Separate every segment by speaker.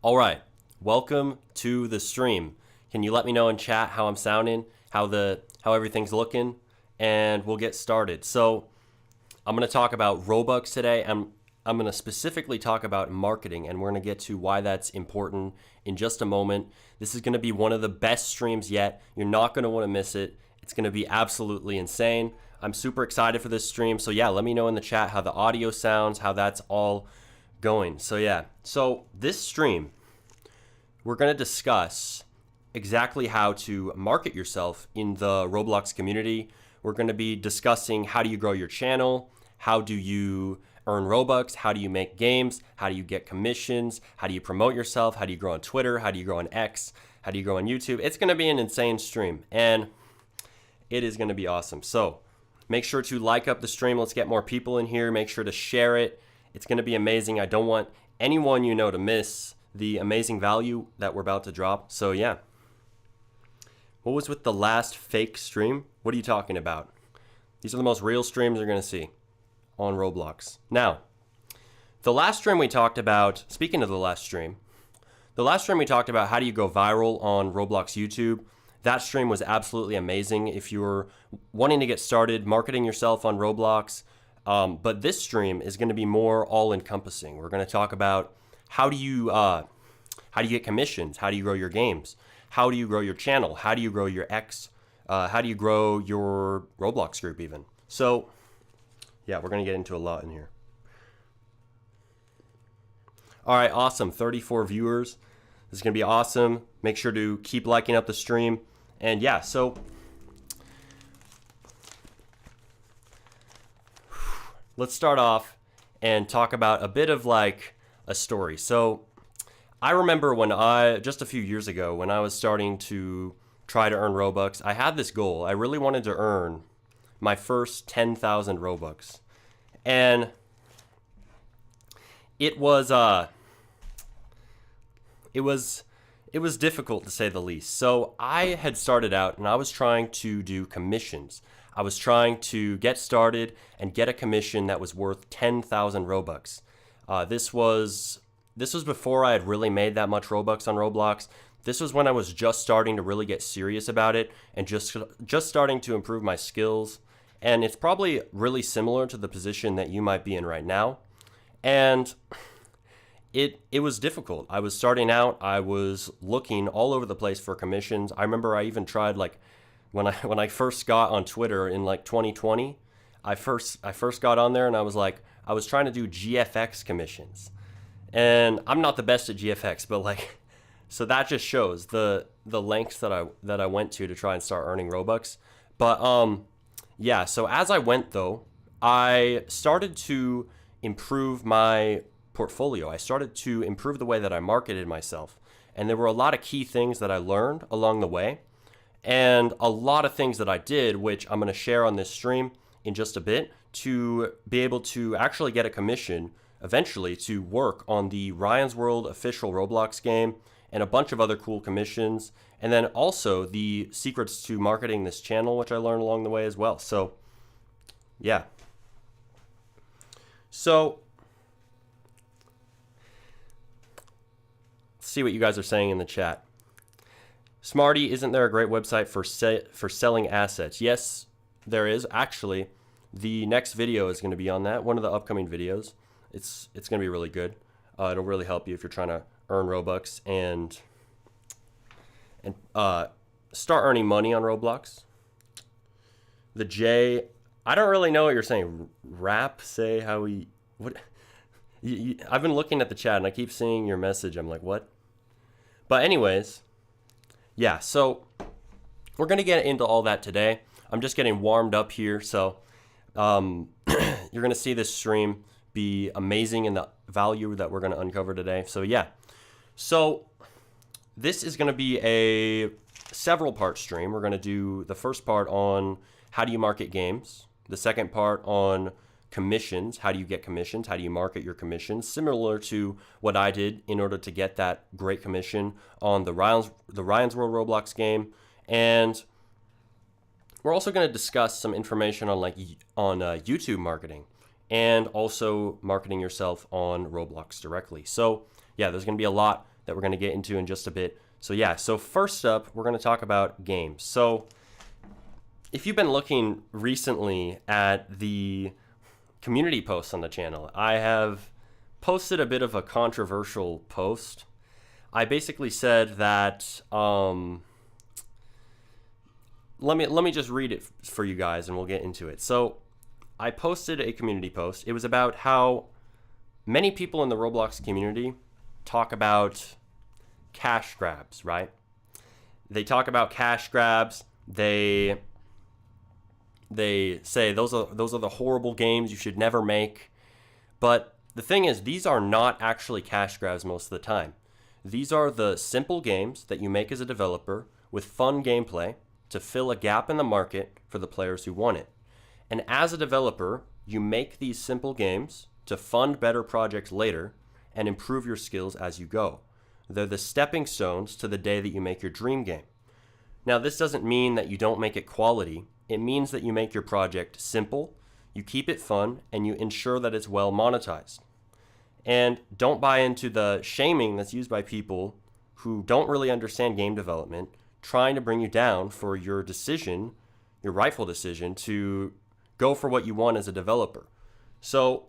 Speaker 1: All right, welcome to the stream. Can you let me know in chat how I'm sounding, how everything's looking, and we'll get started. So I'm going to talk about Robux today. I'm going to specifically talk about marketing, and we're going to get to why that's important in just a moment. This is going to be one of the best streams yet. You're not going to want to miss it. It's going to be absolutely insane. I'm super excited for this stream. So yeah, let me know in the chat how the audio sounds, how that's all going. So yeah, so this stream, we're going to discuss exactly how to market yourself in the Roblox community. We're going to be discussing how do you grow your channel, how do you earn Robux, how do you make games, how do you get commissions, how do you promote yourself, how do you grow on Twitter, how do you grow on X, how do you grow on YouTube. It's going to be an insane stream, and it is going to be awesome. So make sure to like up the stream. Let's get more people in here. Make sure to share it. It's going to be amazing. I don't want anyone you know to miss the amazing value that we're about to drop. So yeah. What was with the last fake stream? What are you talking about? These are the most real streams you're going to see on Roblox. Now, the last stream we talked about, speaking of the last stream we talked about how do you go viral on Roblox YouTube. That stream was absolutely amazing if you're wanting to get started marketing yourself on Roblox. But this stream is going to be more all-encompassing. We're going to talk about how do you get commissions? How do you grow your games? How do you grow your channel? How do you grow your X? How do you grow your Roblox group even? So yeah, we're going to get into a lot in here. All right, awesome. 34 viewers. This is going to be awesome. Make sure to keep liking up the stream. And yeah, so let's start off and talk about a bit of like a story. So I remember just a few years ago, when I was starting to try to earn Robux, I had this goal. I really wanted to earn my first 10,000 Robux. And it was difficult to say the least. So I had started out and I was trying to do commissions. I was trying to get started and get a commission that was worth 10,000 Robux. This was before I had really made that much Robux on Roblox. This was when I was just starting to really get serious about it and just starting to improve my skills. And it's probably really similar to the position that you might be in right now. And it was difficult. I was starting out. I was looking all over the place for commissions. I remember I even tried, like, when I first got on Twitter in like 2020, I first got on there and I was trying to do GFX commissions. And I'm not the best at GFX, but like, so that just shows the lengths that I went to try and start earning Robux. But yeah, so as I went though, I started to improve my portfolio. I started to improve the way that I marketed myself. And there were a lot of key things that I learned along the way. And a lot of things that I did, which I'm going to share on this stream in just a bit, to be able to actually get a commission eventually to work on the Ryan's World official Roblox game and a bunch of other cool commissions. And then also the secrets to marketing this channel, which I learned along the way as well. So yeah. So let's see what you guys are saying in the chat. Smarty, isn't there a great website for selling assets? Yes, there is. Actually, the next video is going to be on that. One of the upcoming videos. It's going to be really good. It'll really help you if you're trying to earn Robux and start earning money on Roblox. The J, I don't really know what you're saying. Rap, say how we, what? I've been looking at the chat and I keep seeing your message. I'm like, what? But anyways, yeah, so we're going to get into all that today. I'm just getting warmed up here. So you're going to see this stream be amazing in the value that we're going to uncover today. So yeah, so this is going to be a several part stream. We're going to do the first part on how do you market games, the second part on commissions, how do you get commissions, how do you market your commissions, similar to what I did in order to get that great commission on the Ryan's World Roblox game. And we're also going to discuss some information on YouTube marketing and also marketing yourself on Roblox directly. So yeah, there's going to be a lot that we're going to get into in just a bit. So yeah, so first up, we're going to talk about games. So if you've been looking recently at the community posts on the channel, I have posted a bit of a controversial post. I basically said that, let me just read it for you guys and we'll get into it. So I posted a community post. It was about how many people in the Roblox community talk about cash grabs, right? They talk about cash grabs. They say those are the horrible games you should never make. But the thing is, these are not actually cash grabs most of the time. These are the simple games that you make as a developer with fun gameplay to fill a gap in the market for the players who want it. And as a developer, you make these simple games to fund better projects later and improve your skills as you go. They're the stepping stones to the day that you make your dream game. Now, this doesn't mean that you don't make it quality. It means that you make your project simple, you keep it fun, and you ensure that it's well monetized. And don't buy into the shaming that's used by people who don't really understand game development, trying to bring you down for your decision, your rightful decision to go for what you want as a developer. So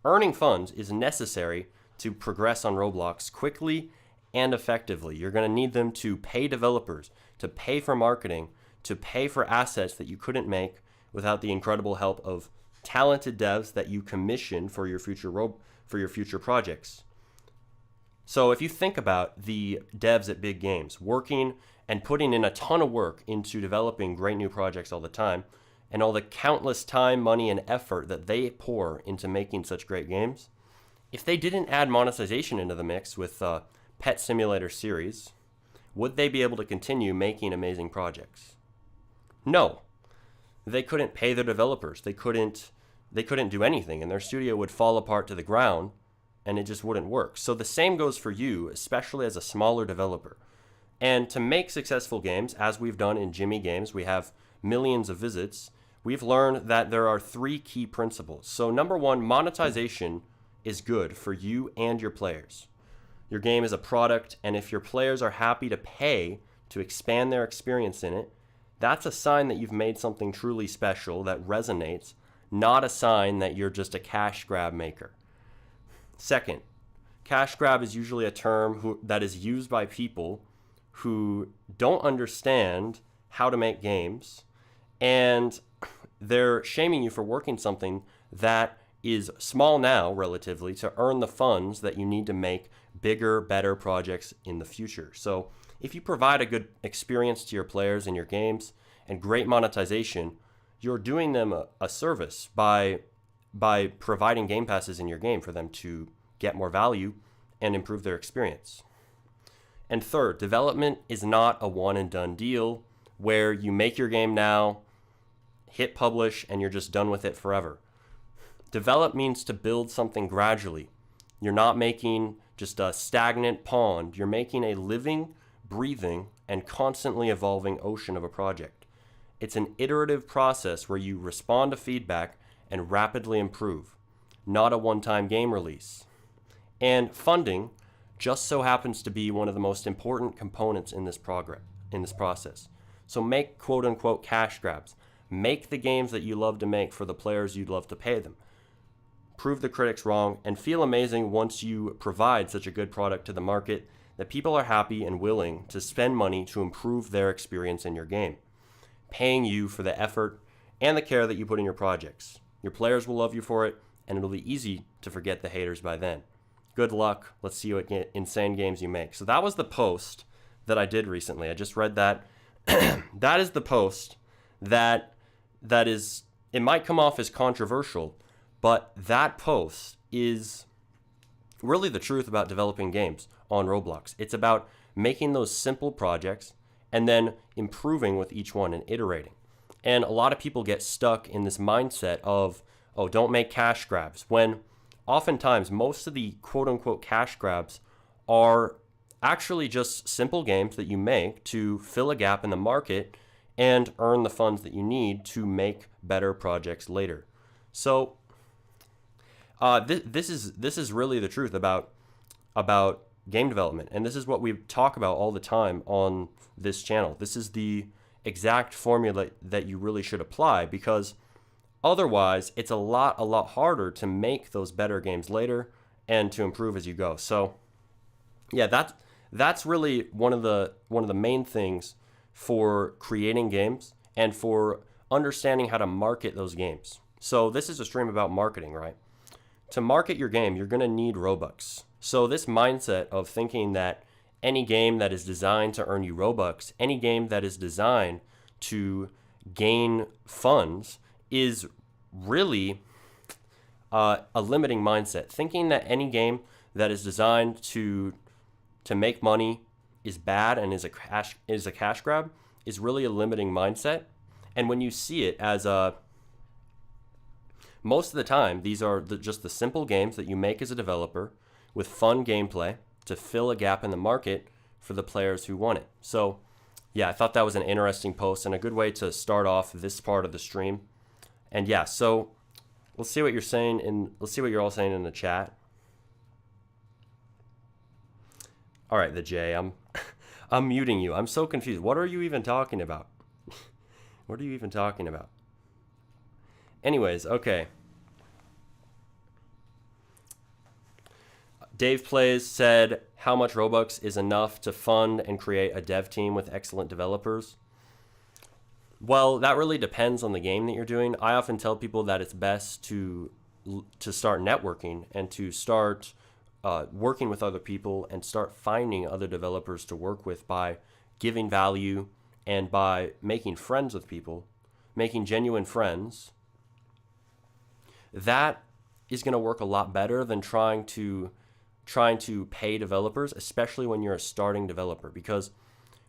Speaker 1: earning funds is necessary to progress on Roblox quickly and effectively. You're going to need them to pay developers, to pay for marketing, to pay for assets that you couldn't make without the incredible help of talented devs that you commission for your future projects. So if you think about the devs at big games working and putting in a ton of work into developing great new projects all the time, and all the countless time, money, and effort that they pour into making such great games, if they didn't add monetization into the mix with Pet Simulator series, would they be able to continue making amazing projects? No. They couldn't pay their developers. They couldn't do anything, and their studio would fall apart to the ground, and it just wouldn't work. So the same goes for you, especially as a smaller developer. And to make successful games, as we've done in Jimmy Games, we have millions of visits. We've learned that there are 3 key principles. So number 1, monetization is good for you and your players. Your game is a product, and if your players are happy to pay to expand their experience in it, that's a sign that you've made something truly special that resonates, not a sign that you're just a cash grab maker. Second, cash grab is usually a term that is used by people who don't understand how to make games, and they're shaming you for working something that is small now relatively to earn the funds that you need to make bigger, better projects in the future. So if you provide a good experience to your players in your games and great monetization, you're doing them a service by providing game passes in your game for them to get more value and improve their experience. And third, development is not a one and done deal where you make your game now, hit publish, and you're just done with it forever. Develop means to build something gradually. You're not making just a stagnant pond. You're making a living, breathing, and constantly evolving ocean of a project. It's an iterative process where you respond to feedback and rapidly improve, not a one-time game release. And funding just so happens to be one of the most important components in this process. So make quote-unquote cash grabs. Make the games that you love to make for the players you'd love to pay them. Prove the critics wrong, and feel amazing once you provide such a good product to the market that people are happy and willing to spend money to improve their experience in your game, paying you for the effort and the care that you put in your projects. Your players will love you for it, and it'll be easy to forget the haters by then. Good luck. Let's see what insane games you make. So that was the post that I did recently. I just read that. That is the post that is, it might come off as controversial, but that post is really the truth about developing games on Roblox. It's about making those simple projects and then improving with each one and iterating. And a lot of people get stuck in this mindset of, oh, don't make cash grabs, when oftentimes most of the quote-unquote cash grabs are actually just simple games that you make to fill a gap in the market and earn the funds that you need to make better projects later. So this is really the truth about game development. And this is what we talk about all the time on this channel. This is the exact formula that you really should apply, because otherwise it's a lot harder to make those better games later and to improve as you go. So yeah, that's really one of the main things for creating games and for understanding how to market those games. So this is a stream about marketing, right? To market your game, you're going to need Robux. So this mindset of thinking that any game that is designed to earn you Robux, any game that is designed to gain funds, is really a limiting mindset. Thinking that any game that is designed to make money is bad and is a cash grab is really a limiting mindset. And when you see it as most of the time, these are just the simple games that you make as a developer with fun gameplay to fill a gap in the market for the players who want it. So yeah, I thought that was an interesting post and a good way to start off this part of the stream. And yeah, so let's see what you're saying, and let's see what you're all saying in the chat. All right, the J, I'm muting you. I'm so confused. What are you even talking about? What are you even talking about? Anyways, okay. Dave Plays said, how much Robux is enough to fund and create a dev team with excellent developers? Well, that really depends on the game that you're doing. I often tell people that it's best to start networking and to start working with other people and start finding other developers to work with by giving value and by making friends with people, making genuine friends. That is going to work a lot better than trying to pay developers, especially when you're a starting developer, because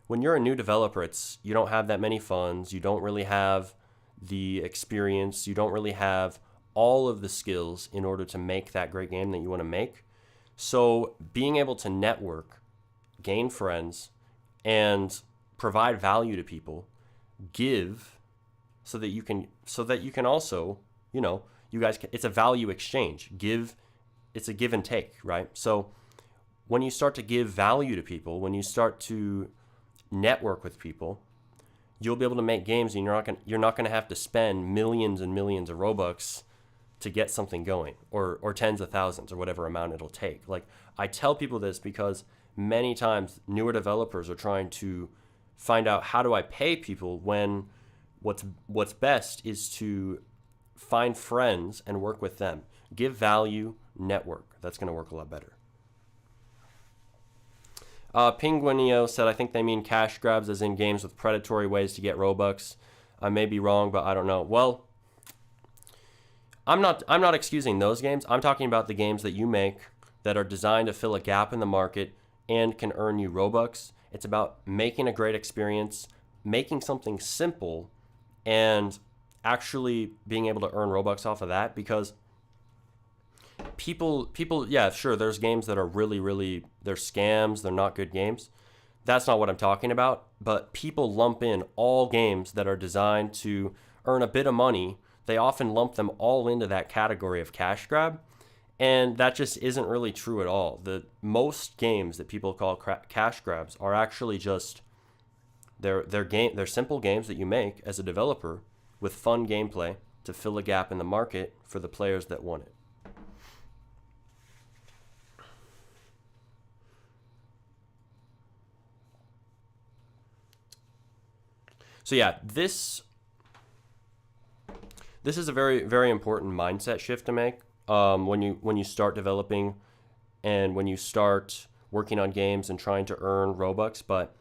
Speaker 1: when you're a new developer, you don't have that many funds, you don't really have the experience, you don't really have all of the skills in order to make that great game that you want to make. So being able to network, gain friends, and provide value to people, give so that you can also, you guys it's a value exchange. It's a give and take, right? So when you start to give value to people, when you start to network with people, you'll be able to make games, and you're not going to have to spend millions and millions of Robux to get something going, or tens of thousands, or whatever amount it'll take. Like, I tell people this because many times newer developers are trying to find out, how do I pay people, when what's best is to find friends and work with them. Give value, network. That's going to work a lot better. Pinguinio said, I think they mean cash grabs as in games with predatory ways to get Robux. I may be wrong, but I don't know. Well, I'm not excusing those games. I'm talking about the games that you make that are designed to fill a gap in the market and can earn you Robux. It's about making a great experience, making something simple, and actually being able to earn Robux off of that, because people, yeah, sure, there's games that are really, they're scams, they're not good games. That's not what I'm talking about, but people lump in all games that are designed to earn a bit of money. They often lump them all into that category of cash grab, and that just isn't really true at all. The most games that people call cash grabs are actually just they're simple games that you make as a developer with fun gameplay to fill a gap in the market for the players that want it. So yeah, this is a very, very important mindset shift to make when you start developing and when you start working on games and trying to earn Robux. But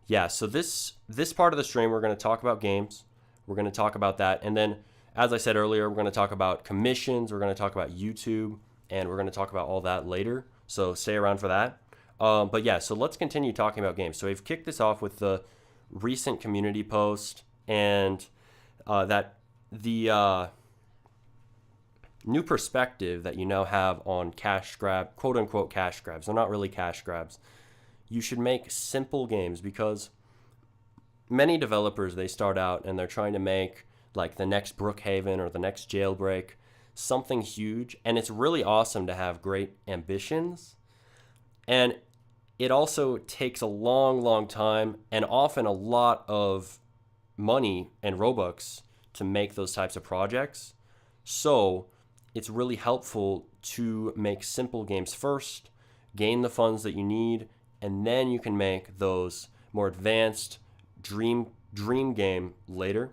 Speaker 1: yeah, so this part of the stream, we're going to talk about games. We're going to talk about that. And then, as I said earlier, we're going to talk about commissions. We're going to talk about YouTube, and we're going to talk about all that later. So stay around for that. But yeah, so let's continue talking about games. So we've kicked this off with the recent community post, and that the new perspective that you now have on cash grab, quote unquote cash grabs. They're not really cash grabs. You should make simple games, because many developers, they start out and they're trying to make like the next Brookhaven or the next Jailbreak, something huge. And it's really awesome to have great ambitions. And it also takes a long time and often a lot of money and Robux to make those types of projects. So it's really helpful to make simple games first, gain the funds that you need, and then you can make those more advanced dream game later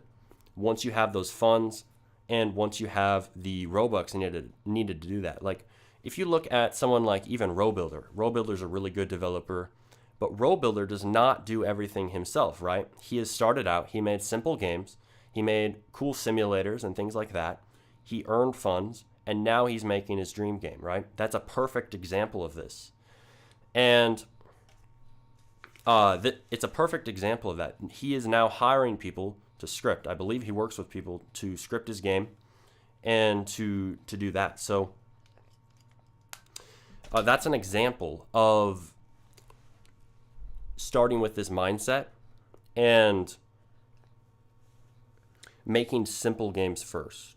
Speaker 1: once you have those funds and once you have the Robux needed to do that. Like if you look at someone like even Robuilder's a really good developer, but Robuilder does not do everything himself, right? He has started out, he made simple games, he made cool simulators and things like that. He earned funds, and now he's making his dream game, right? That's a perfect example of this. And it's a perfect example of that. He is now hiring people to script. I believe he works with people to script his game and to do that. So that's an example of starting with this mindset and making simple games first.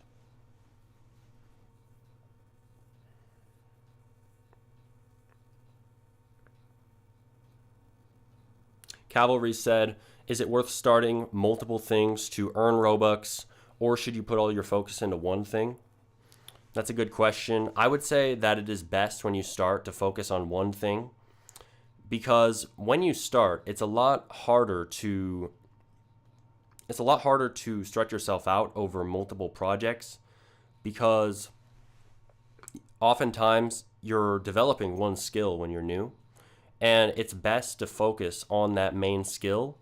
Speaker 1: Cavalry said, is it worth starting multiple things to earn Robux, or should you put all your focus into one thing? That's a good question. I would say that it is best when you start to focus on one thing, because when you start, it's a lot harder to stretch yourself out over multiple projects, because oftentimes you're developing one skill when you're new. And it's best to focus on that main skill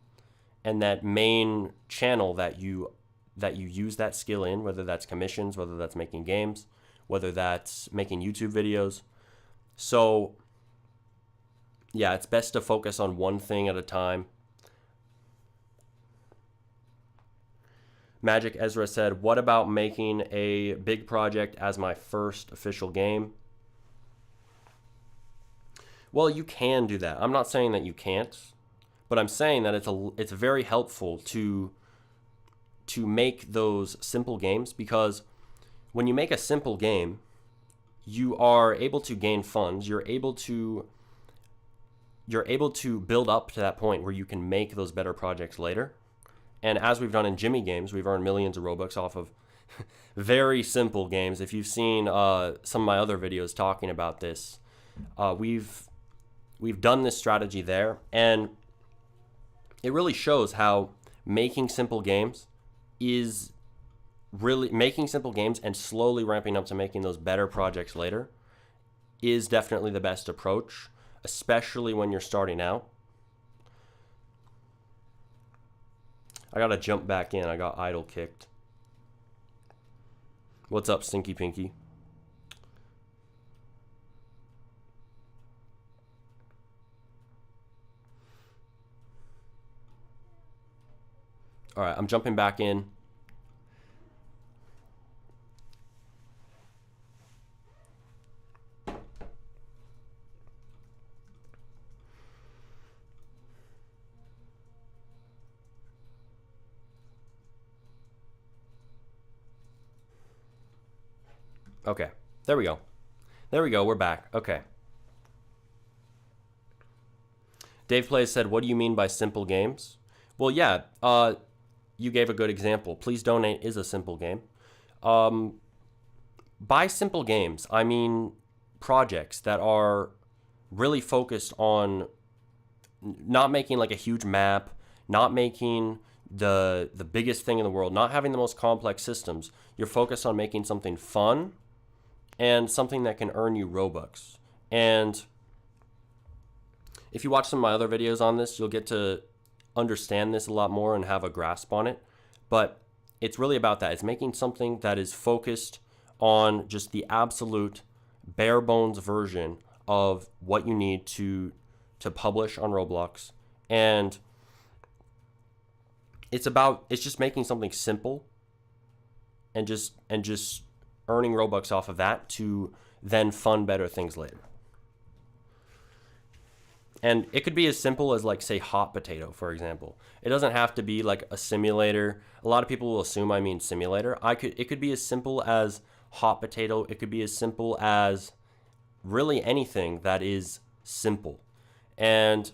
Speaker 1: and that main channel that you use that skill in, whether that's commissions, whether that's making games, whether that's making YouTube videos. So yeah, it's best to focus on one thing at a time. Magic Ezra said, what about making a big project as my first official game? Well, you can do that. I'm not saying that you can't, but I'm saying that it's very helpful to make those simple games, because when you make a simple game, you are able to gain funds. You're able to build up to that point where you can make those better projects later. And as we've done in Jimmy games, we've earned millions of Robux off of very simple games. If you've seen some of my other videos talking about this, we've done this strategy there, and it really shows how making simple games and slowly ramping up to making those better projects later is definitely the best approach, especially when you're starting out. I gotta jump back in. I got idle kicked. What's up, Stinky Pinky? All right, I'm jumping back in. Okay, there we go. We're back. Okay. Dave Plays said, what do you mean by simple games? Well, yeah, you gave a good example. Please Donate is a simple game. By simple games, I mean projects that are really focused on not making like a huge map, not making the biggest thing in the world, not having the most complex systems. You're focused on making something fun and something that can earn you Robux. And if you watch some of my other videos on this, you'll get to understand this a lot more and have a grasp on it. But it's really about that. It's making something that is focused on just the absolute bare bones version of what you need to publish on Roblox. And it's just making something simple and just earning Robux off of that to then fund better things later. And it could be as simple as, like, say, Hot Potato, for example. It doesn't have to be like a simulator. A lot of people will assume I mean simulator. It could be as simple as Hot Potato. It could be as simple as really anything that is simple. And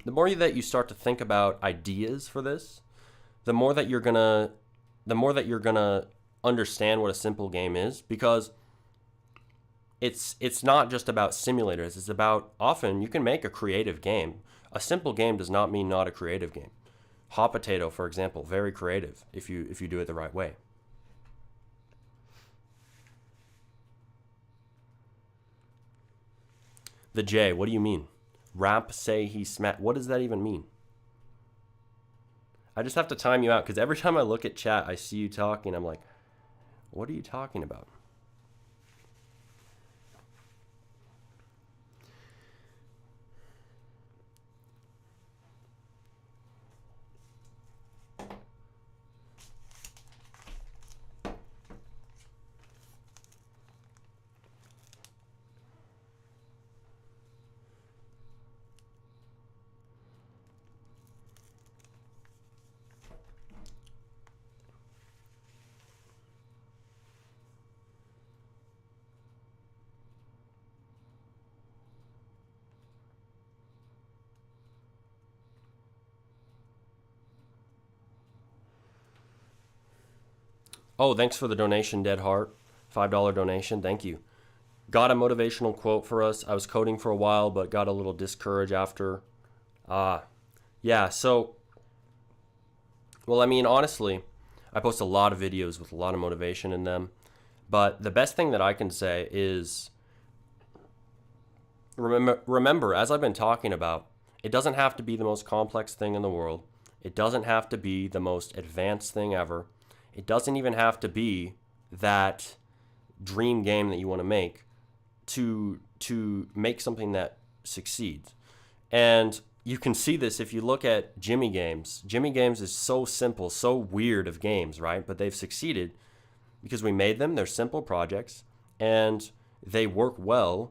Speaker 1: the more that you start to think about ideas for this, the more that you're gonna understand what a simple game is, because it's not just about simulators. It's about, often you can make a creative game. A simple game does not mean not a creative game. Hot Potato, for example, very creative if you do it the right way. The J, what do you mean? Rap say he smack. What does that even mean? I just have to time you out, because every time I look at chat, I see you talking. I'm like, what are you talking about? Oh, thanks for the donation, Dead Heart. $5 donation. Thank you. Got a motivational quote for us. I was coding for a while, but got a little discouraged after. Yeah, so, well, I mean, honestly, I post a lot of videos with a lot of motivation in them. But the best thing that I can say is, remember, as I've been talking about, it doesn't have to be the most complex thing in the world. It doesn't have to be the most advanced thing ever. It doesn't even have to be that dream game that you want to make to make something that succeeds. And you can see this if you look at Jimmy Games. Jimmy Games is so simple, so weird of games, right? But they've succeeded because we made them. They're simple projects, and they work well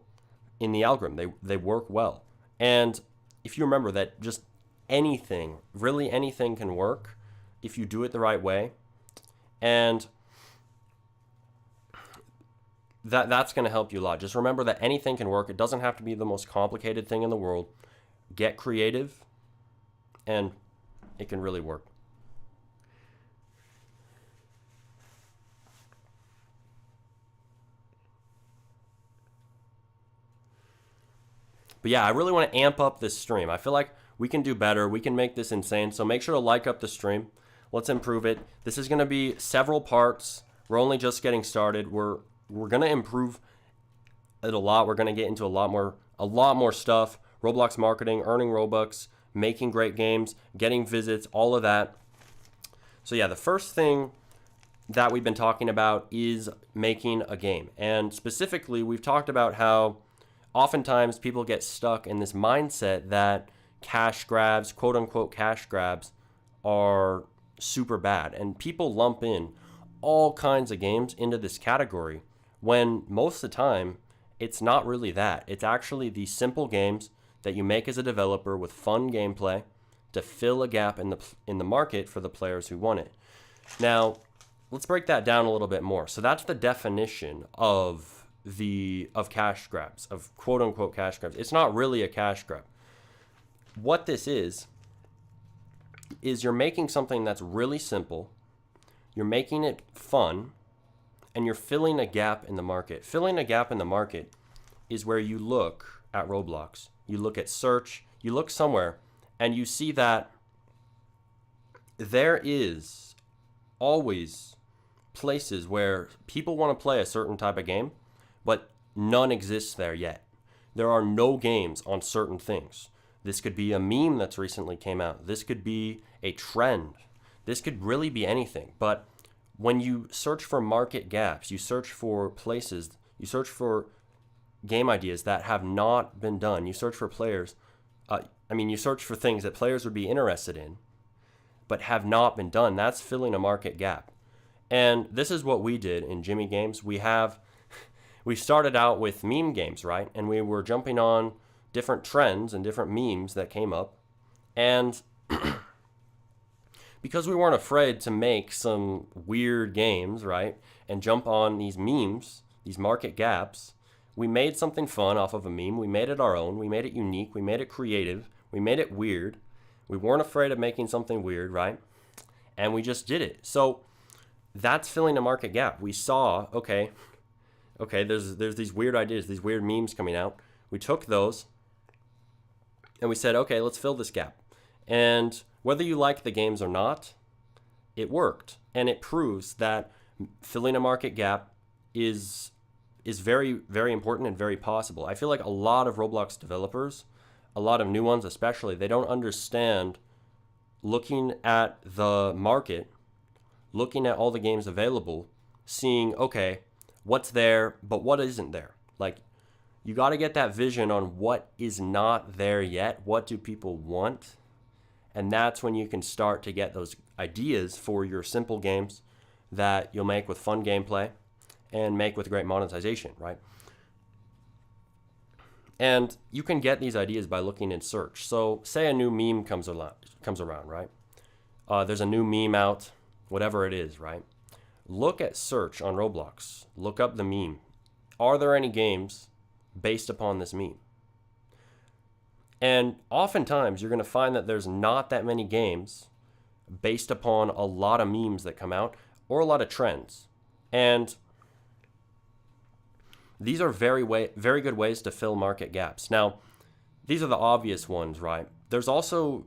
Speaker 1: in the algorithm. They work well. And if you remember that just anything, really anything can work if you do it the right way. And that's going to help you a lot. Just remember that anything can work. It doesn't have to be the most complicated thing in the world. Get creative, and it can really work. But yeah, I really want to amp up this stream. I feel like we can do better. We can make this insane. So make sure to like up the stream. Let's improve it. This is going to be several parts. We're only just getting started. We're going to improve it a lot. We're going to get into a lot more stuff. Roblox marketing, earning Robux, making great games, getting visits, all of that. So yeah, the first thing that we've been talking about is making a game. And specifically, we've talked about how oftentimes people get stuck in this mindset that cash grabs, quote unquote cash grabs, are super bad, and people lump in all kinds of games into this category when most of the time it's not really that. It's actually these simple games that you make as a developer with fun gameplay to fill a gap in the market for the players who want it. Now, let's break that down a little bit more. So that's the definition of cash grabs, of quote unquote cash grabs. It's not really a cash grab. What this is you're making something that's really simple, you're making it fun, and you're filling a gap in the market. Filling a gap in the market is where you look at Roblox, you look at search, you look somewhere, and you see that there is always places where people want to play a certain type of game, but none exists there yet. There are no games on certain things. This could be a meme that's recently came out. This could be a trend. This could really be anything. But when you search for market gaps, you search for places, you search for game ideas that have not been done. You search for you search for things that players would be interested in, but have not been done. That's filling a market gap. And this is what we did in Jimmy Games. We started out with meme games, right? And we were jumping on different trends and different memes that came up. And because we weren't afraid to make some weird games, right, and jump on these memes, these market gaps, We made something fun off of a meme. We made it our own. We made it unique. We made it creative. We made it weird. We weren't afraid of making something weird, right? And we just did it. So that's filling a market gap. We saw, okay, there's these weird ideas, these weird memes coming out. We took those and we said, okay, let's fill this gap. And whether you like the games or not, it worked. And it proves that filling a market gap is very, very important and very possible. I feel like a lot of Roblox developers, a lot of new ones especially, they don't understand looking at the market, looking at all the games available, seeing, okay, what's there, but what isn't there? Like, you got to get that vision on what is not there yet. What do people want? And that's when you can start to get those ideas for your simple games that you'll make with fun gameplay and make with great monetization, right? And you can get these ideas by looking in search. So say a new meme comes around, right? There's a new meme out, whatever it is, right? Look at search on Roblox. Look up the meme. Are there any games based upon this meme? And oftentimes you're going to find that there's not that many games based upon a lot of memes that come out or a lot of trends. And these are very good ways to fill market gaps. Now, these are the obvious ones, right? There's also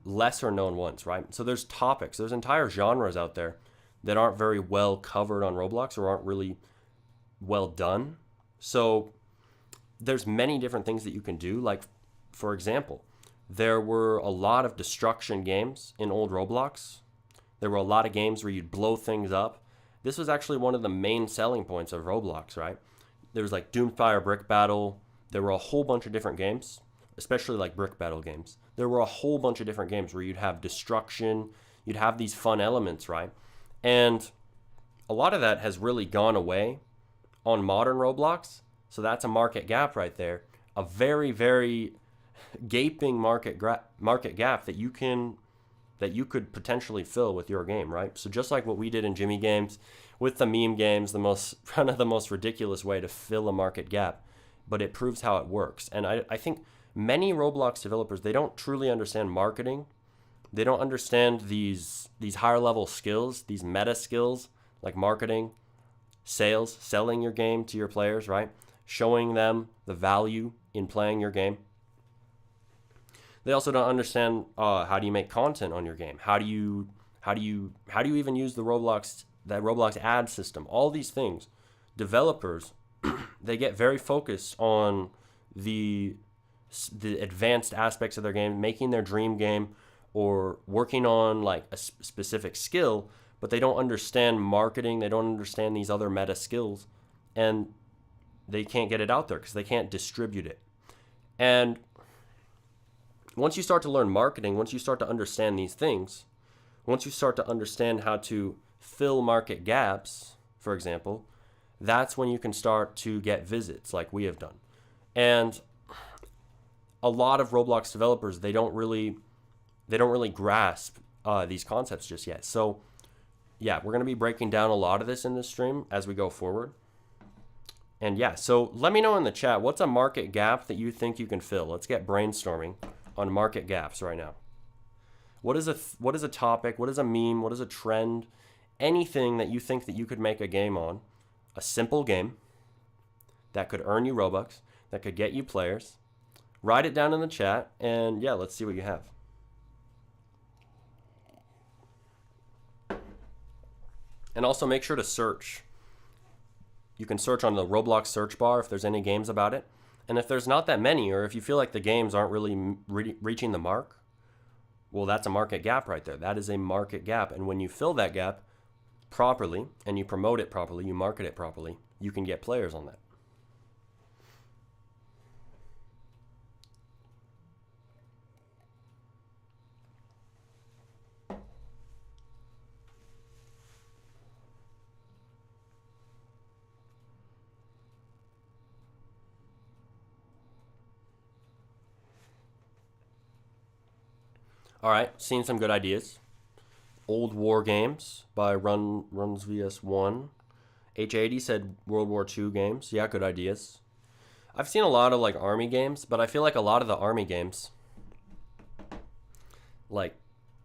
Speaker 1: lesser known ones, right? So there's topics, there's entire genres out there that aren't very well covered on Roblox or aren't really well done. So there's many different things that you can do. Like, for example, there were a lot of destruction games in old Roblox. There were a lot of games where you'd blow things up. This was actually one of the main selling points of Roblox, right? There was like Doomfire Brick Battle. There were a whole bunch of different games, especially like Brick Battle games. There were a whole bunch of different games where you'd have destruction, you'd have these fun elements, right? And a lot of that has really gone away on modern Roblox. So that's a market gap right there. A very, very gaping market gap that you could potentially fill with your game, right? So just like what we did in Jimmy Games with the meme games, one of the most ridiculous way to fill a market gap, but it proves how it works. And I think many Roblox developers, they don't truly understand marketing. They don't understand these higher level skills, these meta skills like marketing, sales, selling your game to your players, right? Showing them the value in playing your game. They also don't understand how do you make content on your game? How do you even use the Roblox ad system? All these things. Developers, they get very focused on the advanced aspects of their game, making their dream game or working on like a specific skill, but they don't understand marketing. They don't understand these other meta skills, and they can't get it out there because they can't distribute it. And once you start to learn marketing, once you start to understand these things, once you start to understand how to fill market gaps, for example, that's when you can start to get visits like we have done. And a lot of Roblox developers, they don't really grasp these concepts just yet. So yeah, we're going to be breaking down a lot of this in this stream as we go forward. And yeah, so let me know in the chat, what's a market gap that you think you can fill? Let's get brainstorming on market gaps right now. What is a topic? What is a meme? What is a trend? Anything that you think that you could make a game on, a simple game that could earn you Robux, that could get you players. Write it down in the chat, and yeah, let's see what you have. And also make sure to search. You can search on the Roblox search bar if there's any games about it. And if there's not that many, or if you feel like the games aren't really reaching the mark, well, that's a market gap right there. That is a market gap. And when you fill that gap properly, and you promote it properly, you market it properly, you can get players on that. All right, seeing some good ideas. Old War games by Runs VS1. H80 said World War II games. Yeah, good ideas. I've seen a lot of like army games, but I feel like a lot of the army games, like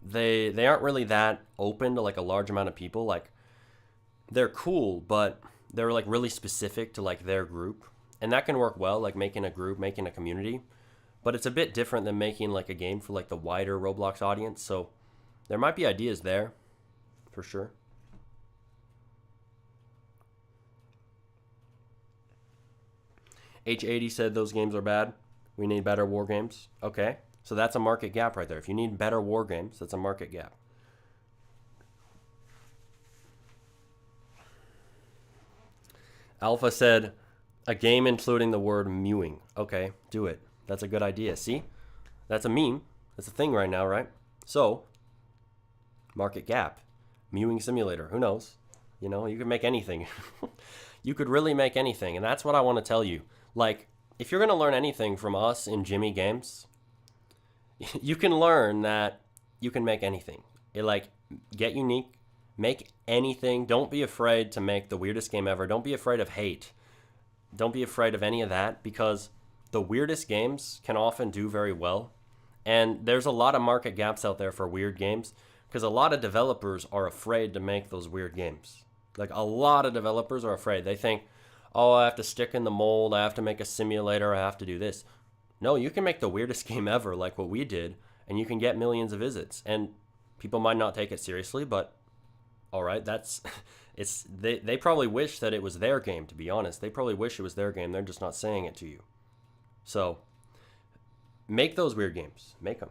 Speaker 1: they aren't really that open to like a large amount of people. Like they're cool, but they're like really specific to like their group, and that can work well, like making a group, making a community. But it's a bit different than making like a game for like the wider Roblox audience. So there might be ideas there, for sure. H80 said those games are bad. We need better war games. Okay, so that's a market gap right there. If you need better war games, that's a market gap. Alpha said a game including the word mewing. Okay, do it. That's a good idea. See? That's a meme. That's a thing right now, right? So, market gap. Mewing simulator. Who knows? You know, you could make anything. You could really make anything. And that's what I want to tell you. Like, if you're going to learn anything from us in Jimmy Games, you can learn that you can make anything. Get unique. Make anything. Don't be afraid to make the weirdest game ever. Don't be afraid of hate. Don't be afraid of any of that, because the weirdest games can often do very well. And there's a lot of market gaps out there for weird games, because a lot of developers are afraid to make those weird games. Like, a lot of developers are afraid. They think, oh, I have to stick in the mold, I have to make a simulator, I have to do this. No, you can make the weirdest game ever, like what we did, and you can get millions of visits. And people might not take it seriously, but all right, they probably wish that it was their game, to be honest. They probably wish it was their game. They're just not saying it to you. So make those weird games. Make them.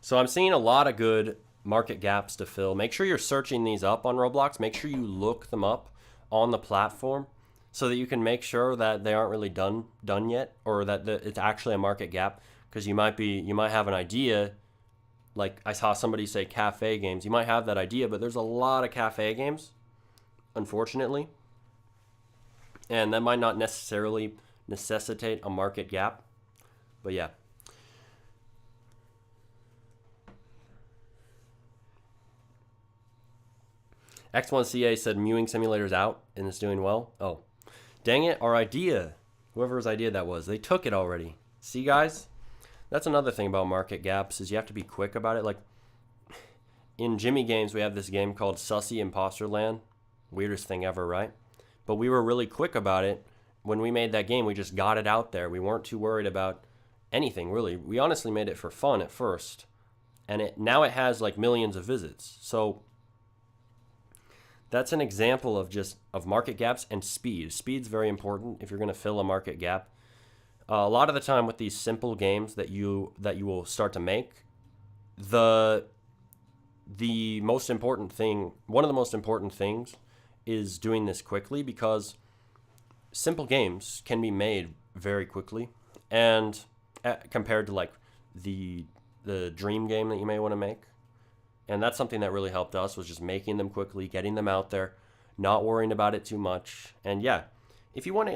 Speaker 1: So I'm seeing a lot of good market gaps to fill. Make sure you're searching these up on Roblox. Make sure you look them up on the platform so that you can make sure that they aren't really done yet, or that it's actually a market gap. Because you might have an idea. Like I saw somebody say cafe games. You might have that idea, but there's a lot of cafe games, unfortunately. And that might not necessarily necessitate a market gap. But yeah. X1CA said mewing simulator's out and it's doing well. Oh, dang it, our idea. Whoever's idea that was, they took it already. See, guys? That's another thing about market gaps, is you have to be quick about it. Like, in Jimmy Games, we have this game called Sussy Imposter Land. Weirdest thing ever, right? But we were really quick about it. When we made that game, we just got it out there. We weren't too worried about anything, really. We honestly made it for fun at first. And now it has, like, millions of visits. So that's an example of market gaps and speed. Speed's very important if you're going to fill a market gap. A lot of the time with these simple games that you will start to make, the most important thing, one of the most important things, is doing this quickly, because simple games can be made very quickly, and compared to like the dream game that you may want to make. And that's something that really helped us, was just making them quickly, getting them out there, not worrying about it too much. And yeah, if you want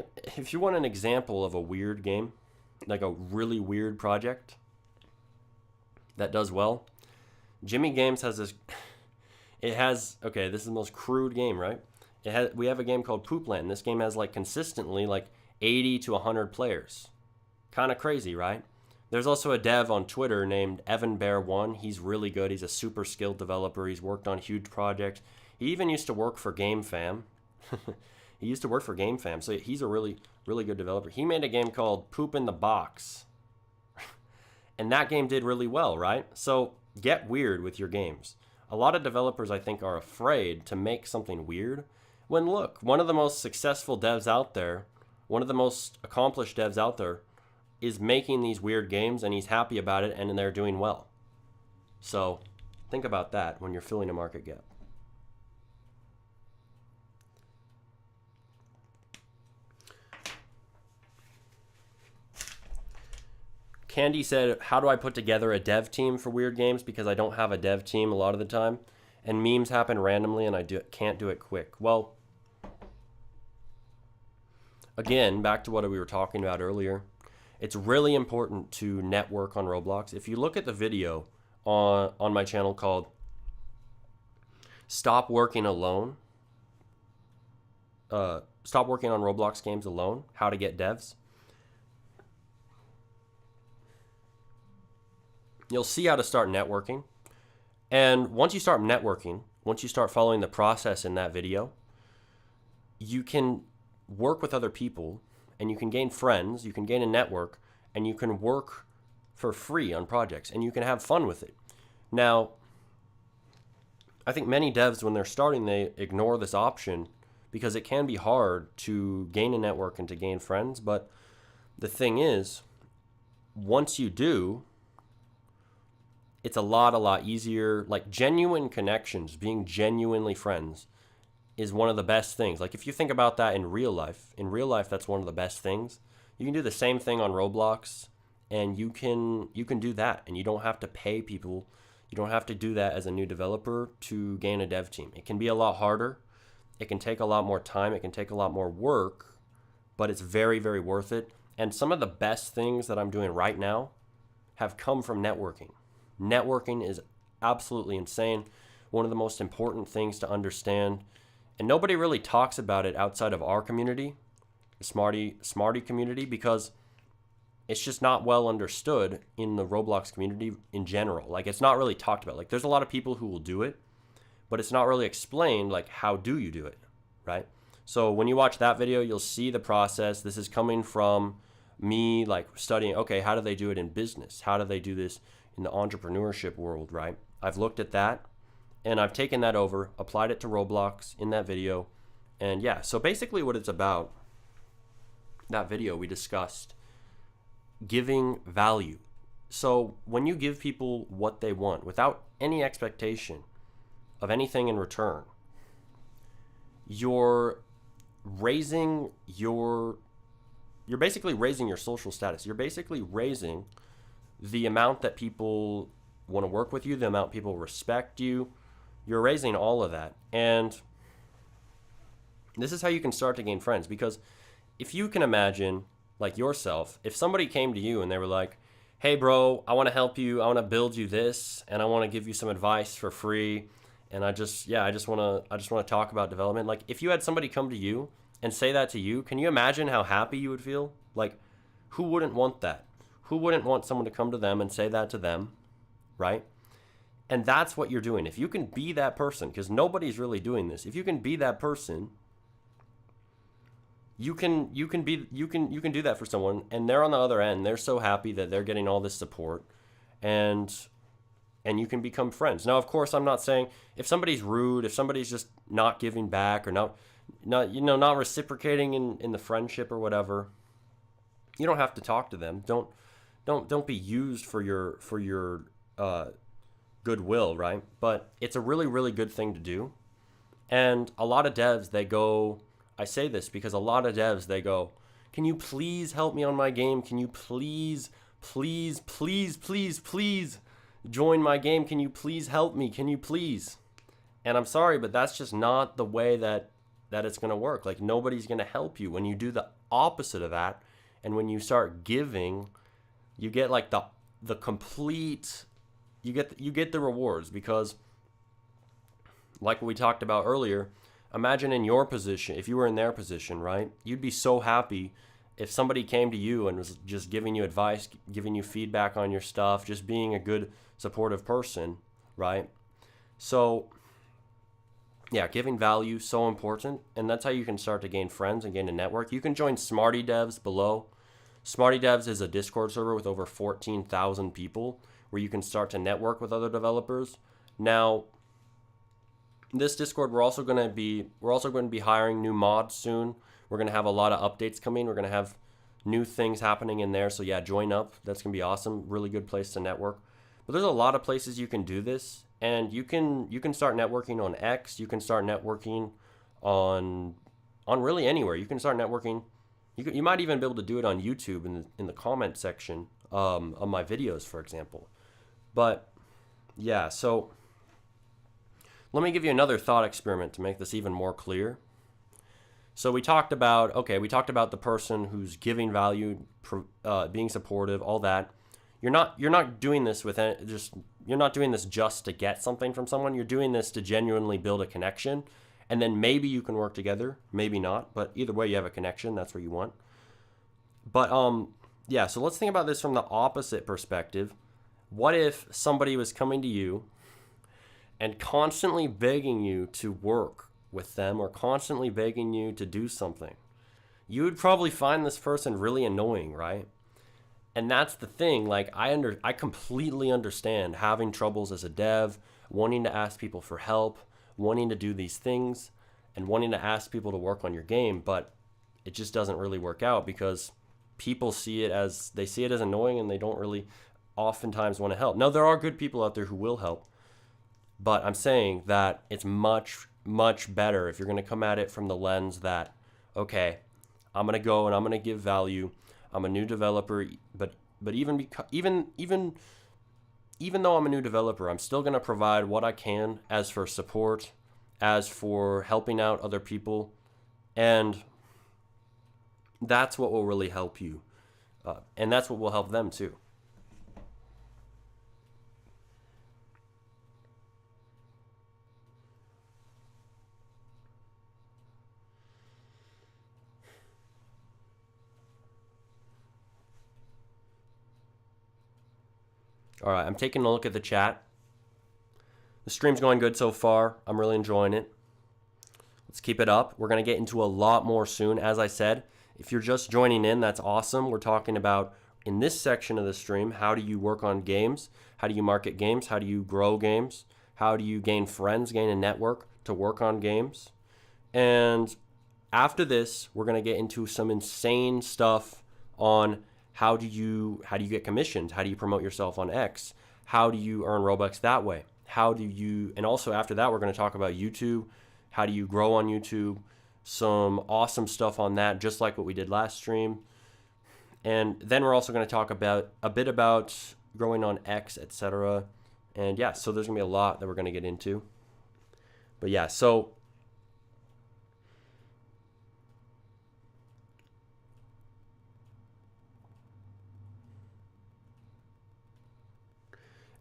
Speaker 1: an example of a weird game, like a really weird project that does well, Jimmy Games has this. Okay, this is the most crude game, right? We have a game called Poopland. This game has like consistently like 80 to 100 players. Kind of crazy, right? There's also a dev on Twitter named EvanBear1. He's really good. He's a super skilled developer. He's worked on huge projects. He even used to work for GameFam. He used to work for GameFam, so he's a really, really good developer. He made a game called Poop in the Box. And that game did really well, right? So get weird with your games. A lot of developers, I think, are afraid to make something weird. When, look, one of the most successful devs out there, one of the most accomplished devs out there, is making these weird games, and he's happy about it, and they're doing well. So think about that when you're filling a market gap. Candy said, how do I put together a dev team for weird games? Because I don't have a dev team a lot of the time, and memes happen randomly, and I can't do it quick. Well, again, back to what we were talking about earlier, it's really important to network on Roblox. If you look at the video on my channel called Stop Working Alone, Stop Working on Roblox Games Alone, How to Get Devs. You'll see how to start networking. And once you start networking, once you start following the process in that video, you can work with other people and you can gain friends, you can gain a network, and you can work for free on projects and you can have fun with it. Now, I think many devs, when they're starting, they ignore this option because it can be hard to gain a network and to gain friends. But the thing is, once you do, it's a lot easier. Like, genuine connections, being genuinely friends is one of the best things. Like, if you think about that in real life, that's one of the best things. You can do the same thing on Roblox, and you can do that, and you don't have to pay people. You don't have to do that as a new developer to gain a dev team. It can be a lot harder. It can take a lot more time. It can take a lot more work, but it's very, very worth it. And some of the best things that I'm doing right now have come from networking. Networking is absolutely insane. One of the most important things to understand, and nobody really talks about it outside of our community, the Smarty community, because it's just not well understood in the Roblox community in general. Like, it's not really talked about. Like, there's a lot of people who will do it, but it's not really explained, like, how do you do it, right? So when you watch that video, you'll see the process. This is coming from me, like, studying, okay, how do they do it in business? How do they do this in the entrepreneurship world, right? I've looked at that, and I've taken that over, applied it to Roblox in that video. And yeah, so basically what it's about, that video we discussed, giving value. So when you give people what they want without any expectation of anything in return, you're basically raising your social status. You're basically raising the amount that people want to work with you, the amount people respect you. You're raising all of that. And this is how you can start to gain friends, because if you can imagine, like, yourself, if somebody came to you and they were like, hey bro, I want to help you, I want to build you this, and I want to give you some advice for free, and I just want to talk about development. Like, if you had somebody come to you and say that to you, can you imagine how happy you would feel? Like, who wouldn't want that? Who wouldn't want someone to come to them and say that to them, right? And that's what you're doing. If you can be that person, because nobody's really doing this, if you can be that person, you can do that for someone, and they're on the other end. They're so happy that they're getting all this support, and you can become friends. Now, of course, I'm not saying if somebody's rude, if somebody's just not giving back or not reciprocating in the friendship or whatever, you don't have to talk to them. Don't be used for your goodwill, right? But it's a really, really good thing to do. And a lot of devs, they go, I say this because a lot of devs, they go, can you please help me on my game? Can you please join my game? Can you please help me? Can you please? And I'm sorry, but that's just not the way that it's going to work. Like, nobody's going to help you. When you do the opposite of that, and when you start giving, you get like the complete, you get the rewards, because like what we talked about earlier, imagine in your position, if you were in their position, right? You'd be so happy if somebody came to you and was just giving you advice, giving you feedback on your stuff, just being a good, supportive person, right? So, yeah, giving value, so important. And that's how you can start to gain friends and gain a network. You can join Smarty Devs below. Smarty Devs is a Discord server with over 14,000 people where you can start to network with other developers. Now, this Discord, we're also going to be hiring new mods soon. We're going to have a lot of updates coming. We're going to have new things happening in there. So yeah, join up. That's going to be awesome. Really good place to network. But there's a lot of places you can do this, and you can start networking on X. You can start networking on really anywhere. You can start networking. You might even be able to do it on YouTube in the comment section of my videos, for example. But yeah, so let me give you another thought experiment to make this even more clear. So we talked about the person who's giving value, being supportive, all that. You're not doing this just to get something from someone. You're doing this to genuinely build a connection, And then maybe you can work together, maybe not, but either way you have a connection. That's what you want. But yeah, so let's think about this from the opposite perspective. What if somebody was coming to you and constantly begging you to work with them or constantly begging you to do something? You would probably find this person really annoying, right? And that's the thing. Like, I completely understand having troubles as a dev, wanting to ask people for help, wanting to do these things, and wanting to ask people to work on your game, but it just doesn't really work out because people see it as annoying, and they don't really oftentimes want to help. Now, there are good people out there who will help, but I'm saying that it's much, much better if you're going to come at it from the lens that, okay, I'm going to go and I'm going to give value. I'm a new developer, but even though I'm a new developer, I'm still going to provide what I can as for support, as for helping out other people, and that's what will really help you, and that's what will help them too. All right, I'm taking a look at the chat. The stream's going good so far. I'm really enjoying it. Let's keep it up. We're going to get into a lot more soon. As I said, if you're just joining in, that's awesome. We're talking about, in this section of the stream, how do you work on games? How do you market games? How do you grow games? How do you gain friends, gain a network to work on games? And after this, we're going to get into some insane stuff on how do you get commissions? How do you promote yourself on X? How do you earn Robux that way? And also after that, we're going to talk about YouTube. How do you grow on YouTube? Some awesome stuff on that, just like what we did last stream. And then we're also going to talk about a bit about growing on X, etc. And yeah, so there's going to be a lot that we're going to get into. But yeah, so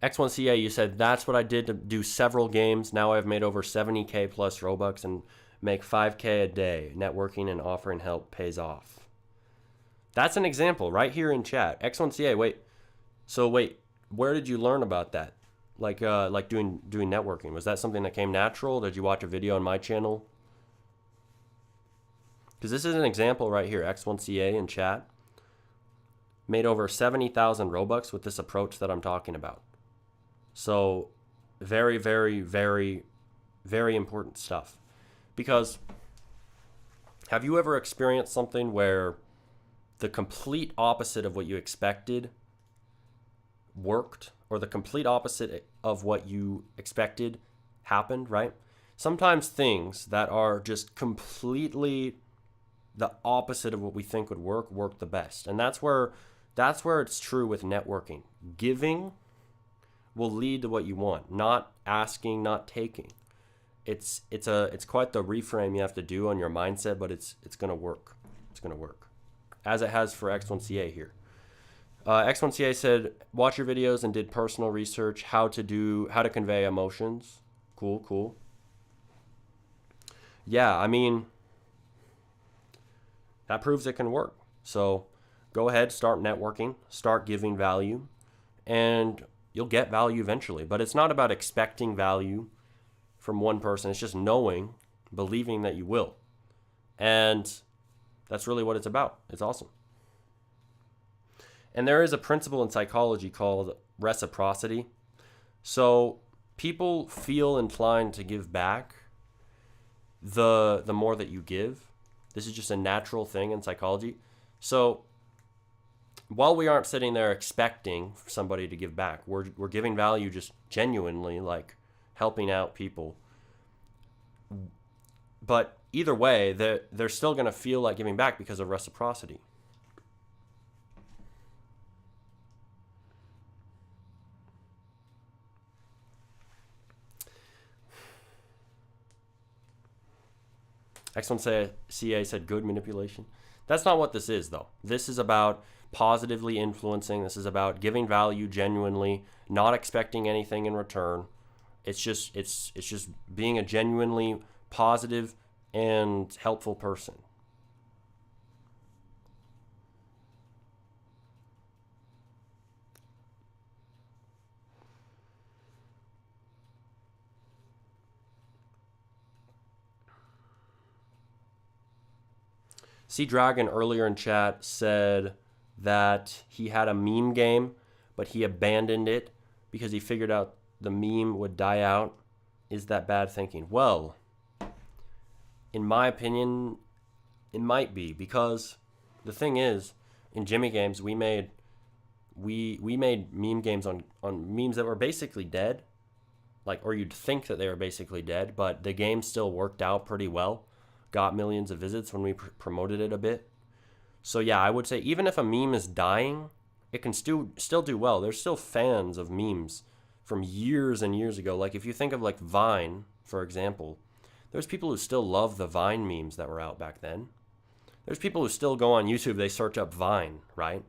Speaker 1: X1CA, you said, that's what I did to do several games. Now I've made over 70K plus Robux and make 5K a day. Networking and offering help pays off. That's an example right here in chat. X1CA, wait, where did you learn about that? Like doing networking. Was that something that came natural? Did you watch a video on my channel? Because this is an example right here. X1CA in chat made over 70,000 Robux with this approach that I'm talking about. So very, very, very, very important stuff. Because have you ever experienced something where the complete opposite of what you expected worked, or the complete opposite of what you expected happened, right? Sometimes things that are just completely the opposite of what we think would work the best. And that's where it's true with networking. Giving will lead to what you want, not asking, not taking. It's quite the reframe you have to do on your mindset, but it's going to work. It's going to work, as it has for X1CA here. X1CA said, watch your videos and did personal research, how to convey emotions. Cool. Yeah, I mean, that proves it can work. So go ahead, start networking, start giving value, and you'll get value eventually. But it's not about expecting value from one person. It's just knowing, believing that you will. And that's really what it's about. It's awesome. And there is a principle in psychology called reciprocity. So people feel inclined to give back the more that you give. This is just a natural thing in psychology. So while we aren't sitting there expecting somebody to give back, we're giving value just genuinely, like helping out people. But either way, they're still going to feel like giving back because of reciprocity. X1CA said good manipulation. That's not what this is, though. This is about positively influencing. This is about giving value genuinely, not expecting anything in return. It's just being a genuinely positive and helpful person. See Dragon earlier in chat said that he had a meme game, but he abandoned it because he figured out the meme would die out. Is that bad thinking? Well, in my opinion, it might be, because the thing is, in Jimmy Games, we made meme games on memes that were basically dead, like, or you'd think that they were basically dead, but the game still worked out pretty well. Got millions of visits when we promoted it a bit. So yeah, I would say even if a meme is dying, it can still do well. There's still fans of memes from years and years ago. Like if you think of like Vine, for example, there's people who still love the Vine memes that were out back then. There's people who still go on YouTube, they search up Vine, right?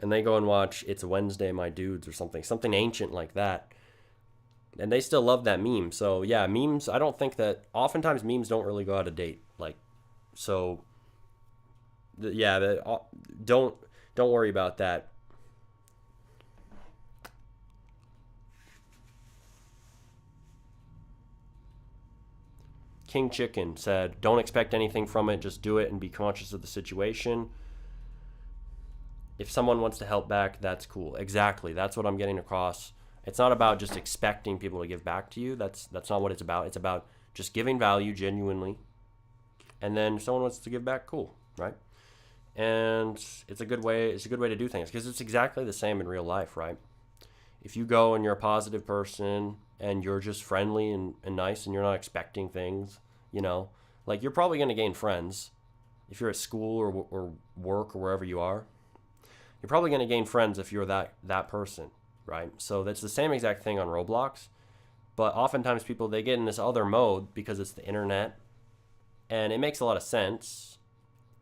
Speaker 1: And they go and watch It's Wednesday, My Dudes, or something ancient like that. And they still love that meme. So yeah, memes, I don't think that, oftentimes memes don't really go out of date. Like, so yeah, don't worry about that. King Chicken said, don't expect anything from it, just do it and be conscious of the situation. If someone wants to help back, that's cool. Exactly, that's what I'm getting across. It's not about just expecting people to give back to you. That's not what it's about. It's about just giving value genuinely. And then if someone wants to give back, cool, right? And it's a good way to do things, because it's exactly the same in real life, right? If you go and you're a positive person and you're just friendly and nice and you're not expecting things, you know, like you're probably going to gain friends. If you're at school or work or wherever you are, you're probably going to gain friends if you're that person. Right? So that's the same exact thing on Roblox, but oftentimes people, they get in this other mode because it's the internet, and it makes a lot of sense,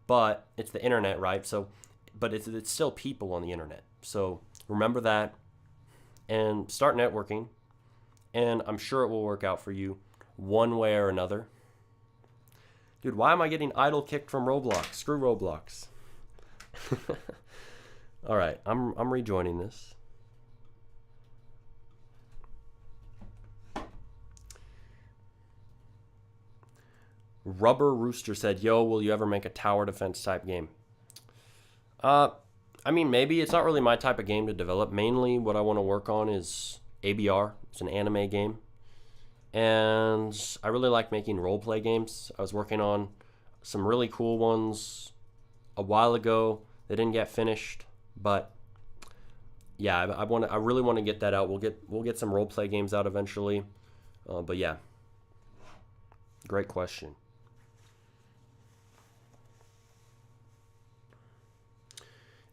Speaker 1: but it's the internet, right? So, but it's still people on the internet. So remember that and start networking, and I'm sure it will work out for you one way or another. Dude, why am I getting idle kicked from Roblox? Screw Roblox. All right, I'm rejoining this. Rubber Rooster said, yo, will you ever make a tower defense type game? I mean, maybe. It's not really my type of game to develop. Mainly what I want to work on is ABR. It's an anime game. And I really like making roleplay games. I was working on some really cool ones a while ago. They didn't get finished, but yeah, I really want to get that out. We'll get some roleplay games out eventually. But yeah, great question.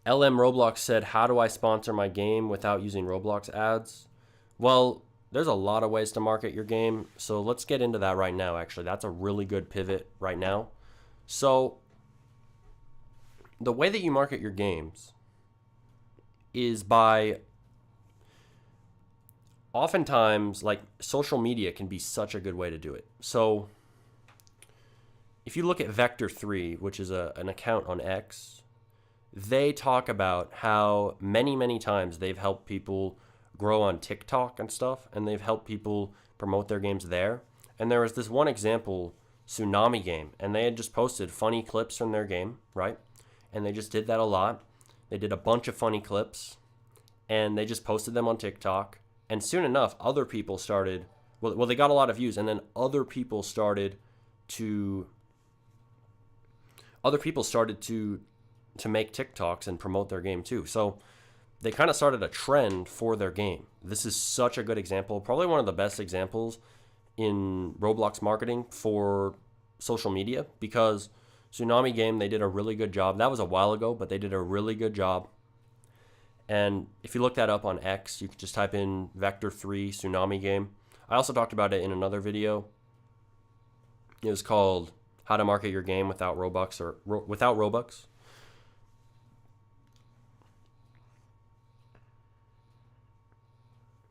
Speaker 1: LM Roblox said, how do I sponsor my game without using Roblox ads? Well, there's a lot of ways to market your game, so let's get into that right now, actually. That's a really good pivot right now. So, the way that you market your games is by, oftentimes, like, social media can be such a good way to do it. So, if you look at Vector3, which is an account on X, they talk about how many times they've helped people grow on TikTok and stuff, and they've helped people promote their games there. And there was this one example, Tsunami Game, and they had just posted funny clips from their game, right? And they just did that a lot. They did a bunch of funny clips, and they just posted them on TikTok. And soon enough, other people started, well, they got a lot of views, and then other people started to make TikToks and promote their game too. So they kind of started a trend for their game. This is such a good example, probably one of the best examples in Roblox marketing for social media, because Tsunami Game, they did a really good job. That was a while ago, but they did a really good job. And if you look that up on X, you could just type in Vector3 Tsunami Game. I also talked about it in another video. It was called How to Market Your Game Without Robux or Without Robux.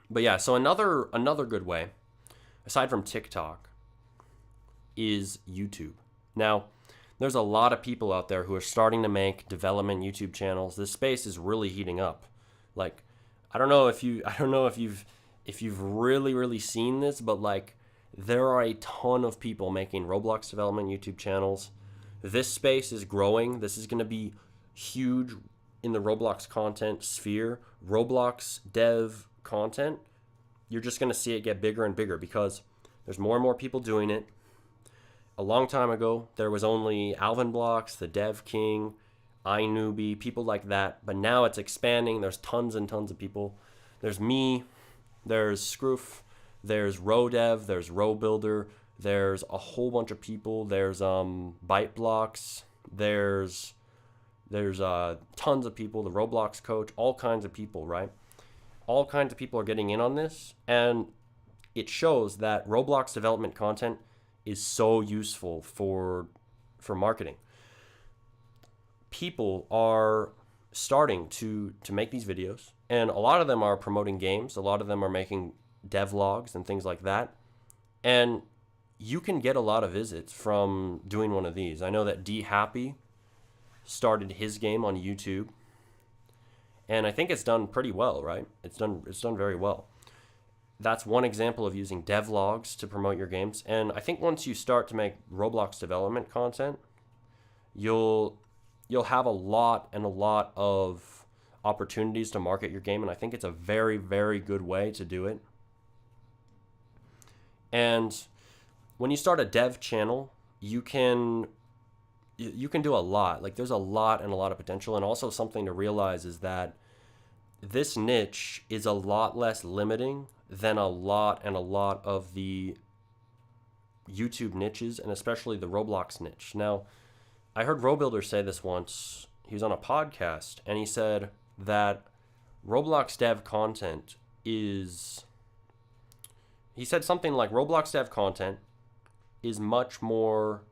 Speaker 1: But yeah, so another good way, aside from TikTok, is YouTube. Now, there's a lot of people out there who are starting to make development YouTube channels. This space is really heating up. Like, I don't know if you've really seen this, but like there are a ton of people making Roblox development YouTube channels. This space is growing. This is going to be huge in the Roblox content sphere. Roblox dev content, you're just going to see it get bigger and bigger because there's more and more people doing it. A long time ago, there was only Alvin Blocks, the Dev King, iNewbie, people like that. But now it's expanding. There's tons and tons of people. There's me, there's Scroof, there's RoDev, there's RoBuilder, there's a whole bunch of people. There's Byte Blocks, there's tons of people, the Roblox coach, all kinds of people, right? All kinds of people are getting in on this, and it shows that Roblox development content is so useful for marketing. People are starting to make these videos, and a lot of them are promoting games. A lot of them are making devlogs and things like that. And you can get a lot of visits from doing one of these. I know that D Happy started his game on YouTube, and I think it's done pretty well, right? It's done very well. That's one example of using devlogs to promote your games. And I think once you start to make Roblox development content, you'll have a lot of opportunities to market your game. And I think it's a very, very good way to do it. And when you start a dev channel, you can do a lot. Like there's a lot of potential. And also something to realize is that this niche is a lot less limiting than a lot of the YouTube niches, and especially the Roblox niche. Now, I heard RoBuilder say this once. He was on a podcast, and he said that Roblox dev content is... He said something like Roblox dev content is much more...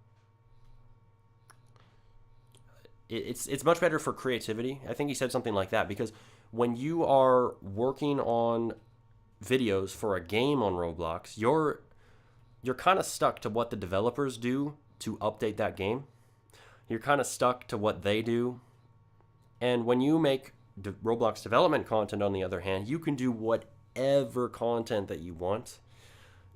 Speaker 1: It's much better for creativity. I think he said something like that, because when you are working on videos for a game on Roblox, you're kind of stuck to what the developers do to update that game. You're kind of stuck to what they do. And when you make Roblox development content, on the other hand, you can do whatever content that you want.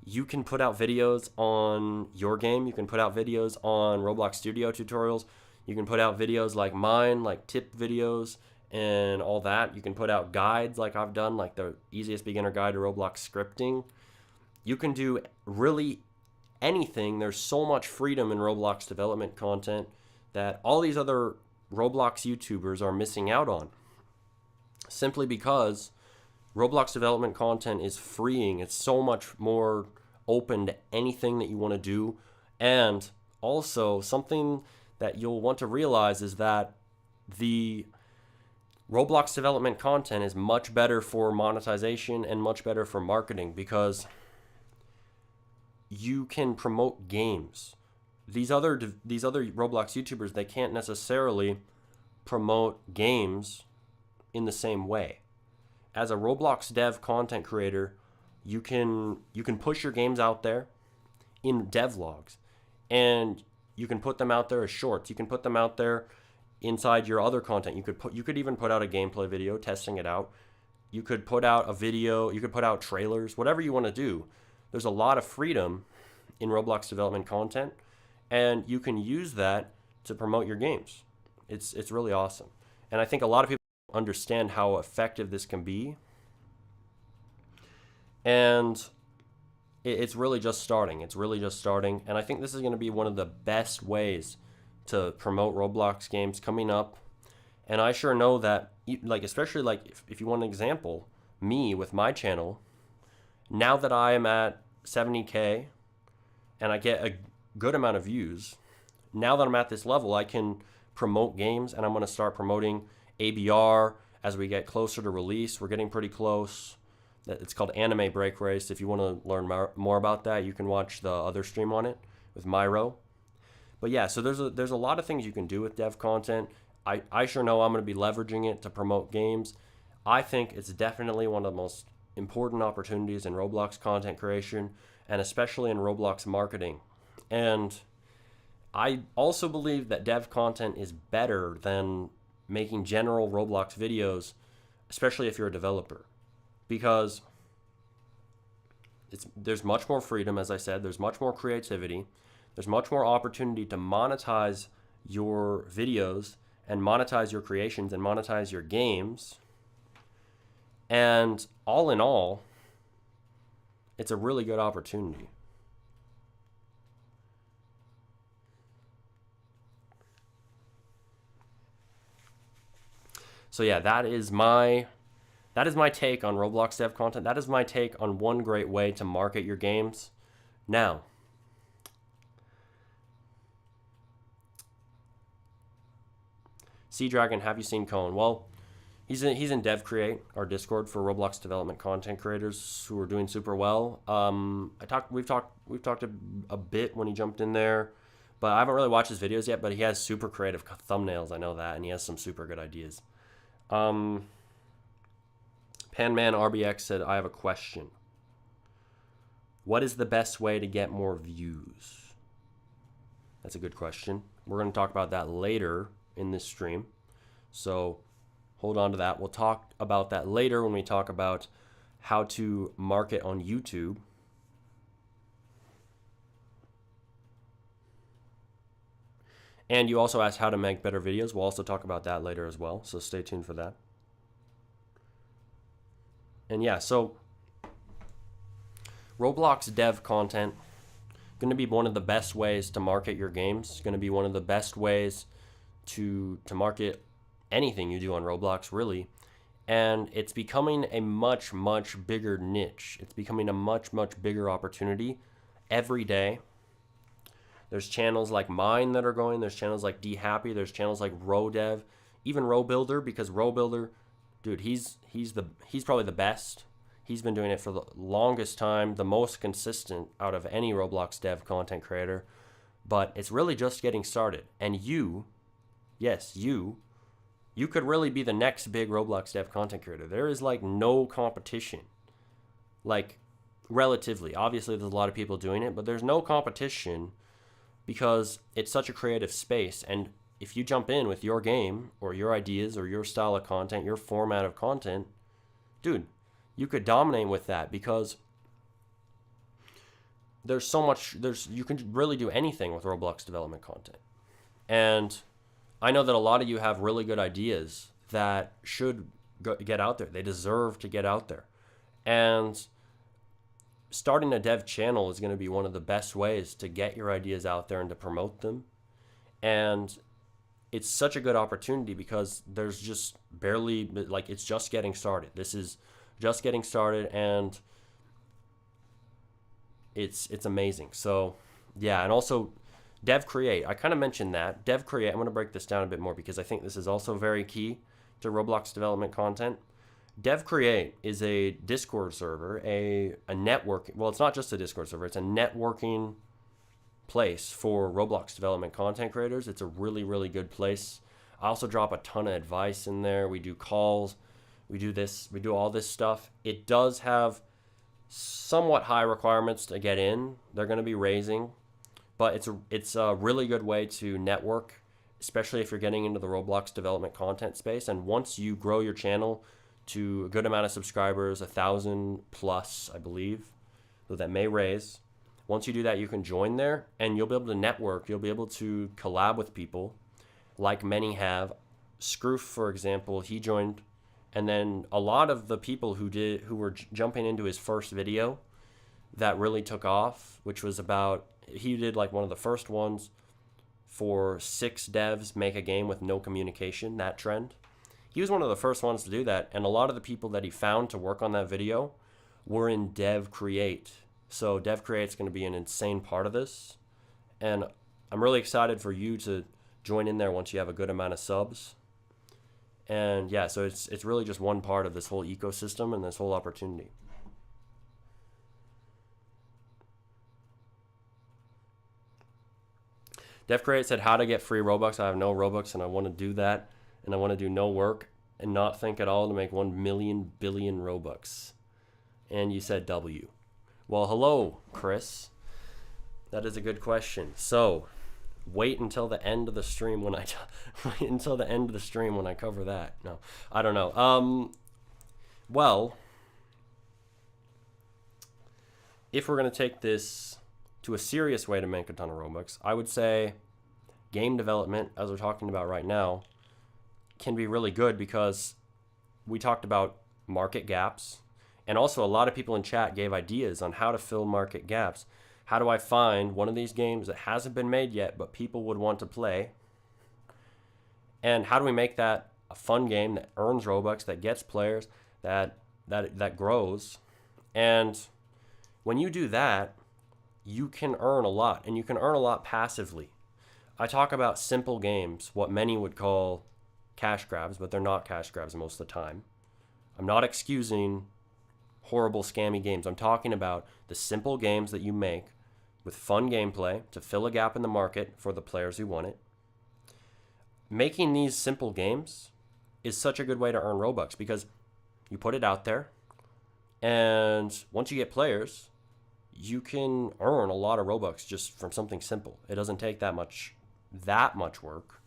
Speaker 1: You can put out videos on your game. You can put out videos on Roblox Studio tutorials. You can put out videos like mine, like tip videos and all that. You can put out guides like I've done, like the easiest beginner guide to Roblox scripting. You can do really anything. There's so much freedom in Roblox development content that all these other Roblox YouTubers are missing out on, simply because Roblox development content is freeing. It's so much more open to anything that you want to do. And also something that you'll want to realize is that the Roblox development content is much better for monetization and much better for marketing, because you can promote games. These other Roblox YouTubers, they can't necessarily promote games in the same way. As a Roblox dev content creator, you can push your games out there in devlogs, and you can put them out there as shorts. You can put them out there inside your other content. You could even put out a gameplay video testing it out. You could put out a video, you could put out trailers, whatever you want to do. There's a lot of freedom in Roblox development content, and you can use that to promote your games. It's really awesome. And I think a lot of people understand how effective this can be. And it's really just starting. And I think this is going to be one of the best ways to promote Roblox games coming up. And I sure know that, like, especially like if you want an example, me with my channel, now that I am at 70K and I get a good amount of views, now that I'm at this level, I can promote games, and I'm going to start promoting ABR as we get closer to release. We're getting pretty close. It's called Anime Break Race. If you want to learn more about that, you can watch the other stream on it with Myro. But yeah, so there's a lot of things you can do with dev content. I sure know I'm going to be leveraging it to promote games. I think it's definitely one of the most important opportunities in Roblox content creation, and especially in Roblox marketing. And I also believe that dev content is better than making general Roblox videos, especially if you're a developer, because there's much more freedom, as I said, there's much more creativity, there's much more opportunity to monetize your videos and monetize your creations and monetize your games. And all in all, it's a really good opportunity. So yeah, that is my take on Roblox dev content. That is my take on one great way to market your games. Now, Sea Dragon, have you seen Cone? Well, he's in Dev Create, our Discord for Roblox development content creators who are doing super well. We've talked a bit when he jumped in there, but I haven't really watched his videos yet. But he has super creative thumbnails, I know that, and he has some super good ideas. Panman RBX said, I have a question. What is the best way to get more views? That's a good question. We're going to talk about that later in this stream. So hold on to that. We'll talk about that later when we talk about how to market on YouTube. And you also asked how to make better videos. We'll also talk about that later as well. So stay tuned for that. And yeah, so Roblox dev content, going to be one of the best ways to market your games. It's going to be one of the best ways to market anything you do on Roblox, really. And it's becoming a much, much bigger niche. It's becoming a much, much bigger opportunity every day. There's channels like mine that are going. There's channels like DHappy. There's channels like RoDev, even RoBuilder, because RoBuilder, dude, he's probably the best. He's been doing it for the longest time, the most consistent out of any Roblox dev content creator. But it's really just getting started. And you, yes, you could really be the next big Roblox dev content creator. There is like no competition. Like, relatively. Obviously, there's a lot of people doing it, but there's no competition because it's such a creative space. And if you jump in with your game or your ideas or your style of content, your format of content, dude, you could dominate with that because there's so much, you can really do anything with Roblox development content. And I know that a lot of you have really good ideas that should get out there. They deserve to get out there. And starting a dev channel is going to be one of the best ways to get your ideas out there and to promote them. And it's such a good opportunity because there's just barely, like, it's just getting started. This is just getting started, and it's amazing. So yeah, and also Dev Create. I kind of mentioned that. Dev Create, I'm going to break this down a bit more because I think this is also very key to Roblox development content. Dev Create is a Discord server, a network. Well, it's not just a Discord server. It's a networking place for Roblox development content creators. It's a really, really good place. I also drop a ton of advice in there. We do calls. We do this. We do all this stuff. It does have somewhat high requirements to get in. They're going to be raising, but it's a really good way to network, especially if you're getting into the Roblox development content space. And once you grow your channel to a good amount of subscribers, 1,000 plus, I believe, though that may raise. Once you do that, you can join there and you'll be able to network. You'll be able to collab with people like many have. Scroof, for example, he joined. And then a lot of the people who were jumping into his first video that really took off, which was about, he did like one of the first ones for 6 devs make a game with no communication, that trend. He was one of the first ones to do that, and a lot of the people that he found to work on that video were in Dev Create. So Dev Create's going to be an insane part of this, and I'm really excited for you to join in there once you have a good amount of subs. And yeah, so it's really just one part of this whole ecosystem and this whole opportunity. Dev Create said how to get free Robux. I have no Robux and I want to do that. And I want to do no work and not think at all to make 1 million billion Robux. And you said W. Well, hello, Chris. That is a good question. So, wait until the end of the stream when I wait until the end of the stream when I cover that. No, I don't know. Well, if we're gonna take this to a serious way to make a ton of Robux, I would say game development, as we're talking about right now, can be really good because we talked about market gaps, and also a lot of people in chat gave ideas on how to fill market gaps. How do I find one of these games that hasn't been made yet but people would want to play? And how do we make that a fun game that earns Robux, that gets players, that grows? And when you do that, you can earn a lot, and you can earn a lot passively. I talk about simple games, what many would call cash grabs, but they're not cash grabs most of the time. I'm not excusing horrible scammy games. I'm talking about the simple games that you make with fun gameplay to fill a gap in the market for the players who want it. Making these simple games is such a good way to earn Robux because you put it out there, and once you get players, you can earn a lot of Robux just from something simple. It doesn't take that much work.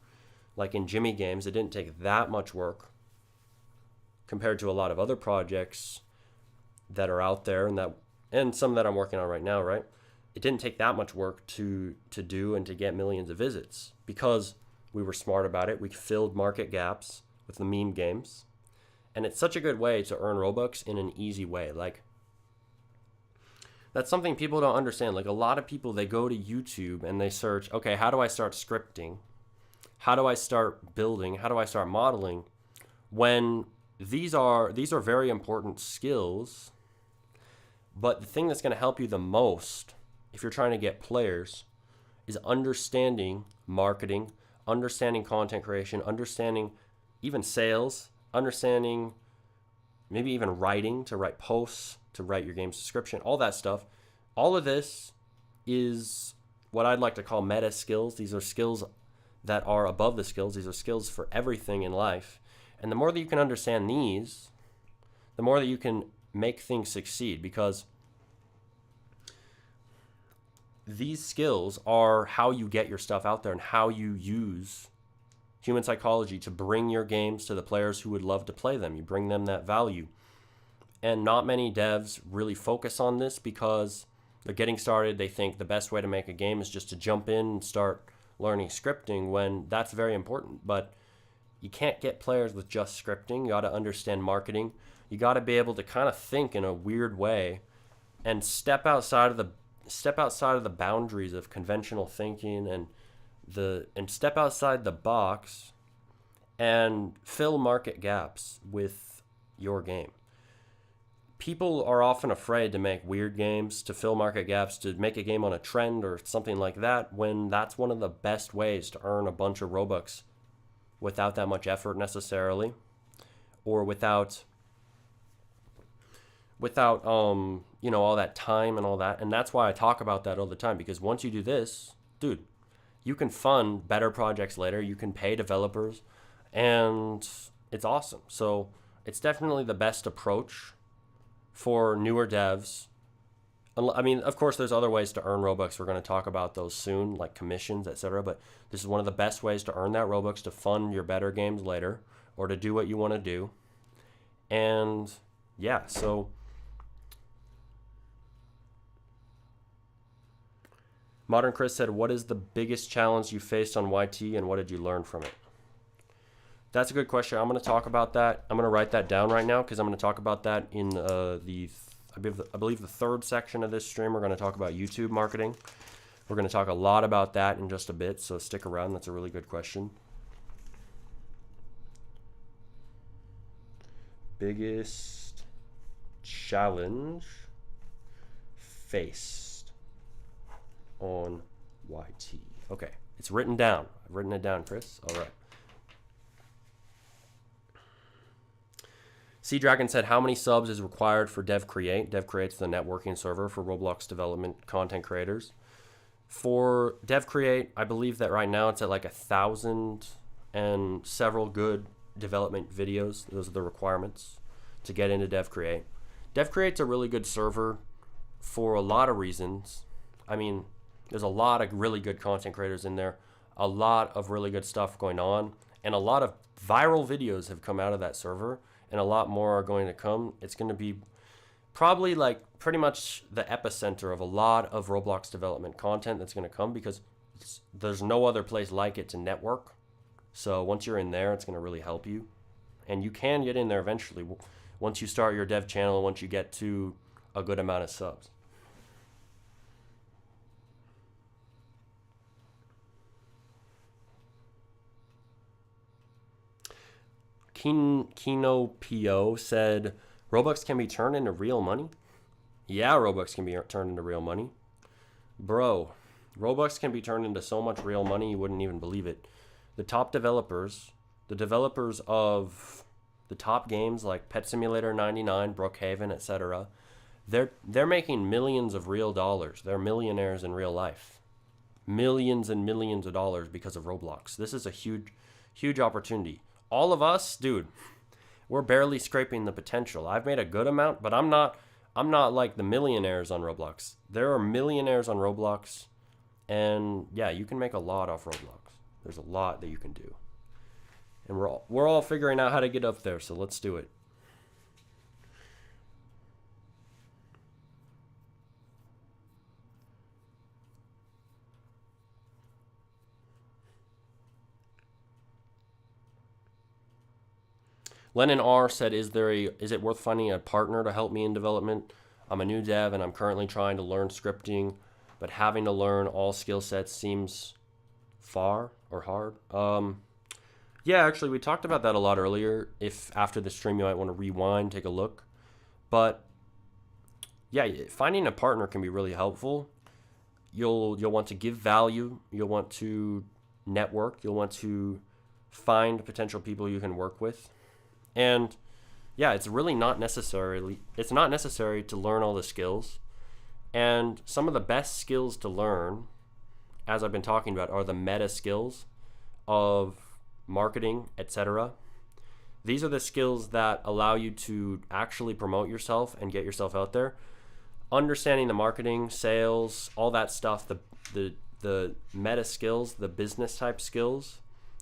Speaker 1: Like in Jimmy games, it didn't take that much work compared to a lot of other projects that are out there, and some that I'm working on right now, right? It didn't take that much work to do and to get millions of visits because we were smart about it. We filled market gaps with the meme games, and it's such a good way to earn Robux in an easy way. Like, that's something people don't understand. Like, a lot of people, they go to YouTube and they search, okay, how do I start scripting? How do I start building? How do I start modeling? When these are very important skills, but the thing that's going to help you the most if you're trying to get players is understanding marketing, understanding content creation, understanding even sales, understanding maybe even writing, to write posts, to write your game's description, all that stuff. All of this is what I'd like to call meta skills. These are skills that are above the skills. These are skills for everything in life. And the more that you can understand these, the more that you can make things succeed, because these skills are how you get your stuff out there and how you use human psychology to bring your games to the players who would love to play them. You bring them that value. And not many devs really focus on this because they're getting started. They think the best way to make a game is just to jump in and start learning scripting, when that's very important. But you can't get players with just scripting. You got to understand marketing. You got to be able to kind of think in a weird way and step outside of the boundaries of conventional thinking, and step outside the box and fill market gaps with your game. People are often afraid to make weird games, to fill market gaps, to make a game on a trend or something like that, when that's one of the best ways to earn a bunch of Robux without that much effort necessarily, or without all that time and all that. And that's why I talk about that all the time, because once you do this, dude, you can fund better projects later. You can pay developers, and it's awesome. So it's definitely the best approach for newer devs. I mean, of course, there's other ways to earn Robux. We're going to talk about those soon, like commissions, etc. But this is one of the best ways to earn that Robux, to fund your better games later, or to do what you want to do. And yeah, so Modern Chris said, what is the biggest challenge you faced on YT, and what did you learn from it? That's a good question. I'm going to talk about that. I'm going to write that down right now, because I'm going to talk about that in I believe the third section of this stream. We're going to talk about YouTube marketing. We're going to talk a lot about that in just a bit, so stick around. That's a really good question. Biggest challenge faced on YT. Okay, it's written down. I've written it down, Chris. All right. Sea Dragon said, how many subs is required for DevCreate? DevCreate's the networking server for Roblox development content creators. For DevCreate, I believe that right now it's at like 1,000 and several good development videos. Those are the requirements to get into DevCreate. DevCreate's a really good server for a lot of reasons. I mean, There's a lot of really good content creators in there, a lot of really good stuff going on, and a lot of viral videos have come out of that server, and a lot more are going to come. It's going to be probably like pretty much the epicenter of a lot of Roblox development content that's going to come, because there's no other place like it to network. So once you're in there, it's going to really help you. And you can get in there eventually once you start your dev channel, once you get to a good amount of subs. Kino PO said, Robux can be turned into real money? Yeah, Robux can be turned into real money. Bro, Robux can be turned into so much real money you wouldn't even believe it. The top developers, the developers of the top games like Pet Simulator 99, Brookhaven, etc., they're making millions of real dollars. They're millionaires in real life. Millions and millions of dollars because of Roblox. This is a huge opportunity. All of us, dude, we're barely scraping the potential. I've made a good amount, but I'm not like the millionaires on Roblox. There are millionaires on Roblox, and yeah, you can make a lot off Roblox. There's a lot that you can do. And we're all figuring out how to get up there, so let's do it. Lennon R said, is it worth finding a partner to help me in development? I'm a new dev and I'm currently trying to learn scripting, but having to learn all skill sets seems far or hard. Yeah, actually, we talked about that a lot earlier. If after the stream you might want to rewind, take a look. But yeah, finding a partner can be really helpful. You'll want to give value. You'll want to network. You'll want to find potential people you can work with. And yeah, it's not necessary to learn all the skills. And some of the best skills to learn, as I've been talking about, are the meta skills of marketing, etc. These are the skills that allow you to actually promote yourself and get yourself out there. Understanding the marketing, sales, all that stuff, the meta skills, the business type skills,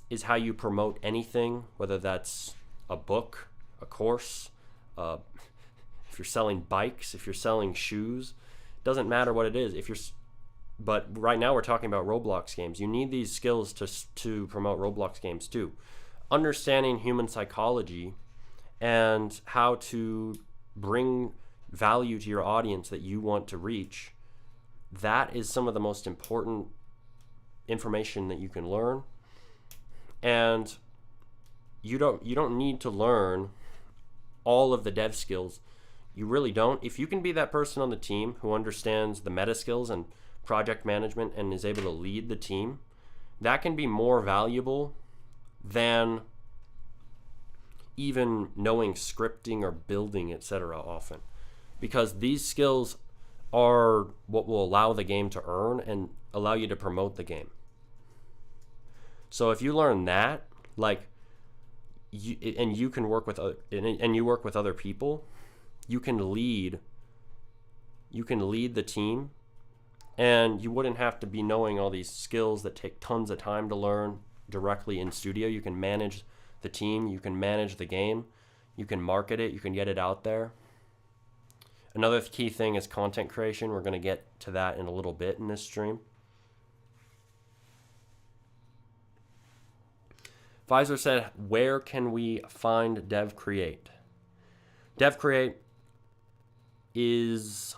Speaker 1: is how you promote anything, whether that's a book, a course, if you're selling bikes, if you're selling shoes, doesn't matter what it is. But right now we're talking about Roblox games. You need these skills to promote Roblox games too. Understanding human psychology and how to bring value to your audience that you want to reach, that is some of the most important information that you can learn. And you don't need to learn all of the dev skills. You really don't. If you can be that person on the team who understands the meta skills and project management and is able to lead the team, that can be more valuable than even knowing scripting or building, etc. often. Because these skills are what will allow the game to earn and allow you to promote the game. So if you learn that, like, you can work with you work with other people, you can lead the team, and you wouldn't have to be knowing all these skills that take tons of time to learn directly in studio. You can manage the team, you can manage the game, you can market it, you can get it out there. Another key thing is content creation. We're going to get to that in a little bit in this stream. Pfizer said, where can we find DevCreate? DevCreate is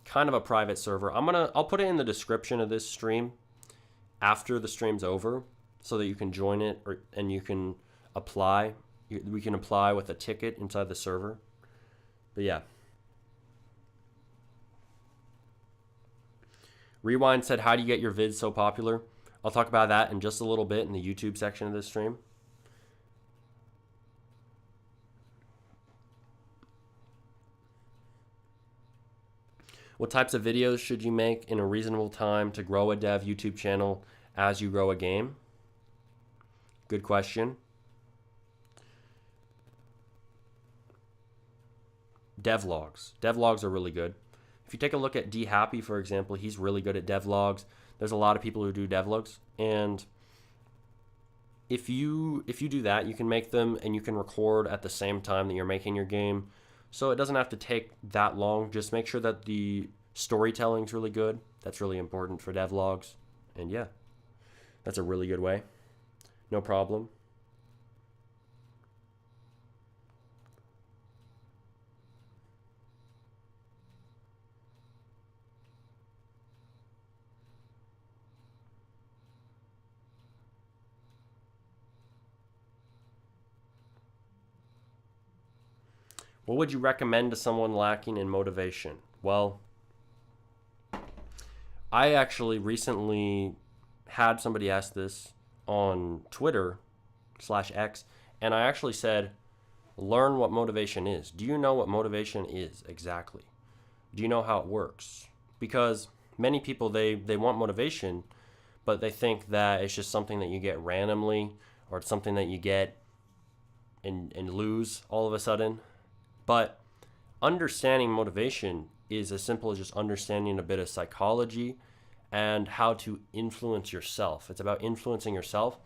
Speaker 1: kind of a private server. I'll put it in the description of this stream after the stream's over so that you can join it and you can apply. We can apply with a ticket inside the server. But yeah. Rewind said, how do you get your vids so popular? I'll talk about that in just a little bit in the YouTube section of this stream. What types of videos should you make in a reasonable time to grow a dev YouTube channel as you grow a game? Good question. Devlogs. Devlogs are really good. If you take a look at D Happy, for example, he's really good at devlogs. There's a lot of people who do devlogs, and if you do that, you can make them and you can record at the same time that you're making your game. So it doesn't have to take that long. Just make sure that the storytelling's really good. That's really important for devlogs. And yeah, that's a really good way. No problem. What would you recommend to someone lacking in motivation? Well, I actually recently had somebody ask this on Twitter/X, and I actually said, learn what motivation is. Do you know what motivation is exactly? Do you know how it works? Because many people, they want motivation, but they think that it's just something that you get randomly, or it's something that you get and lose all of a sudden. But understanding motivation is as simple as just understanding a bit of psychology and how to influence yourself. It's about influencing yourself.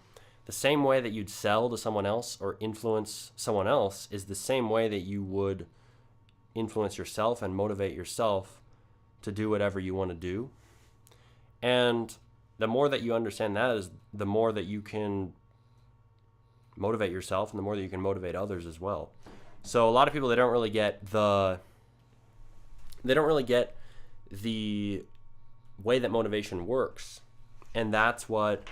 Speaker 1: The same way that you'd sell to someone else or influence someone else is the same way that you would influence yourself and motivate yourself to do whatever you want to do. And the more that you understand that, is the more that you can motivate yourself and the more that you can motivate others as well. So a lot of people, they don't really get the way that motivation works, and that's what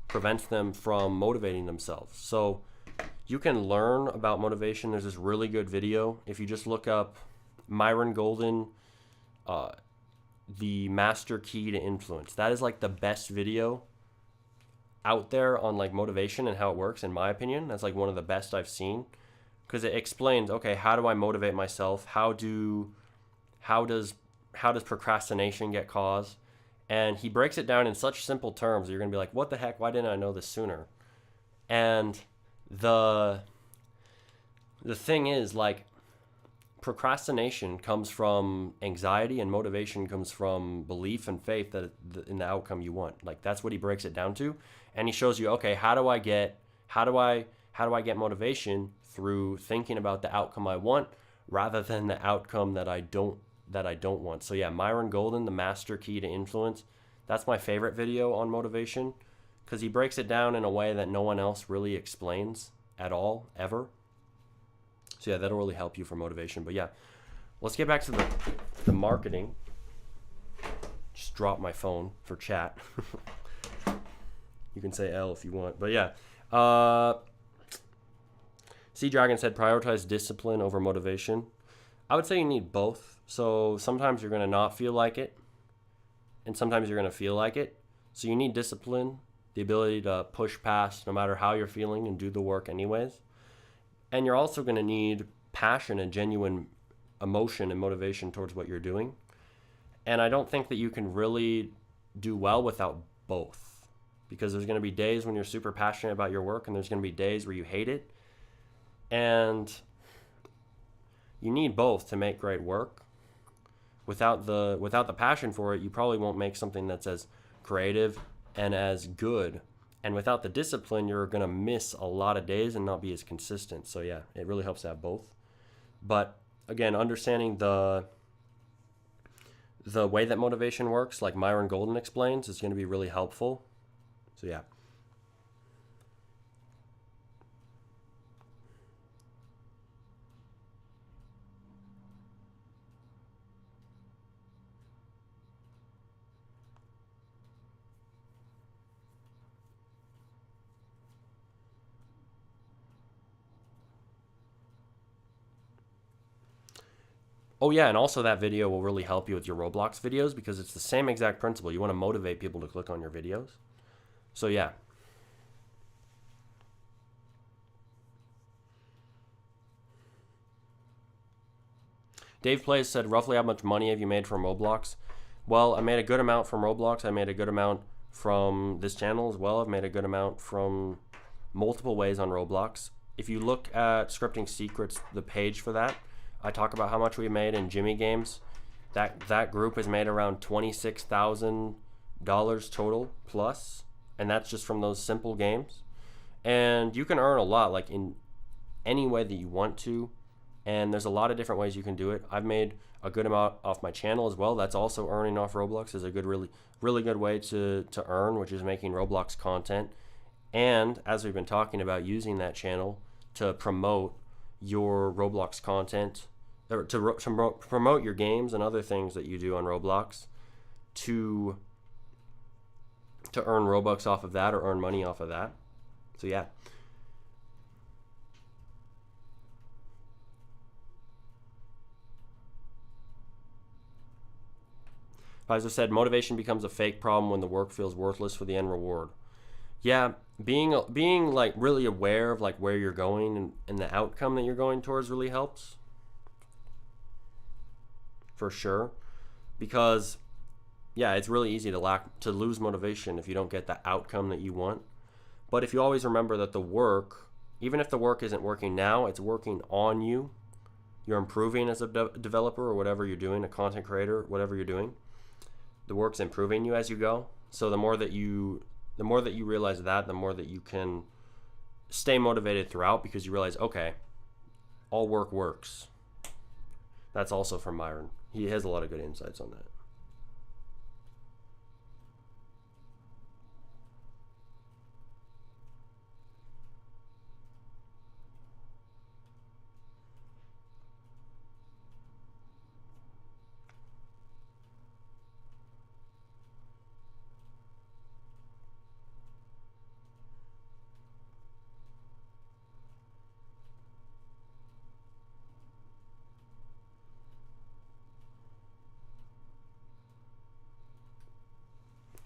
Speaker 1: prevents them from motivating themselves. So you can learn about motivation. There's this really good video. If you just look up Myron Golden, the master key to influence, that is like the best video out there on like motivation and how it works, in my opinion. That's like one of the best I've seen, because it explains, okay, how do I motivate myself? How does procrastination get caused? And he breaks it down in such simple terms. You're going to be like, what the heck? Why didn't I know this sooner? And the thing is, like, procrastination comes from anxiety, and motivation comes from belief and faith that in the outcome you want. Like, that's what he breaks it down to. And he shows you, okay, how do I get motivation? Through thinking about the outcome I want rather than the outcome that I don't want. So yeah, Myron Golden, the master key to influence, that's my favorite video on motivation, because he breaks it down in a way that no one else really explains at all, ever. So yeah, that'll really help you for motivation. But yeah, let's get back to the marketing. Just drop my phone for chat. You can say L if you want. But yeah, Sea Dragon said prioritize discipline over motivation. I would say you need both. So sometimes you're going to not feel like it, and sometimes you're going to feel like it. So you need discipline, the ability to push past no matter how you're feeling and do the work anyways. And you're also going to need passion and genuine emotion and motivation towards what you're doing. And I don't think that you can really do well without both, because there's going to be days when you're super passionate about your work, and there's going to be days where you hate it. And you need both to make great work. Without the passion for it, you probably won't make something that's as creative and as good. And without the discipline, you're going to miss a lot of days and not be as consistent. So yeah, it really helps to have both. But again, understanding the way that motivation works, like Myron Golden explains, is going to be really helpful. So yeah. Oh yeah, and also that video will really help you with your Roblox videos, because it's the same exact principle. You want to motivate people to click on your videos. So yeah. Dave Plays said, roughly how much money have you made from Roblox? Well, I made a good amount from Roblox. I made a good amount from this channel as well. I've made a good amount from multiple ways on Roblox. If you look at Scripting Secrets, the page for that, I talk about how much we made in Jimmy games, That group has made around $26,000 total plus, and that's just from those simple games. And you can earn a lot, like in any way that you want to, and there's a lot of different ways you can do it. I've made a good amount off my channel as well. That's also earning off Roblox is a good, really good way to earn, which is making Roblox content. And as we've been talking about, using that channel to promote your Roblox content, or to promote your games and other things that you do on Roblox to earn Robux off of that, or earn money off of that. So yeah. Pfizer said, motivation becomes a fake problem when the work feels worthless for the end reward. Yeah, being like really aware of like where you're going and the outcome that you're going towards really helps. For sure. Because yeah, it's really easy to lose motivation if you don't get the outcome that you want. But if you always remember that the work, even if the work isn't working now, it's working on you. You're improving as a developer or whatever you're doing, a content creator, whatever you're doing. The work's improving you as you go. So the more that you realize that, the more that you can stay motivated throughout, because you realize, okay, all work works. That's also from Myron. He has a lot of good insights on that.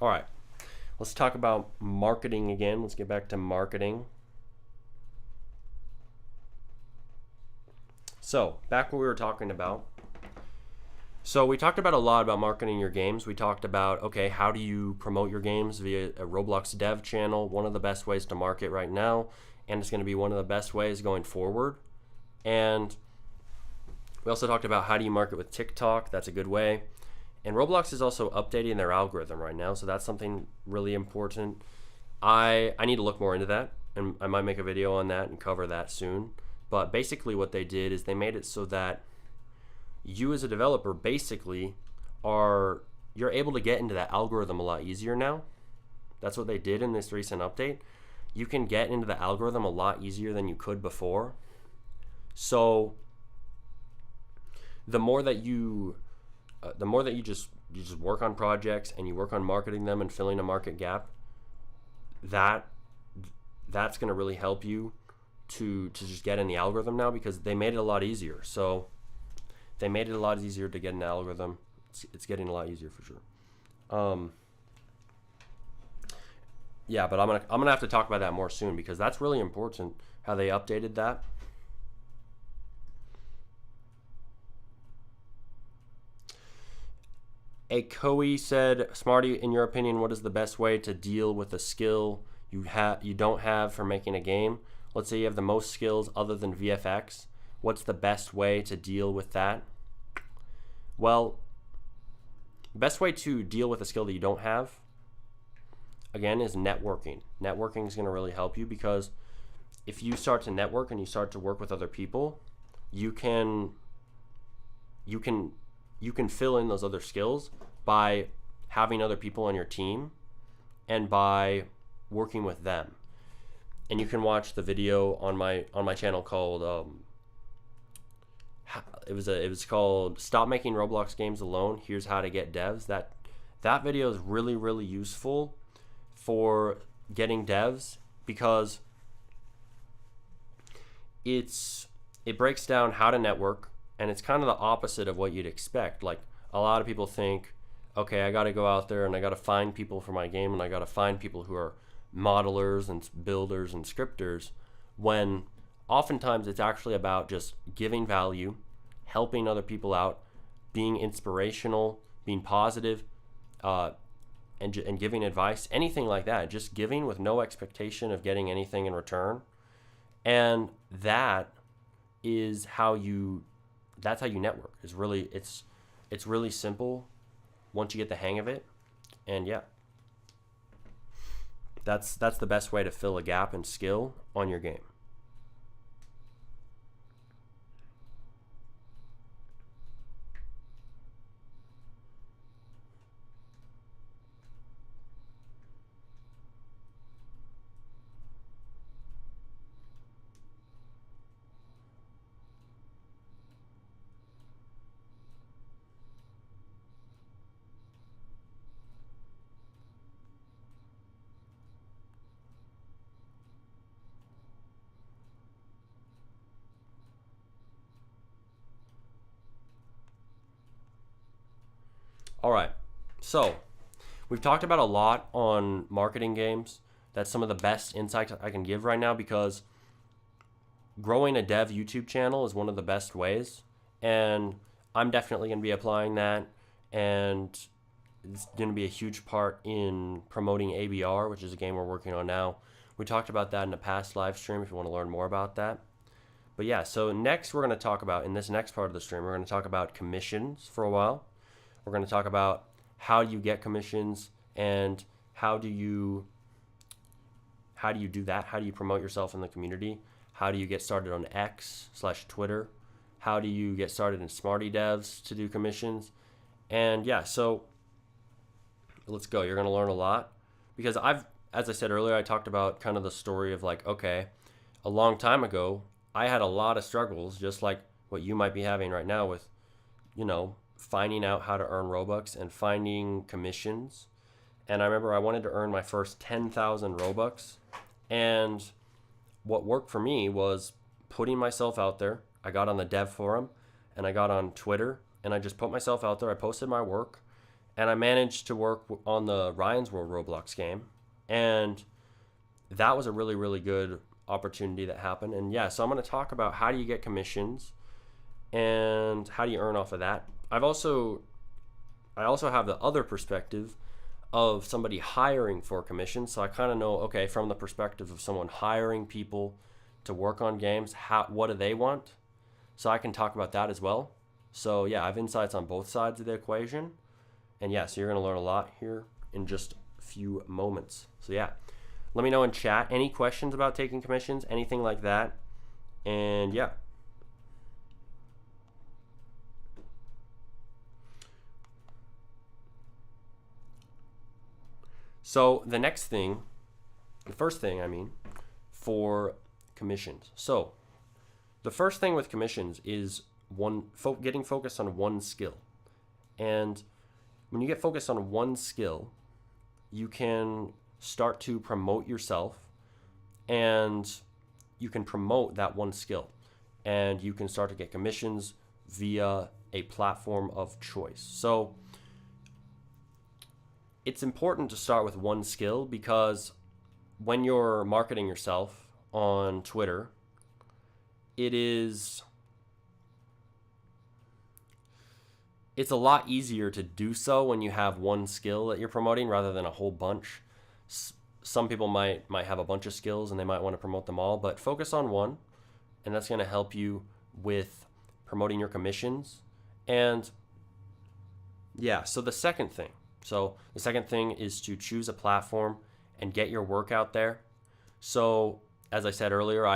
Speaker 1: All right, let's talk about marketing again. Let's get back to marketing. So back what we were talking about. So we talked about a lot about marketing your games. We talked about, okay, how do you promote your games via a Roblox dev channel? One of the best ways to market right now, and it's going to be one of the best ways going forward. And we also talked about how do you market with TikTok. That's a good way. And Roblox is also updating their algorithm right now, so that's something really important. I need to look more into that, and I might make a video on that and cover that soon. But basically what they did is they made it so that you as a developer basically you're able to get into that algorithm a lot easier now. That's what they did in this recent update. You can get into the algorithm a lot easier than you could before. So the more that you just work on projects and you work on marketing them and filling a market gap, that's going to really help you to just get in the algorithm now, because they made it a lot easier. So they made it a lot easier to get in the algorithm. It's getting a lot easier for sure. Yeah, but I'm gonna have to talk about that more soon, because that's really important how they updated that. A Koei said, Smarty, in your opinion, what is the best way to deal with a skill you don't have for making a game? Let's say you have the most skills other than VFX. What's the best way to deal with that? Well, best way to deal with a skill that you don't have, again, is networking. Networking is going to really help you, because if you start to network and you start to work with other people, you can fill in those other skills by having other people on your team and by working with them. And you can watch the video on my channel called it was called Stop Making Roblox Games Alone. Here's how to get devs. That video is really, really useful for getting devs, because it breaks down how to network, and it's kind of the opposite of what you'd expect. Like, a lot of people think, okay, I got to go out there and I got to find people for my game, and I got to find people who are modelers and builders and scripters, when oftentimes it's actually about just giving value, helping other people out, being inspirational, being positive, and giving advice, anything like that. Just giving with no expectation of getting anything in return. And that's how you network. It's It's really simple once you get the hang of it. And yeah, that's the best way to fill a gap in skill on your game. All right, so we've talked about a lot on marketing games. That's some of the best insights I can give right now, because growing a dev YouTube channel is one of the best ways, and I'm definitely going to be applying that, and it's going to be a huge part in promoting ABR, which is a game we're working on now. We talked about that in a past live stream if you want to learn more about that. But yeah, so next we're going to talk about, in this next part of the stream, we're going to talk about commissions for a while. We're going to talk about how you get commissions and how do you do that? How do you promote yourself in the community? How do you get started on X/Twitter? How do you get started in Smarty devs to do commissions? And yeah, so let's go. You're going to learn a lot, because as I said earlier, I talked about kind of the story of like, okay, a long time ago, I had a lot of struggles, just like what you might be having right now with, finding out how to earn Robux and finding commissions. And I remember I wanted to earn my first 10,000 Robux. And what worked for me was putting myself out there. I got on the dev forum and I got on Twitter and I just put myself out there. I posted my work and I managed to work on the Ryan's World Roblox game. And that was a really, really good opportunity that happened. And yeah, so I'm going to talk about how do you get commissions and how do you earn off of that. I also have the other perspective of somebody hiring for commissions. So I kind of know, okay, from the perspective of someone hiring people to work on games, what do they want? So I can talk about that as well. So yeah, I have insights on both sides of the equation. And yeah, so you're going to learn a lot here in just a few moments. So yeah, let me know in chat any questions about taking commissions, anything like that. And yeah. So the first thing for commissions. So the first thing with commissions is getting focused on one skill. And when you get focused on one skill, you can start to promote yourself and you can promote that one skill. And you can start to get commissions via a platform of choice. So it's important to start with one skill, because when you're marketing yourself on Twitter, it's a lot easier to do so when you have one skill that you're promoting rather than a whole bunch. Some people might have a bunch of skills and they might want to promote them all, but focus on one, and that's going to help you with promoting your commissions. And yeah, so the second thing is to choose a platform and get your work out there. So as I said earlier,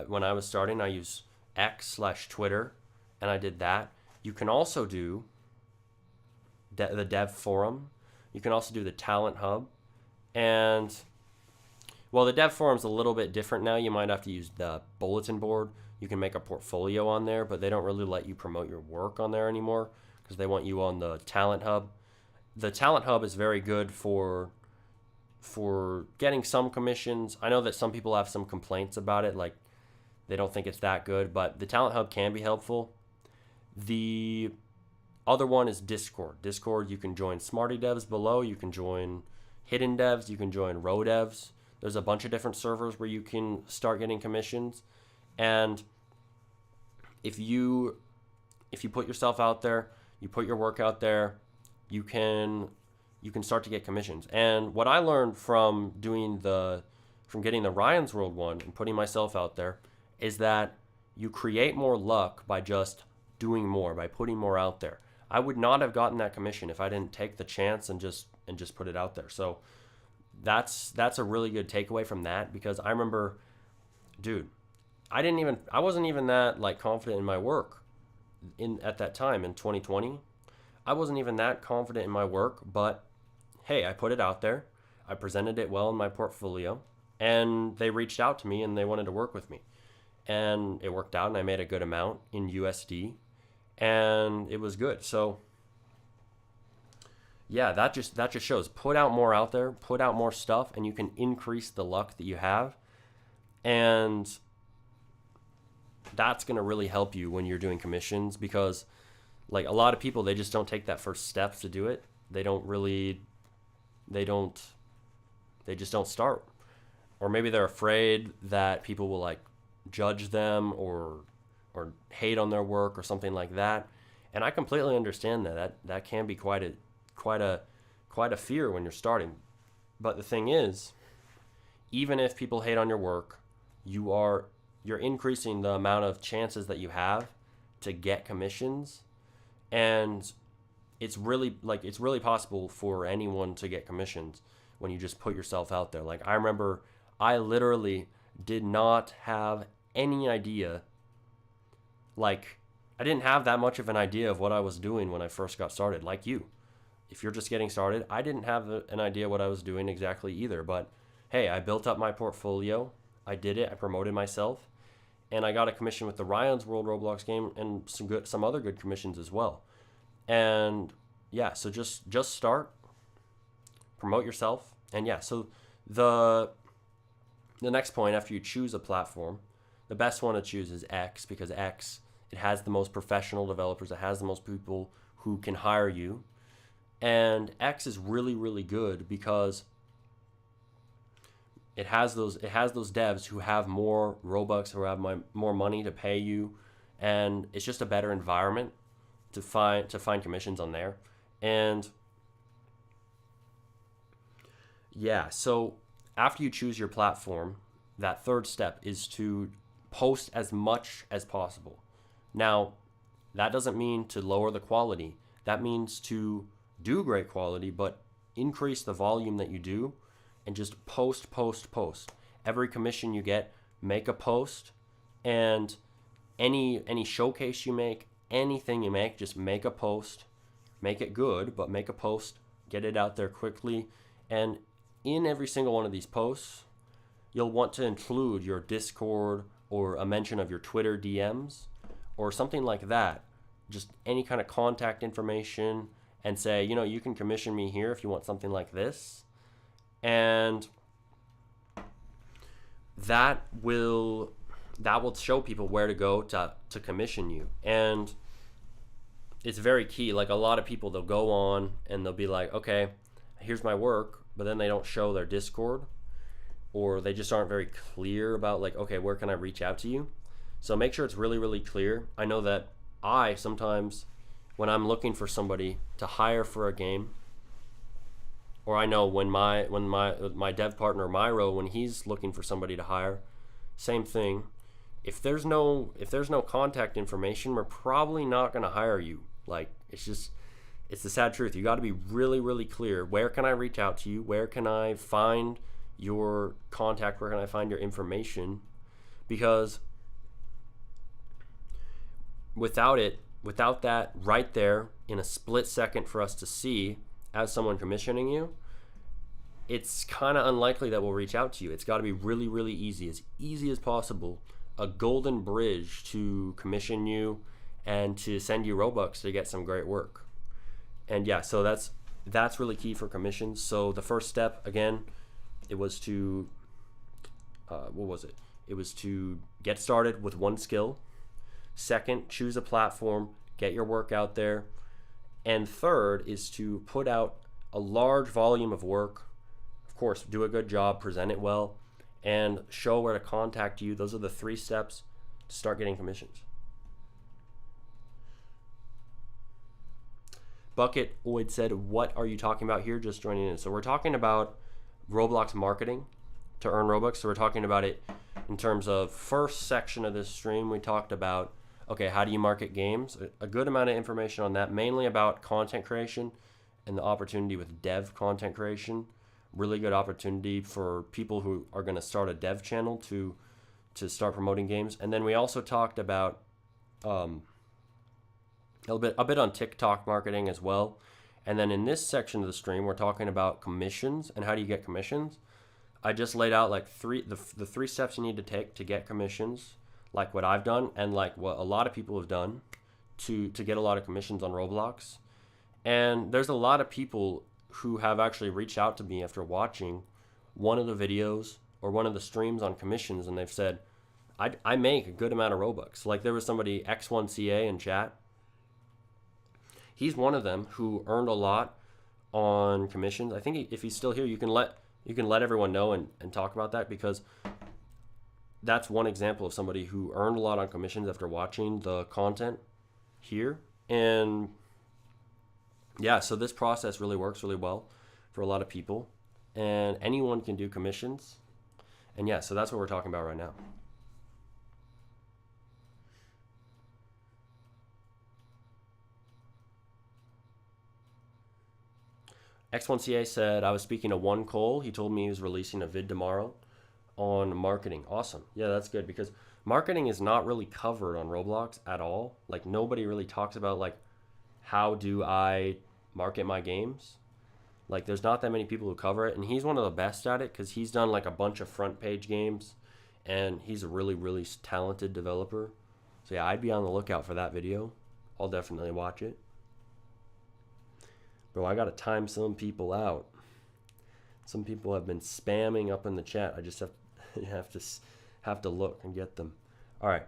Speaker 1: when I was starting, I use X/Twitter, and I did that. You can also do the dev forum. You can also do the talent hub. And well, the dev forum's a little bit different now. You might have to use the bulletin board. You can make a portfolio on there, but they don't really let you promote your work on there anymore because they want you on the talent hub. The talent hub is very good for getting some commissions. I know that some people have some complaints about it, like they don't think it's that good, but the talent hub can be helpful. The other one is Discord. Discord, you can join Smarty devs below. You can join hidden devs. You can join row devs. There's a bunch of different servers where you can start getting commissions. And if you put yourself out there, you put your work out there, you can start to get commissions. And what I learned from getting the Ryan's World one and putting myself out there is that you create more luck by just doing more, by putting more out there. I would not have gotten that commission if I didn't take the chance and just put it out there. So that's a really good takeaway from that, because I remember, dude, I wasn't even that like confident in my work at that time in 2020. I wasn't even that confident in my work, but hey, I put it out there. I presented it well in my portfolio, and they reached out to me and they wanted to work with me. And it worked out, and I made a good amount in USD, and it was good. So yeah, that just shows, put out more out there, put out more stuff, and you can increase the luck that you have. And that's going to really help you when you're doing commissions, because like a lot of people, they just don't take that first step to do it. They just don't start. Or maybe they're afraid that people will like judge them or hate on their work or something like that. And I completely understand that can be quite a fear when you're starting. But the thing is, even if people hate on your work, you're increasing the amount of chances that you have to get commissions. And it's really possible for anyone to get commissions when you just put yourself out there. Like, I remember I literally did not have any idea. Like, I didn't have that much of an idea of what I was doing when I first got started. Like you, if you're just getting started, I didn't have an idea what I was doing exactly either. But hey, I built up my portfolio. I did it. I promoted myself, and I got a commission with the Ryan's World Roblox game, and some other good commissions as well. And yeah, so just start, promote yourself. And yeah, so the next point, after you choose a platform, the best one to choose is X, because X, it has the most professional developers. It has the most people who can hire you. And X is really, really good because it has those devs who have more Robux, who have more money to pay you, and it's just a better environment to find commissions on there. And yeah, so after you choose your platform, that third step is to post as much as possible. Now, that doesn't mean to lower the quality. That means to do great quality, but increase the volume that you do, and just post. Every commission you get, make a post, and any showcase you make, anything you make, just make a post. Make it good, but make a post. Get it out there quickly. And in every single one of these posts, you'll want to include your Discord or a mention of your Twitter DMs or something like that. Just any kind of contact information, and say, you can commission me here if you want something like this. And that will show people where to go to commission you. And it's very key. Like, a lot of people, they'll go on and they'll be like, okay, here's my work, but then they don't show their Discord, or they just aren't very clear about like, okay, where can I reach out to you? So make sure it's really, really clear. I know that I sometimes, when I'm looking for somebody to hire for a game, or I know when my dev partner Myro, when he's looking for somebody to hire, same thing. If there's no contact information, we're probably not going to hire you. Like, it's the sad truth. You got to be really, really clear. Where can I reach out to you? Where can I find your contact? Where can I find your information? Because without that right there in a split second for us to see as someone commissioning you, it's kind of unlikely that we'll reach out to you. It's got to be really, really easy as possible. A golden bridge to commission you and to send you Robux to get some great work. And yeah, so that's really key for commissions. So the first step, again, it was to It was to get started with one skill. Second, choose a platform, get your work out there. And third is to put out a large volume of work. Of course, do a good job, present it well, and show where to contact you. Those are the 3 steps to start getting commissions. Bucket Oid said, what are you talking about here? Just joining in. So we're talking about Roblox marketing to earn Robux. So we're talking about it in terms of first section of this stream. We talked about okay, how do you market games? A good amount of information on that, mainly about content creation and the opportunity with dev content creation. Really good opportunity for people who are going to start a dev channel to start promoting games. And then we also talked about a bit on TikTok marketing as well. And then in this section of the stream, we're talking about commissions and how do you get commissions. I just laid out like the 3 steps you need to take to get commissions, like what I've done and like what a lot of people have done to get a lot of commissions on Roblox. And there's a lot of people who have actually reached out to me after watching one of the videos or one of the streams on commissions, and they've said, I make a good amount of Robux. Like there was somebody, X1CA in chat. He's one of them who earned a lot on commissions. I think if he's still here, you can let everyone know and talk about that, because that's one example of somebody who earned a lot on commissions after watching the content here. And yeah, so this process really works really well for a lot of people, and anyone can do commissions. And yeah, so that's what we're talking about right now. X1CA said, I was speaking to one Cole. He told me he was releasing a vid tomorrow on marketing. Awesome. Yeah, that's good, because marketing is not really covered on Roblox at all. Like nobody really talks about like, how do I market my games? Like there's not that many people who cover it, and he's one of the best at it because he's done like a bunch of front page games, and he's a really, really talented developer. So yeah, I'd be on the lookout for that video. I'll definitely watch it. Bro, I gotta time some people out. Some people have been spamming up in the chat. I just have to look and get them. All right.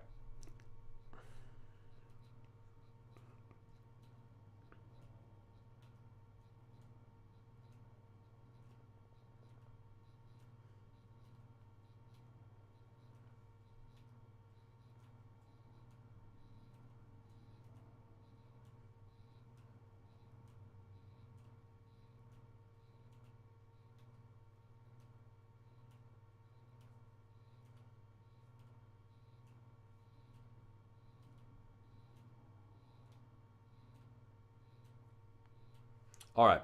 Speaker 1: All right.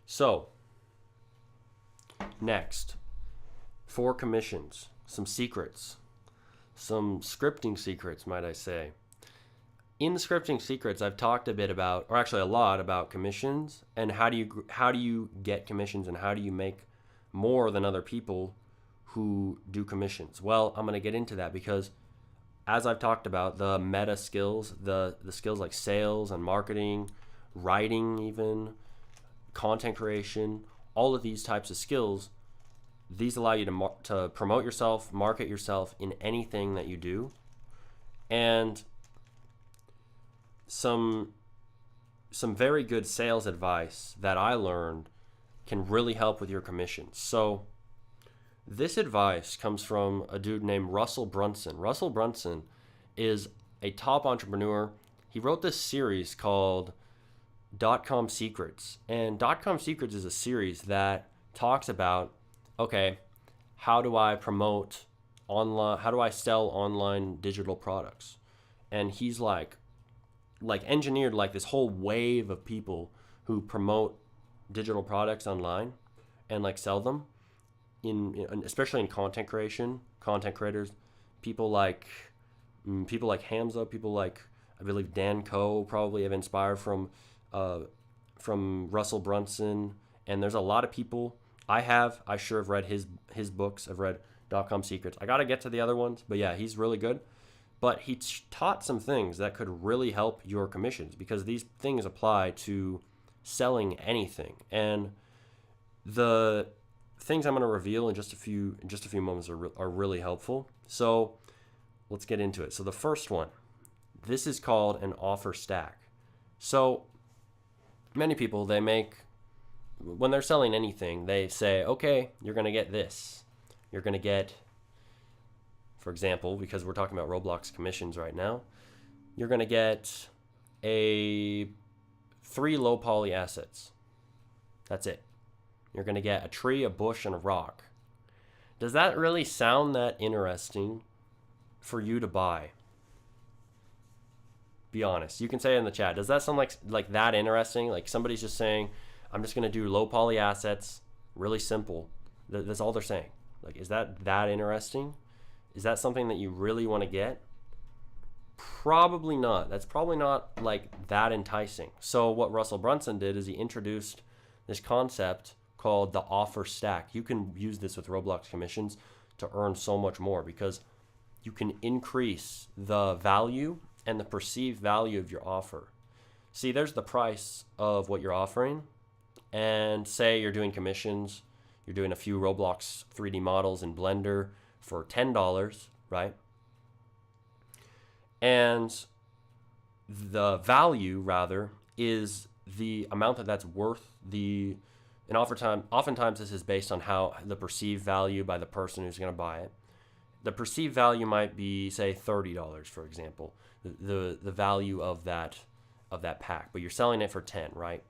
Speaker 1: So, next, for commissions, some secrets, some scripting secrets, might I say. In the scripting secrets, I've talked a bit about, or actually a lot about commissions and how do you get commissions and how do you make more than other people who do commissions. Well, I'm going to get into that because as I've talked about, the meta skills, the skills like sales and marketing, writing even, content creation, all of these types of skills, these allow you to promote yourself, market yourself in anything that you do. And some very good sales advice that I learned can really help with your commissions. So this advice comes from a dude named Russell Brunson. Russell Brunson is a top entrepreneur. He wrote this series called .com Secrets. And .com Secrets is a series that talks about, okay, how do I promote online, how do I sell online digital products? And he's like engineered like this whole wave of people who promote digital products online and like sell them. Especially in content creation, content creators, people like Hamza, people like I believe Dan Coe probably have inspired from Russell Brunson, and there's a lot of people. I sure have read his books. I've read .com Secrets. I got to get to the other ones, but yeah, he's really good. But he taught some things that could really help your commissions because these things apply to selling anything, and the things I'm going to reveal in just a few moments are really helpful. So let's get into it. So the first one, this is called an offer stack. So many people, when they're selling anything, they say, okay, you're going to get this. You're going to get, for example, because we're talking about Roblox commissions right now, you're going to get 3 low poly assets. That's it. You're going to get a tree, a bush, and a rock. Does that really sound that interesting for you to buy? Be honest. You can say it in the chat. Does that sound like that interesting? Like somebody's just saying, I'm just going to do low poly assets, really simple. That's all they're saying. Like, is that interesting? Is that something that you really want to get? Probably not. That's probably not like that enticing. So what Russell Brunson did is he introduced this concept called the offer stack. You can use this with Roblox commissions to earn so much more because you can increase the value and the perceived value of your offer. See, there's the price of what you're offering, and say you're doing commissions, you're doing a few Roblox 3D models in Blender for $10, right? And the value, rather, is the amount that's worth the, and oftentimes this is based on how the perceived value by the person who's going to buy it. The perceived value might be, say, $30, for example, the value of that pack, but you're selling it for 10, right?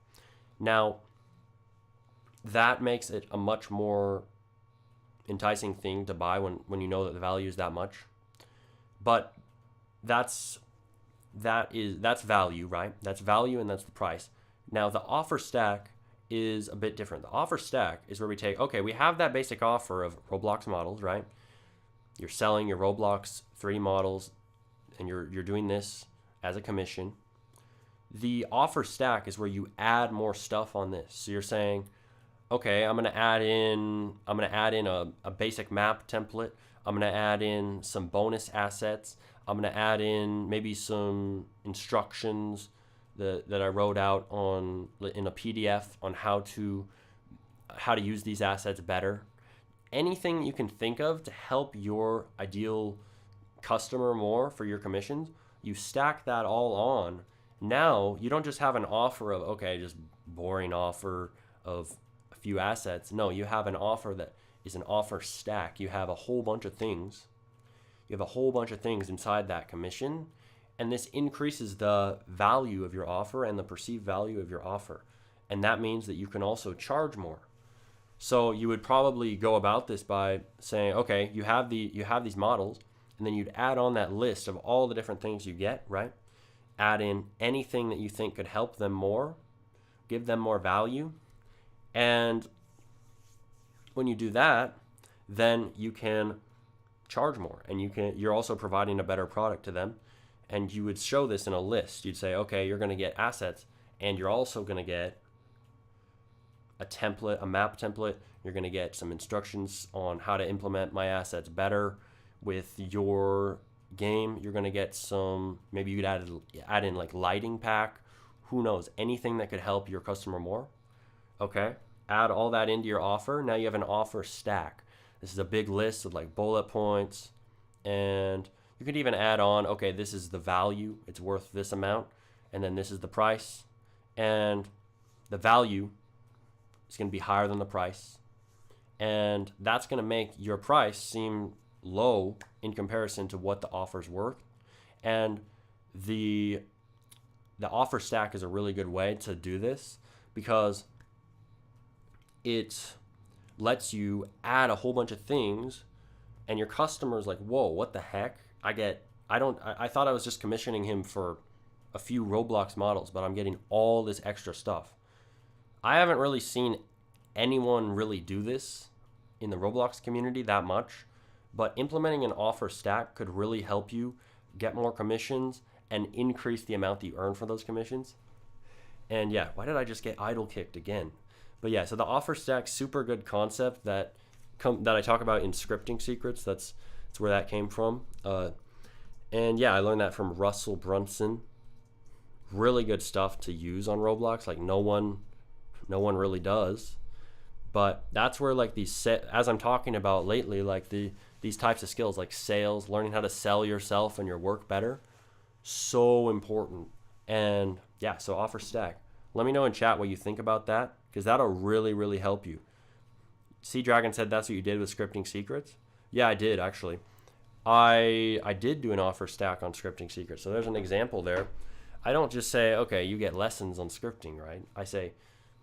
Speaker 1: Now, that makes it a much more enticing thing to buy when you know that the value is that much. But that's value, right? That's value, and that's the price. Now, the offer stack is a bit different. The offer stack is where we take, okay, we have that basic offer of Roblox models, right? You're selling your Roblox 3D models, and you're doing this as a commission. The offer stack is where you add more stuff on this. So you're saying, okay, I'm gonna add in a basic map template. I'm gonna add in some bonus assets. I'm gonna add in maybe some instructions that I wrote out in a PDF on how to use these assets better. Anything you can think of to help your ideal customer more for your commissions, you stack that all on. Now you don't just have an offer of, okay, just boring offer of a few assets. No, you have an offer that is an offer stack. You have a whole bunch of things. You have a whole bunch of things inside that commission, and this increases the value of your offer and the perceived value of your offer. And that means that you can also charge more. So you would probably go about this by saying, okay, you have these models, and then you'd add on that list of all the different things you get, right? Add in anything that you think could help them more, give them more value. And when you do that, then you can charge more, and you're also providing a better product to them. And you would show this in a list. You'd say, okay, you're going to get assets, and you're also going to get a template, a map template. You're going to get some instructions on how to implement my assets better with your game. You're going to get some, maybe you'd add in like lighting pack. Who knows? Anything that could help your customer more. Okay, add all that into your offer. Now you have an offer stack. This is a big list of like bullet points, and you could even add on, okay, this is the value, it's worth this amount, and then this is the price, and the value is going to be higher than the price, and that's going to make your price seem low in comparison to what the offer's worth. And the offer stack is a really good way to do this because it lets you add a whole bunch of things, and your customer's like, whoa, what the heck? I thought I was just commissioning him for a few Roblox models, but I'm getting all this extra stuff. I haven't really seen anyone really do this in the Roblox community that much, but implementing an offer stack could really help you get more commissions and increase the amount that you earn for those commissions. And yeah, why did I just get idle kicked again? But yeah, so the offer stack, super good concept that I talk about in Scripting Secrets. That's where that came from. And yeah, I learned that from Russell Brunson. Really good stuff to use on Roblox. Like no one really does. But that's where like as I'm talking about lately, like these types of skills like sales, learning how to sell yourself and your work better, so important. And yeah, so offer stack. Let me know in chat what you think about that, because that'll really, really help you. Sea Dragon said that's what you did with Scripting Secrets. Yeah, I did actually. I did do an offer stack on Scripting Secrets. So there's an example there. I don't just say, okay, you get lessons on scripting, right? I say,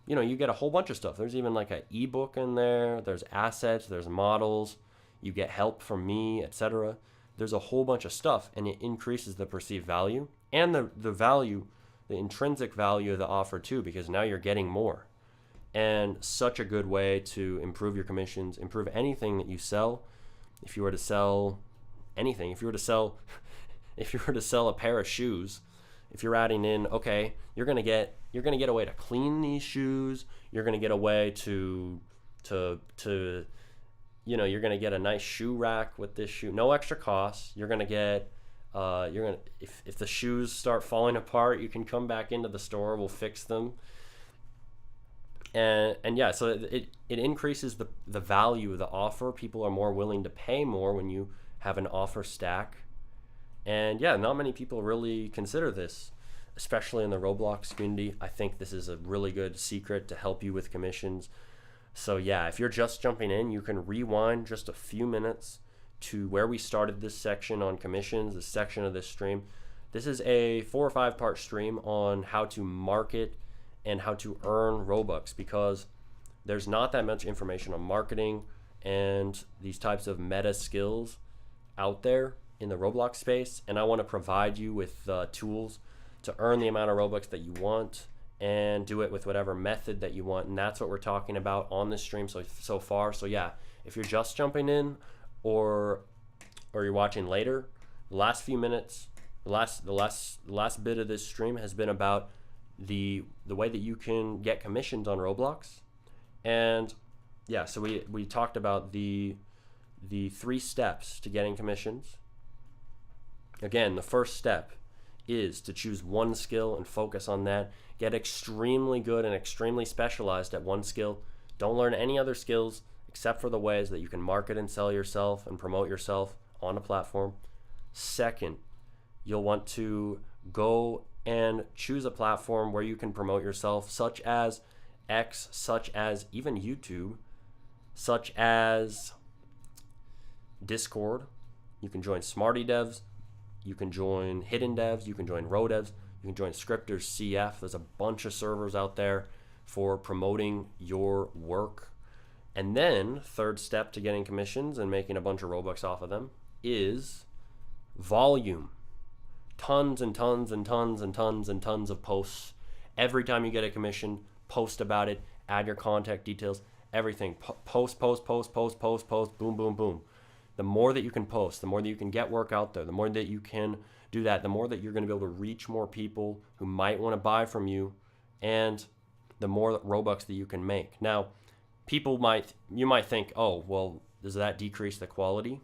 Speaker 1: you get a whole bunch of stuff. There's even like an ebook in there. There's assets. There's models. You get help from me, etc. there's a whole bunch of stuff, and it increases the perceived value and the value, the intrinsic value of the offer too, because now you're getting more. And such a good way to improve your commissions, improve anything that you sell. If you were to sell anything, if you were to sell a pair of shoes, if you're adding in, okay, you're gonna get a way to clean these shoes, you're gonna get a way to you're gonna get a nice shoe rack with this shoe, no extra cost. You're gonna get if the shoes start falling apart, you can come back into the store, we'll fix them. And yeah, so it increases the value of the offer. People are more willing to pay more when you have an offer stack. And yeah, not many people really consider this, especially in the Roblox community. I think this is a really good secret to help you with commissions. So yeah, if you're just jumping in, you can rewind just a few minutes to where we started this section on commissions, this section of this stream. This is a 4 or 5 part stream on how to market and how to earn Robux, because there's not that much information on marketing and these types of meta skills out there in the Roblox space. And I want to provide you with tools to earn the amount of Robux that you want and do it with whatever method that you want. And that's what we're talking about on this stream so far. So yeah, if you're just jumping in or you're watching later, the last few minutes, the last bit of this stream has been about the way that you can get commissions on Roblox. And yeah, so we talked about the 3 steps to getting commissions. Again, the first step is to choose one skill and focus on that. Get extremely good and extremely specialized at one skill. Don't learn any other skills except for the ways that you can market and sell yourself and promote yourself on a platform. Second, you'll want to go and choose a platform where you can promote yourself, such as X, such as even YouTube, such as Discord. You can join Smarty devs, you can join hidden devs, you can join row devs, you can join scripters, CF. There's a bunch of servers out there for promoting your work. And then third step to getting commissions and making a bunch of Robux off of them is volume. Tons and tons and tons and tons and tons of posts. Every time you get a commission, post about it, add your contact details, everything. Post, boom, boom, boom. The more that you can post, the more that you can get work out there, the more that you can do that, the more that you're going to be able to reach more people who might want to buy from you, and the more Robux that you can make. Now, you might think, oh, well, does that decrease the quality?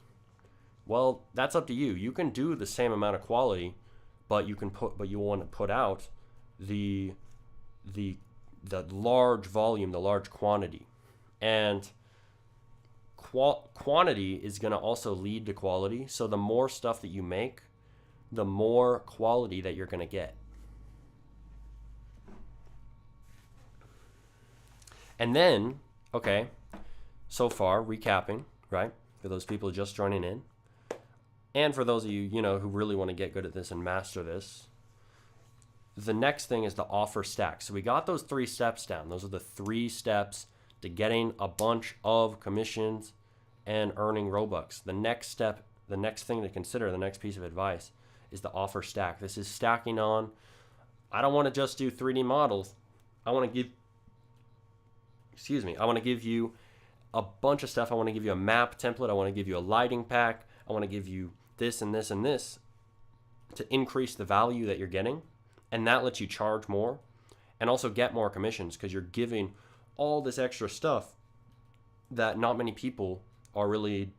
Speaker 1: Well, that's up to you. You can do the same amount of quality, but you want to put out the large volume, the large quantity. And quantity is going to also lead to quality. So the more stuff that you make, the more quality that you're going to get. And then, okay, so far, recapping, right? For those people just joining in. And for those of you, who really want to get good at this and master this, the next thing is the offer stack. So we got those 3 steps down. Those are the 3 steps to getting a bunch of commissions and earning Robux. The next step, the next thing to consider, the next piece of advice is the offer stack. This is stacking on. I don't want to just do 3D models. I want to give you a bunch of stuff. I want to give you a map template. I want to give you a lighting pack. I want to give you this and this and this to increase the value that you're getting. And that lets you charge more and also get more commissions, because you're giving all this extra stuff that not many people are really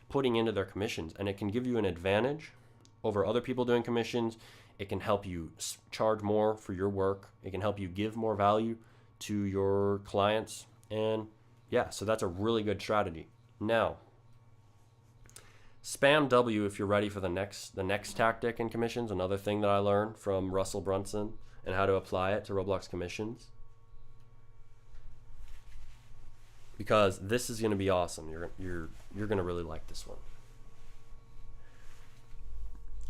Speaker 1: putting into their commissions. And it can give you an advantage over other people doing commissions. It can help you charge more for your work. It can help you give more value to your clients. And yeah, so that's a really good strategy. Now, spam W if you're ready for the next tactic in commissions, another thing that I learned from Russell Brunson and how to apply it to Roblox commissions. Because this is going to be awesome. You're going to really like this one.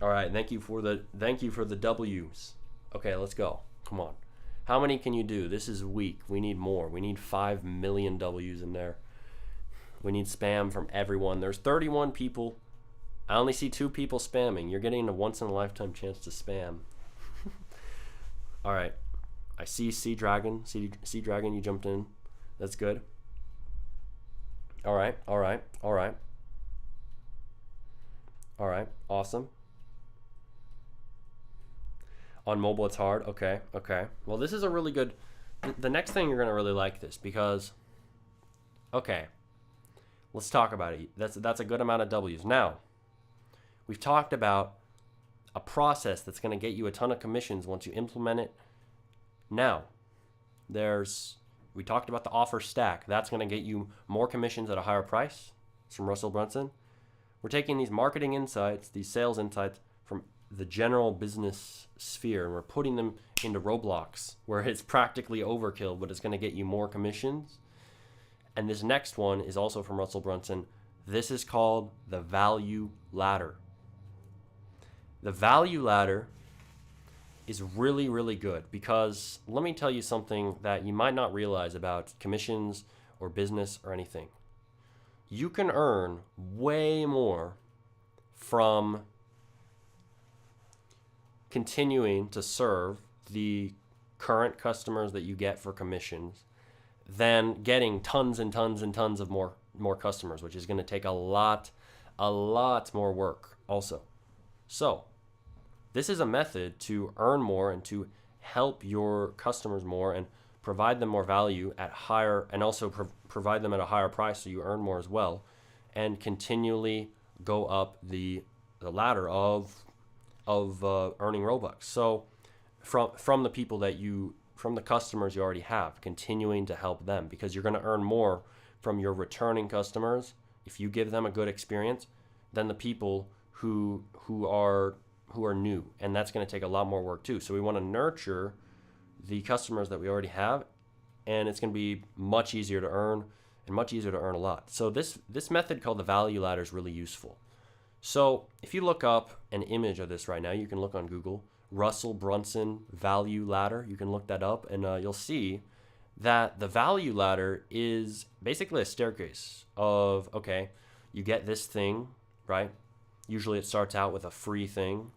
Speaker 1: All right, thank you for the W's. Okay, let's go. Come on. How many can you do? This is weak. We need more. We need 5 million W's in there. We need spam from everyone. There's 31 people I only see 2 people spamming. You're getting a once-in-a-lifetime chance to spam. All right. I see Sea Dragon. Sea Dragon, you jumped in. That's good. All right. Awesome. On mobile, it's hard. Okay. Well, this is a really good... The next thing, you're going to really like this because... Okay. Let's talk about it. That's a good amount of W's. Now, we've talked about a process that's going to get you a ton of commissions once you implement it. Now, we talked about the offer stack. That's going to get you more commissions at a higher price. It's from Russell Brunson. We're taking these marketing insights, these sales insights from the general business sphere, and we're putting them into Roblox, where it's practically overkill, but it's going to get you more commissions. And this next one is also from Russell Brunson. This is called the value ladder. The value ladder is really, really good because let me tell you something that you might not realize about commissions or business or anything. You can earn way more from continuing to serve the current customers that you get for commissions than getting tons and tons and tons of more customers, which is going to take a lot more work also. So this is a method to earn more and to help your customers more and provide them more value at higher, and also provide them at a higher price so you earn more as well, and continually go up the ladder of earning Robux. So from the people from the customers you already have, continuing to help them, because you're going to earn more from your returning customers if you give them a good experience than the people who are new, and that's going to take a lot more work too. So we want to nurture the customers that we already have, and it's going to be much easier to earn and much easier to earn a lot. So this method called the value ladder is really useful. So if you look up an image of this right now, you can look on Google, Russell Brunson value ladder. You can look that up, and you'll see that the value ladder is basically a staircase of, okay, you get this thing, right? Usually it starts out with a free thing.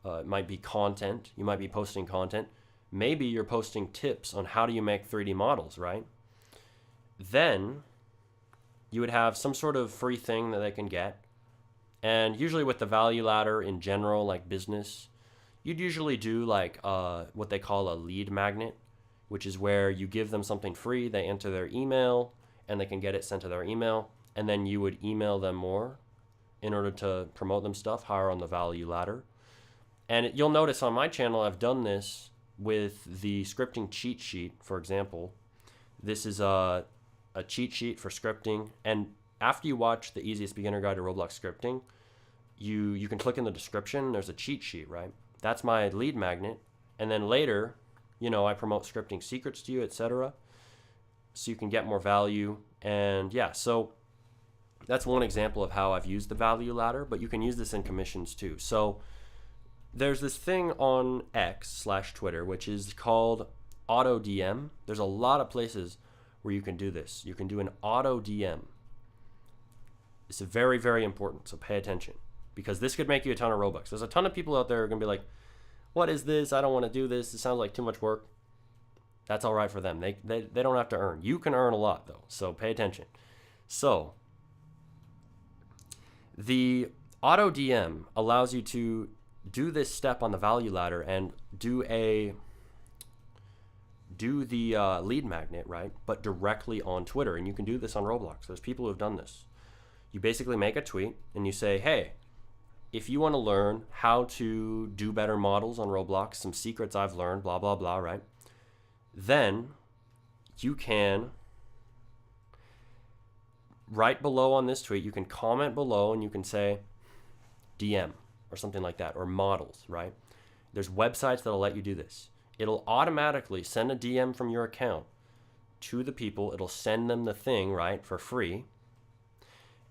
Speaker 1: It might be content. You might be posting content. Maybe you're posting tips on how do you make 3D models, right? Then you would have some sort of free thing that they can get. And usually with the value ladder in general, like business, you'd usually do like what they call a lead magnet, which is where you give them something free, they enter their email, and they can get it sent to their email, and then you would email them more in order to promote them stuff higher on the value ladder. And you'll notice on my channel, I've done this with the scripting cheat sheet, for example. This is a cheat sheet for scripting. And after you watch the easiest beginner guide to Roblox scripting, you can click in the description. There's a cheat sheet, right? That's my lead magnet. And then later, I promote scripting secrets to you, etc. So you can get more value. And yeah, so that's one example of how I've used the value ladder, but you can use this in commissions too. So there's this thing on X/Twitter, which is called auto DM. There's a lot of places where you can do this. You can do an auto DM. It's very, very important, so pay attention, because this could make you a ton of Robux. There's a ton of people out there who are going to be like, what is this? I don't want to do this. It sounds like too much work. That's all right for them. They don't have to earn. You can earn a lot, though, so pay attention. So the auto DM allows you to do this step on the value ladder and do the lead magnet, right? But directly on Twitter. And you can do this on Roblox. There's people who have done this. You basically make a tweet and you say, hey, if you want to learn how to do better models on Roblox, some secrets I've learned, blah, blah, blah, right? Then you can, right below on this tweet, you can comment below and you can say DM or something like that, or models, right? There's websites that'll let you do this. It'll automatically send a DM from your account to the people. It'll send them the thing, right, for free.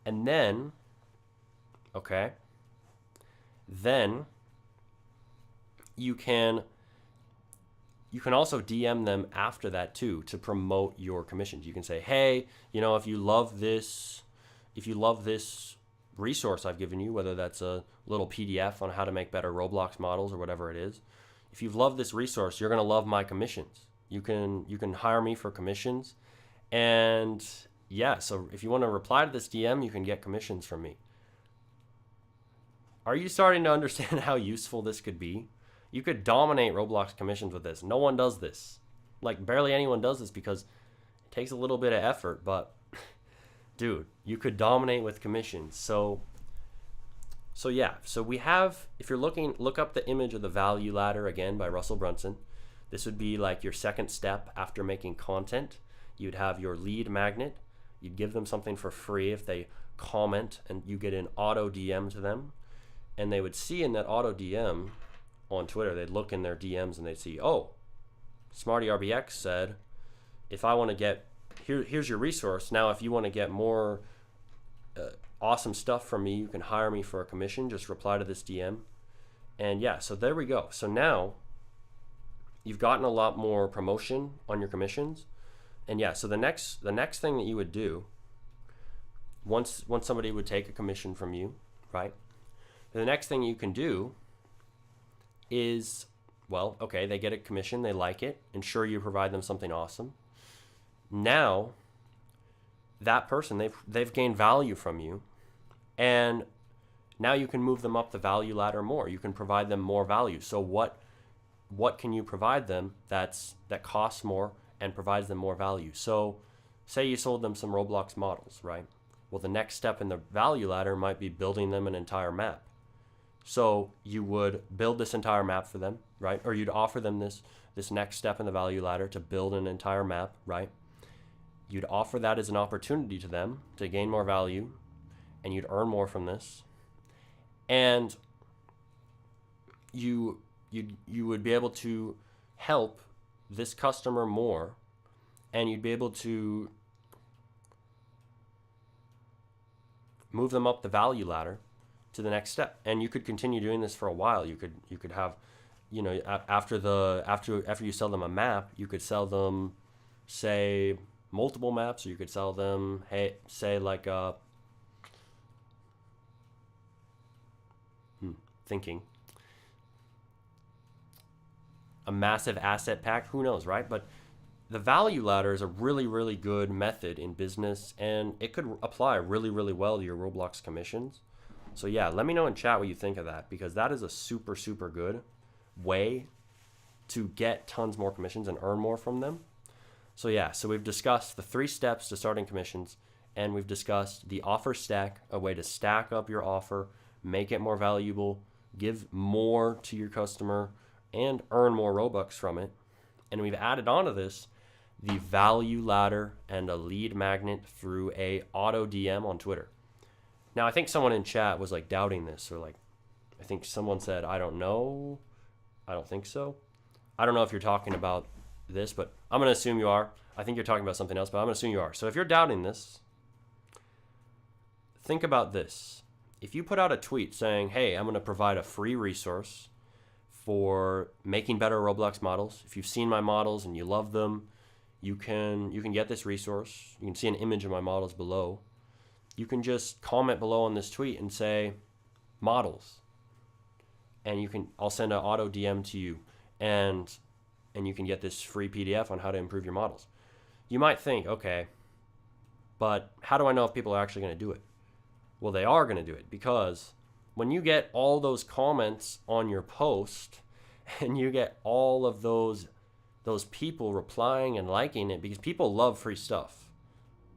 Speaker 1: And then, okay, then you can also DM them after that too to promote your commissions. You can say, hey, if you love this resource I've given you, whether that's a little PDF on how to make better Roblox models or whatever it is, if you've loved this resource, you're going to love my commissions. You can hire me for commissions. And yeah, so if you want to reply to this DM, you can get commissions from me. Are you starting to understand how useful this could be? You could dominate Roblox commissions with this. No one does this. Like, barely anyone does this because it takes a little bit of effort, but dude, you could dominate with commissions. So yeah, so we have, if you're looking, look up the image of the value ladder again by Russell Brunson. This would be like your second step after making content. You'd have your lead magnet. You'd give them something for free if they comment, and you get an auto DM to them. And they would see in that auto DM on Twitter, they'd look in their DMs and they'd see, oh, Smarty RBX said, if I want to get, here's your resource. Now, if you want to get more awesome stuff from me, you can hire me for a commission. Just reply to this DM. And yeah, so there we go. So now you've gotten a lot more promotion on your commissions. And yeah, so the next thing that you would do once somebody would take a commission from you, right? The next thing you can do is, well, okay, they get a commission, they like it, ensure you provide them something awesome. Now, that person, they've gained value from you, and now you can move them up the value ladder more. You can provide them more value. So what can you provide them that costs more and provides them more value? So say you sold them some Roblox models, right? Well, the next step in the value ladder might be building them an entire map. So you would build this entire map for them, right? Or you'd offer them this next step in the value ladder to build an entire map, right? You'd offer that as an opportunity to them to gain more value, and you'd earn more from this. And you would be able to help this customer more, and you'd be able to move them up the value ladder to the next step. And you could continue doing this for a while. You could have, you know, after you sell them a map, you could sell them, say, multiple maps, or you could sell them, hey, say like thinking a massive asset pack, who knows, right? But the value ladder is a really, really good method in business, and it could apply really, really well to your Roblox commissions. So yeah, let me know in chat what you think of that, because that is a super, super good way to get tons more commissions and earn more from them. So yeah, so we've discussed the 3 steps to starting commissions, and we've discussed the offer stack, a way to stack up your offer, make it more valuable, give more to your customer, and earn more Robux from it. And we've added onto this the value ladder and a lead magnet through a auto DM on Twitter. Now, I think someone in chat was like doubting this, or like, I think someone said, I don't know. I don't think so. I don't know if you're talking about this, but I'm going to assume you are. I think you're talking about something else, but I'm going to assume you are. So if you're doubting this, think about this. If you put out a tweet saying, hey, I'm going to provide a free resource for making better Roblox models. If you've seen my models and you love them, you can get this resource. You can see an image of my models below. You can just comment below on this tweet and say models, and I'll send an auto DM to you, and you can get this free PDF on how to improve your models. You might think, okay, but how do I know if people are actually going to do it? Well, they are going to do it, because when you get all those comments on your post and you get all of those people replying and liking it, because people love free stuff.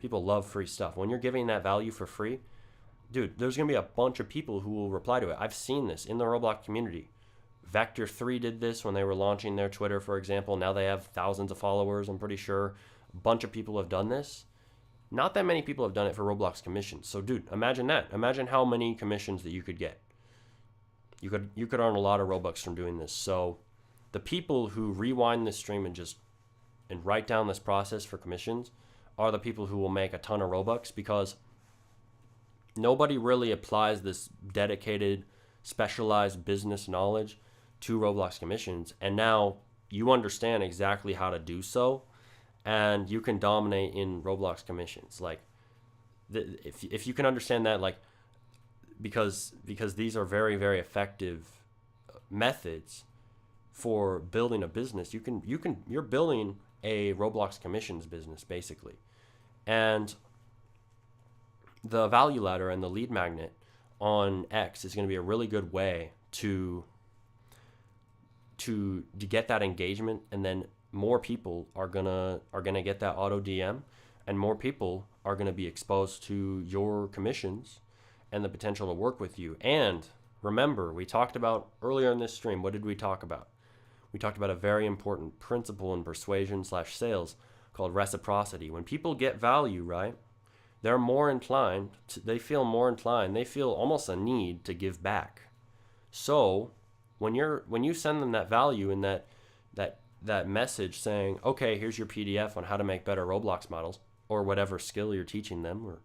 Speaker 1: People love free stuff. When you're giving that value for free, dude, there's going to be a bunch of people who will reply to it. I've seen this in the Roblox community. Vector 3 did this when they were launching their Twitter, for example. Now they have thousands of followers, I'm pretty sure. A bunch of people have done this. Not that many people have done it for Roblox commissions. So, dude, imagine that. Imagine how many commissions that you could get. You could earn a lot of Robux from doing this. So, the people who rewind this stream and write down this process for commissions are the people who will make a ton of Robux, because nobody really applies this dedicated, specialized business knowledge to Roblox commissions. And now you understand exactly how to do so, and you can dominate in Roblox commissions. Like, if you can understand that, like, because these are very, very effective methods for building a business. You're building a Roblox commissions business basically. And the value ladder and the lead magnet on X is going to be a really good way to get that engagement, and then more people are gonna get that auto DM, and more people are gonna be exposed to your commissions and the potential to work with you. And remember, we talked about earlier in this stream, what did we talk about? We talked about a very important principle in persuasion/sales called reciprocity. When people get value, right, they're more inclined, they feel almost a need to give back. So when you send them that value and that message saying, okay, here's your PDF on how to make better Roblox models, or whatever skill you're teaching them, or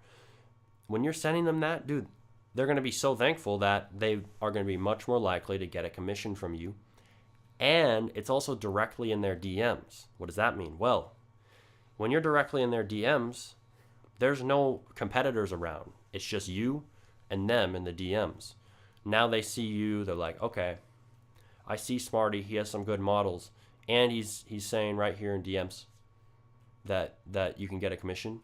Speaker 1: when you're sending them that, dude, they're going to be so thankful that they are going to be much more likely to get a commission from you. And it's also directly in their DMs. What does that mean? Well, when you're directly in their DMs, there's no competitors around. It's just you and them in the DMs. Now they see you, they're like, okay, I see Smarty, he has some good models, and he's saying right here in DMs that you can get a commission.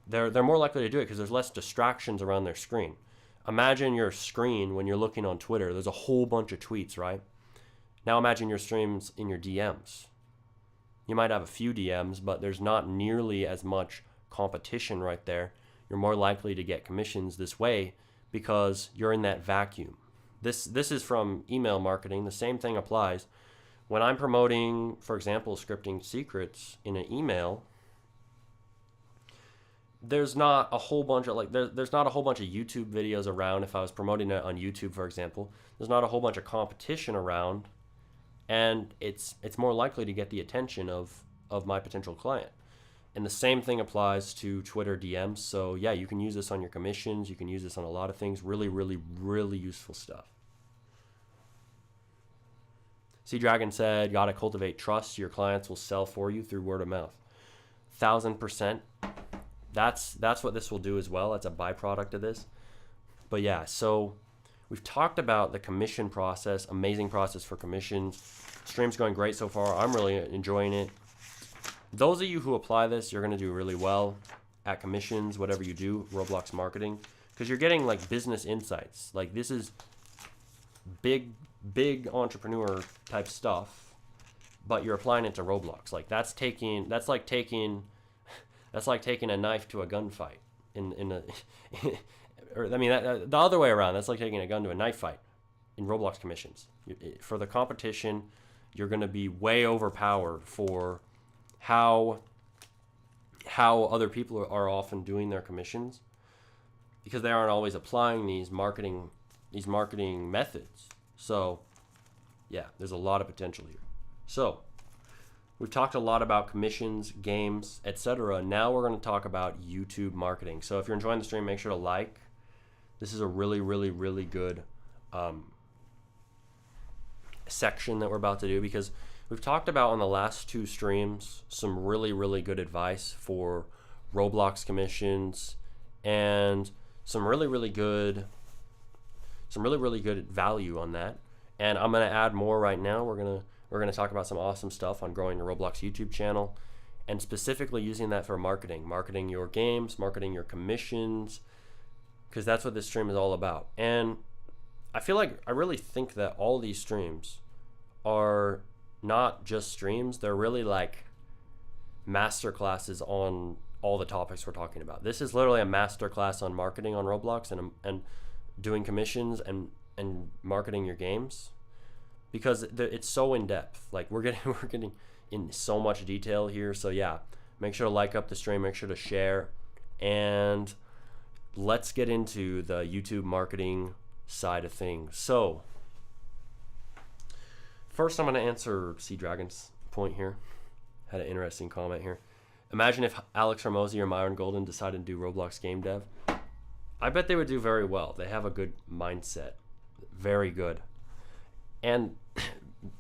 Speaker 1: They're more likely to do it because there's less distractions around their screen. Imagine your screen when you're looking on Twitter. There's a whole bunch of tweets, right? Now imagine your streams in your DMs. You might have a few DMs, but there's not nearly as much competition right there. You're more likely to get commissions this way because you're in that vacuum. This is from email marketing. The same thing applies. When I'm promoting, for example, scripting secrets in an email, there's not a whole bunch of there's not a whole bunch of YouTube videos around. If I was promoting it on YouTube, for example, there's not a whole bunch of competition around, and it's more likely to get the attention of my potential client. And the same thing applies to Twitter DMs. So yeah, you can use this on your commissions. You can use this on a lot of things. Really, really, really useful stuff. Sea Dragon said, gotta cultivate trust. Your clients will sell for you through word of mouth. 1000%. That's what this will do as well. That's a byproduct of this. But yeah, so we've talked about the commission process, amazing process for commissions. Stream's going great so far. I'm really enjoying it. Those of you who apply this, you're going to do really well at commissions, whatever you do, Roblox marketing, because you're getting like business insights. Like this is big entrepreneur type stuff, but you're applying it to Roblox. Like that's like taking a knife to a gunfight the other way around. That's like taking a gun to a knife fight in Roblox commissions. For the competition, you're going to be way overpowered for how other people are often doing their commissions, because they aren't always applying these marketing methods. So yeah, there's a lot of potential here. So we've talked a lot about commissions, games, etc. Now we're going to talk about YouTube marketing. So if you're enjoying the stream, make sure to like. This is a really, really, really good section that we're about to do, because we've talked about on the last two streams some really, really good advice for Roblox commissions and some really, really good value on that. And I'm going to add more right now. We're going to talk about some awesome stuff on growing your Roblox YouTube channel, and specifically using that for marketing your games, marketing your commissions, because that's what this stream is all about. And I really think that all these streams are not just streams. They're really like masterclasses on all the topics we're talking about. This is literally a masterclass on marketing on Roblox and doing commissions and marketing your games, because it's so in depth. Like we're getting in so much detail here. So yeah, make sure to like up the stream, make sure to share, and let's get into the YouTube marketing side of things. So first, I'm going to answer Sea Dragon's point here. Had an interesting comment here. Imagine if Alex Hormozy or Myron Golden decided to do Roblox game dev. I bet they would do very well. They have a good mindset. Very good. And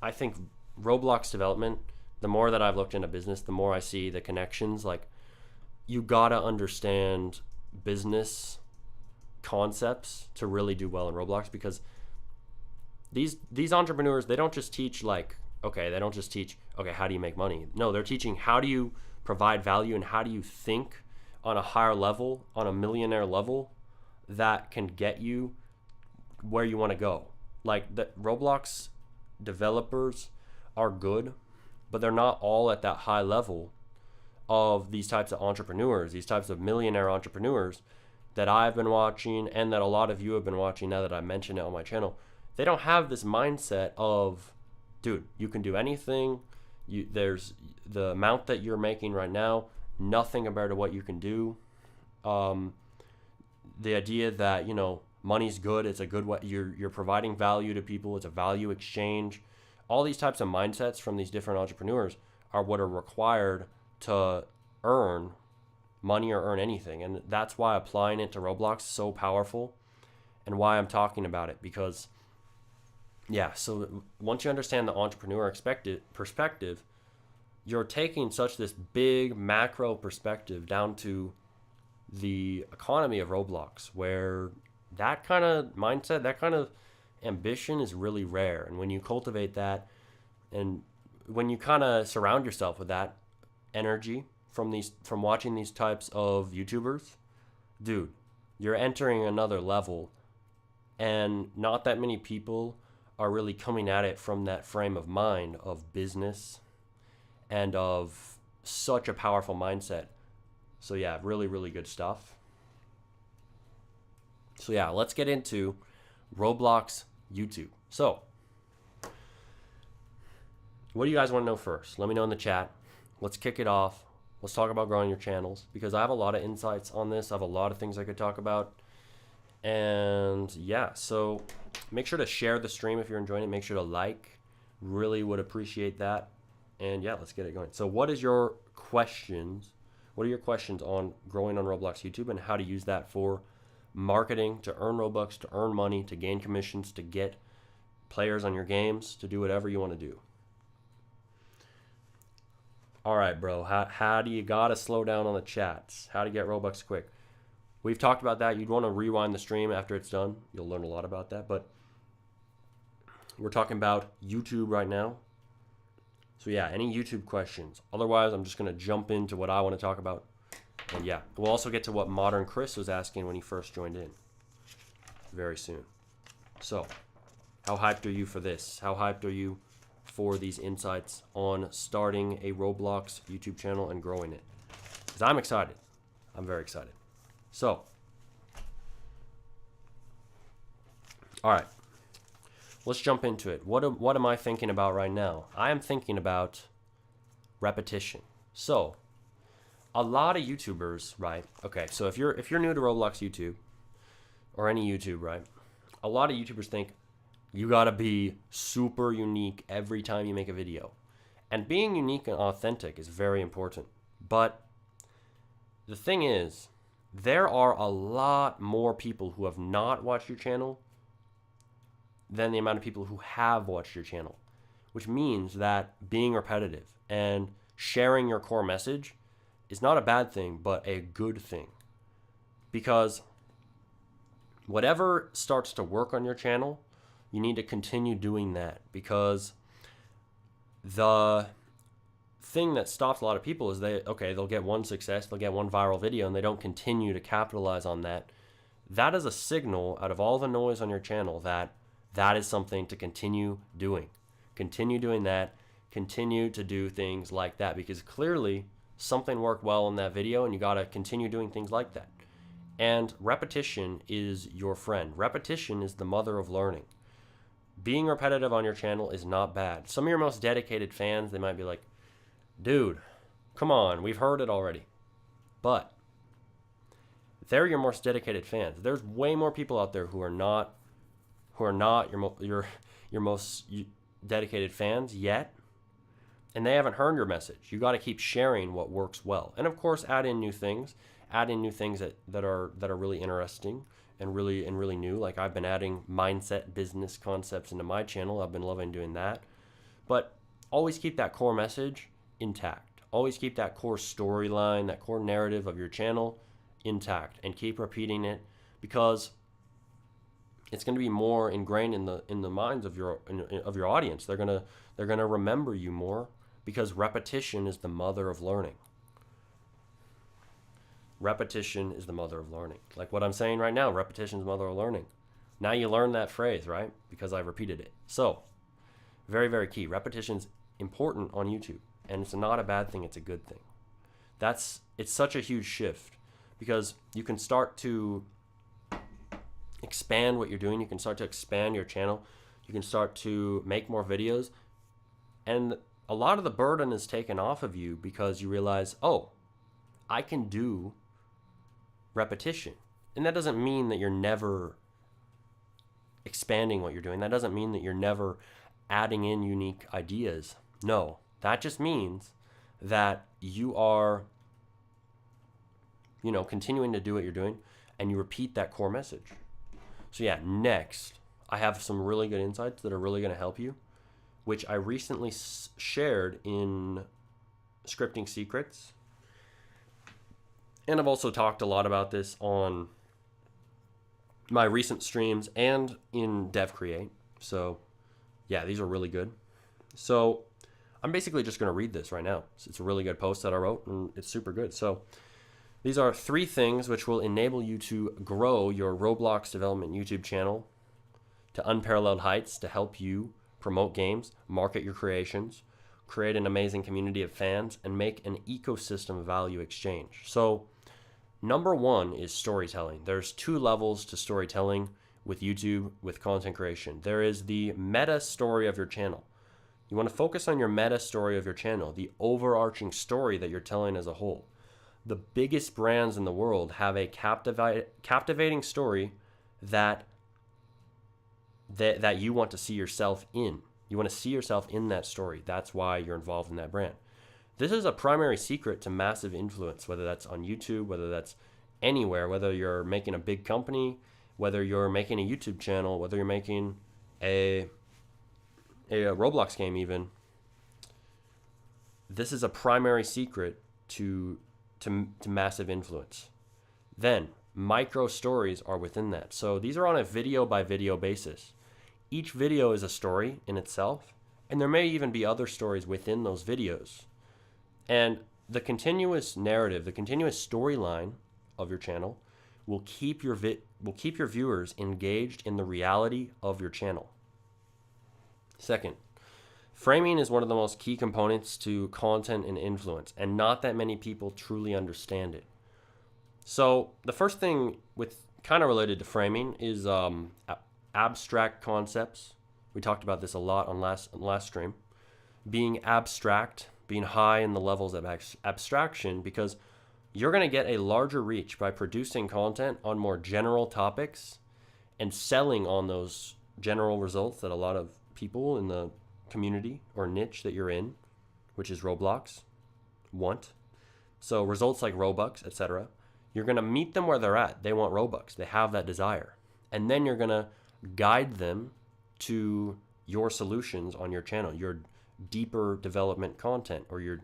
Speaker 1: I think Roblox development, the more that I've looked into business, the more I see the connections. Like, you gotta understand business concepts to really do well in Roblox, because these entrepreneurs, they don't just teach how do you make money? No, they're teaching how do you provide value and how do you think on a higher level, on a millionaire level, that can get you where you want to go. Like, the Roblox developers are good, but they're not all at that high level of these types of entrepreneurs, these types of millionaire entrepreneurs that I've been watching and that a lot of you have been watching now that I mentioned it on my channel. They don't have this mindset of, dude, you can do anything. There's the amount that you're making right now, nothing compared to what you can do. The idea that, money's good, it's a good way, you're providing value to people, it's a value exchange. All these types of mindsets from these different entrepreneurs are what are required to earn money or earn anything. And that's why applying it to Roblox is so powerful, and why I'm talking about it, because so once you understand the entrepreneur perspective, you're taking this big macro perspective down to the economy of Roblox, where that kind of mindset, that kind of ambition is really rare. And when you cultivate that, and when you kind of surround yourself with that energy from watching these types of YouTubers, dude, you're entering another level. And not that many people are really coming at it from that frame of mind of business and of such a powerful mindset. So yeah, really, really good stuff. So yeah, let's get into Roblox YouTube. So, what do you guys want to know first? Let me know in the chat. Let's kick it off. Let's talk about growing your channels, because I have a lot of insights on this. I have a lot of things I could talk about. And yeah, so make sure to share the stream if you're enjoying it. Make sure to like. Really would appreciate that. And yeah, let's get it going. So what are your questions on growing on Roblox YouTube and how to use that for marketing, to earn Robux, to earn money, to gain commissions, to get players on your games, to do whatever you want to do? All right, bro. How do you gotta slow down on the chats? How to get Robux quick? We've talked about that. You'd want to rewind the stream after it's done. You'll learn a lot about that. But we're talking about YouTube right now. So yeah, any YouTube questions? Otherwise, I'm just going to jump into what I want to talk about. And yeah, we'll also get to what Modern Chris was asking when he first joined in very soon. So, how hyped are you for this? How hyped are you for these insights on starting a Roblox YouTube channel and growing it? Because I'm excited. I'm very excited. So, all right, let's jump into it. What am I thinking about right now? I am thinking about repetition. So, a lot of YouTubers, right? Okay, so if you're new to Roblox YouTube or any YouTube, right? A lot of YouTubers think you gotta be super unique every time you make a video, and being unique and authentic is very important. But the thing is, there are a lot more people who have not watched your channel than the amount of people who have watched your channel, which means that being repetitive and sharing your core message is not a bad thing, but a good thing. Because whatever starts to work on your channel, you need to continue doing that, because the thing that stops a lot of people is they'll get one success, they'll get one viral video, and they don't continue to capitalize on that. That is a signal out of all the noise on your channel that is something to continue doing. Continue doing that. Continue to do things like that, because clearly something worked well in that video, and you got to continue doing things like that. And repetition is your friend. Repetition is the mother of learning. Being repetitive on your channel is not bad. Some of your most dedicated fans, they might be like, dude, come on, we've heard it already. But they're your most dedicated fans. There's way more people out there who are not your most dedicated fans yet, and they haven't heard your message. You got to keep sharing what works well, and of course, add in new things that are really interesting and really new. Like, I've been adding mindset business concepts into my channel. I've been loving doing that. But always keep that core message intact. Always keep that core storyline, that core narrative of your channel intact, and keep repeating it because it's going to be more ingrained in the minds of your audience. They're gonna remember you more, because repetition is the mother of learning. Repetition is the mother of learning. Like what I'm saying right now, repetition is the mother of learning. Now you learn that phrase, right? Because I repeated it. So, very, very key. Repetition's important on YouTube, and it's not a bad thing, it's a good thing. It's such a huge shift, because you can start to expand what you're doing. You can start to expand your channel. You can start to make more videos, and a lot of the burden is taken off of you, because you realize, oh, I can do repetition. And that doesn't mean that you're never expanding what you're doing. That doesn't mean that you're never adding in unique ideas. No, that just means that you are, continuing to do what you're doing, and you repeat that core message. So yeah, next, I have some really good insights that are really going to help you, which I recently shared in Scripting Secrets. And I've also talked a lot about this on my recent streams and in Dev Create. So yeah, these are really good. So I'm basically just going to read this right now. It's a really good post that I wrote, and it's super good. So these are 3 things which will enable you to grow your Roblox development YouTube channel to unparalleled heights, to help you promote games, market your creations, create an amazing community of fans, and make an ecosystem of value exchange. So number 1 is storytelling. There's 2 levels to storytelling with YouTube, with content creation. There is the meta story of your channel. You want to focus on your meta story of your channel, the overarching story that you're telling as a whole. The biggest brands in the world have a captivating story that you want to see yourself in. You want to see yourself in that story. That's why you're involved in that brand. This is a primary secret to massive influence, whether that's on YouTube, whether that's anywhere, whether you're making a big company, whether you're making a YouTube channel, whether you're making a Roblox game even. This is a primary secret to massive influence. Then micro stories are within that. So these are on a video by video basis. Each video is a story in itself, and there may even be other stories within those videos. And the continuous narrative, the continuous storyline of your channel will keep your viewers engaged in the reality of your channel. Second, framing is one of the most key components to content and influence, and not that many people truly understand it. So the first thing, with kind of related to framing, is abstract concepts. We talked about this a lot on last stream. Being abstract, being high in the levels of abstraction, because you're going to get a larger reach by producing content on more general topics and selling on those general results that a lot of people in the community or niche that you're in, which is Roblox, want. So results like Robux, etc. You're going to meet them where they're at. They want Robux. They have that desire. And then you're going to guide them to your solutions on your channel, your deeper development content, or your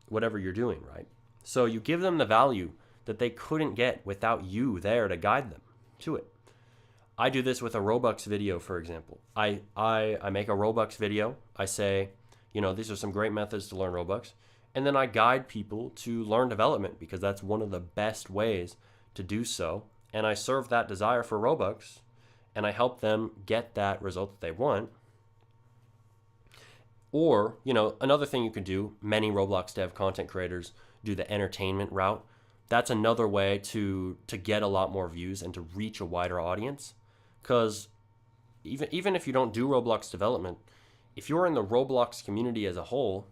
Speaker 1: whatever you're doing, right? So you give them the value that they couldn't get without you there to guide them to it. I do this with a Robux video, for example. I make a Robux video. I say, these are some great methods to learn Robux. And then I guide people to learn development, because that's one of the best ways to do so. And I serve that desire for Robux, and I help them get that result that they want. Or, another thing you could do, many Roblox dev content creators do the entertainment route. That's another way to get a lot more views and to reach a wider audience. Because even if you don't do Roblox development, if you're in the Roblox community as a whole,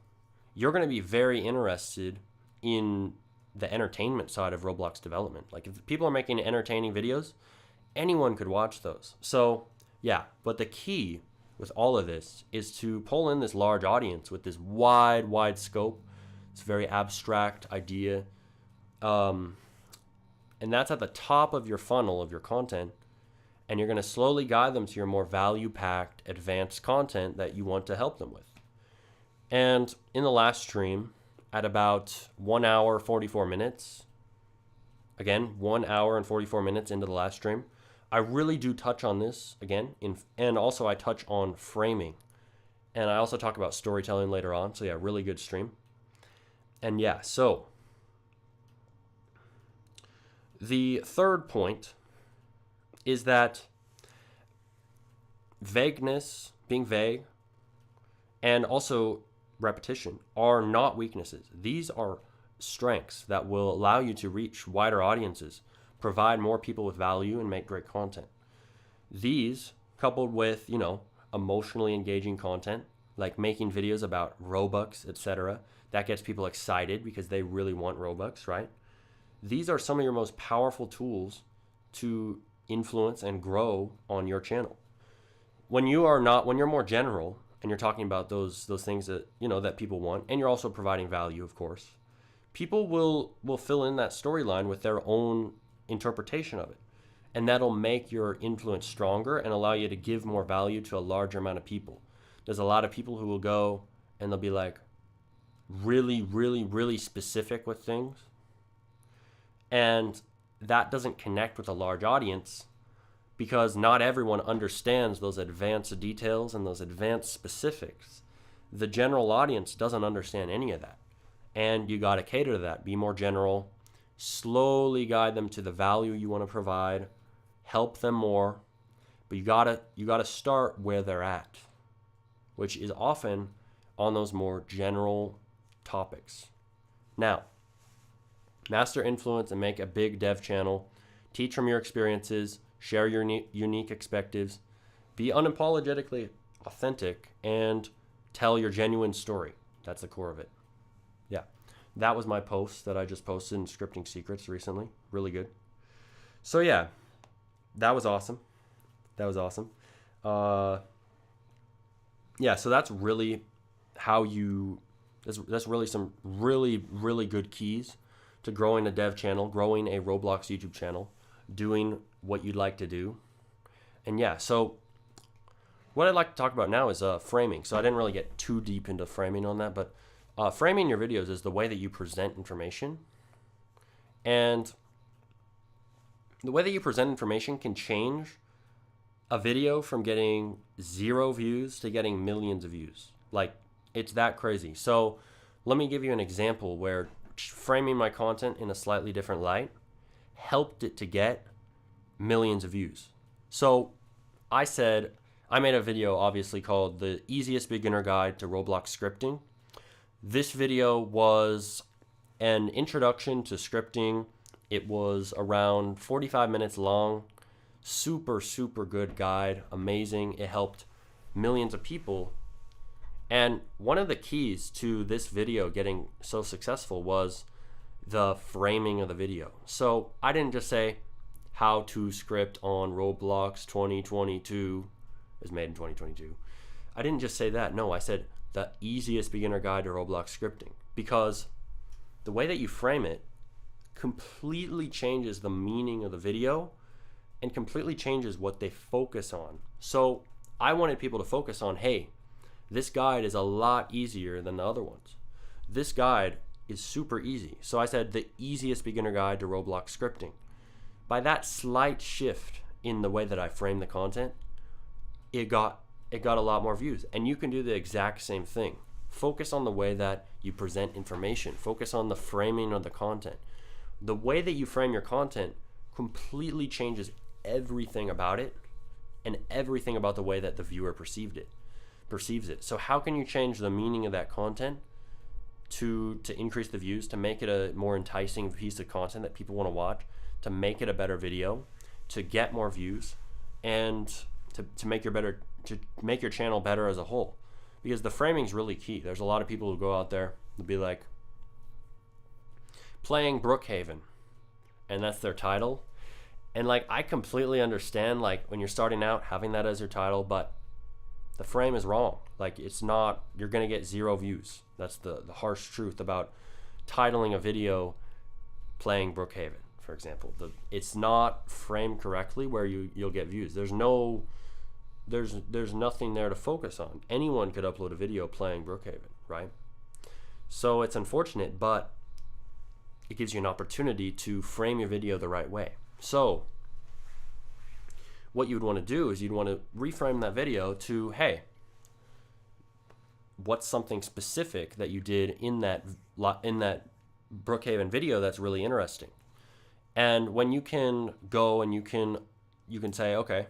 Speaker 1: you're going to be very interested in the entertainment side of Roblox development. Like, if people are making entertaining videos, anyone could watch those. So yeah, but the key with all of this is to pull in this large audience with this wide scope. It's a very abstract idea. And that's at the top of your funnel of your content. And you're going to slowly guide them to your more value-packed, advanced content that you want to help them with. And in the last stream, at about 1 hour, 44 minutes, again, 1 hour and 44 minutes into the last stream. I really do touch on this again, and also I touch on framing. And I also talk about storytelling later on. So yeah, really good stream. And yeah, so the third point is that vagueness, being vague, and also repetition are not weaknesses. These are strengths that will allow you to reach wider audiences, provide more people with value, and make great content. These, coupled with, emotionally engaging content, like making videos about Robux, etc., that gets people excited because they really want Robux, right? These are some of your most powerful tools to influence and grow on your channel. When you're more general and you're talking about those things that, that people want, and you're also providing value, of course, people will fill in that storyline with their own interpretation of it. And that'll make your influence stronger and allow you to give more value to a larger amount of people. There's a lot of people who will go and they'll be like really, really, really specific with things. And that doesn't connect with a large audience because not everyone understands those advanced details and those advanced specifics. The general audience doesn't understand any of that. And you got to cater to that. Be more general. Slowly guide them to the value you want to provide. Help them more. But you gotta start where they're at, which is often on those more general topics. Now, master influence and make a big dev channel. Teach from your experiences. Share your unique perspectives. Be unapologetically authentic and tell your genuine story. That's the core of it. Yeah, that was my post that I just posted in Scripting Secrets recently. Really good. So yeah, that was awesome. Yeah, so that's really how that's really some really, really good keys to growing a dev channel, growing a Roblox YouTube channel, doing what you'd like to do. And yeah, so what I'd like to talk about now is framing. So I didn't really get too deep into framing on that, but framing your videos is the way that you present information. And the way that you present information can change a video from getting 0 views to getting millions of views. Like, it's that crazy. So let me give you an example where framing my content in a slightly different light helped it to get millions of views. So I made a video obviously called The Easiest Beginner Guide to Roblox Scripting. This video was an introduction to scripting. It was around 45 minutes long. Super, super good guide. Amazing. It helped millions of people. And one of the keys to this video getting so successful was the framing of the video. So I didn't just say how to script on Roblox 2022 is made in 2022. I didn't just say that. No, I said the easiest beginner guide to Roblox scripting, because the way that you frame it completely changes the meaning of the video and completely changes what they focus on. So I wanted people to focus on, hey, this guide is a lot easier than the other ones. This guide is super easy. So I said the easiest beginner guide to Roblox scripting. By that slight shift in the way that I frame the content, it got a lot more views. And you can do the exact same thing. Focus on the way that you present information. Focus on the framing of the content. The way that you frame your content completely changes everything about it and everything about the way that the viewer perceives it. So how can you change the meaning of that content to increase the views, to make it a more enticing piece of content that people want to watch, to make it a better video, to get more views, and to make your channel better as a whole? Because the framing is really key. There's a lot of people who go out there and be like, playing Brookhaven, and that's their title. And like, I completely understand, like, when you're starting out having that as your title, but the frame is wrong. Like, it's not, you're gonna get 0 views. That's the harsh truth about titling a video playing Brookhaven, for example. It's not framed correctly where you'll get views. There's nothing there to focus on. Anyone could upload a video playing Brookhaven, right? So it's unfortunate, but it gives you an opportunity to frame your video the right way. So what you would want to do is you'd want to reframe that video to, hey, what's something specific that you did in that Brookhaven video that's really interesting? And when you can go and you can say, okay,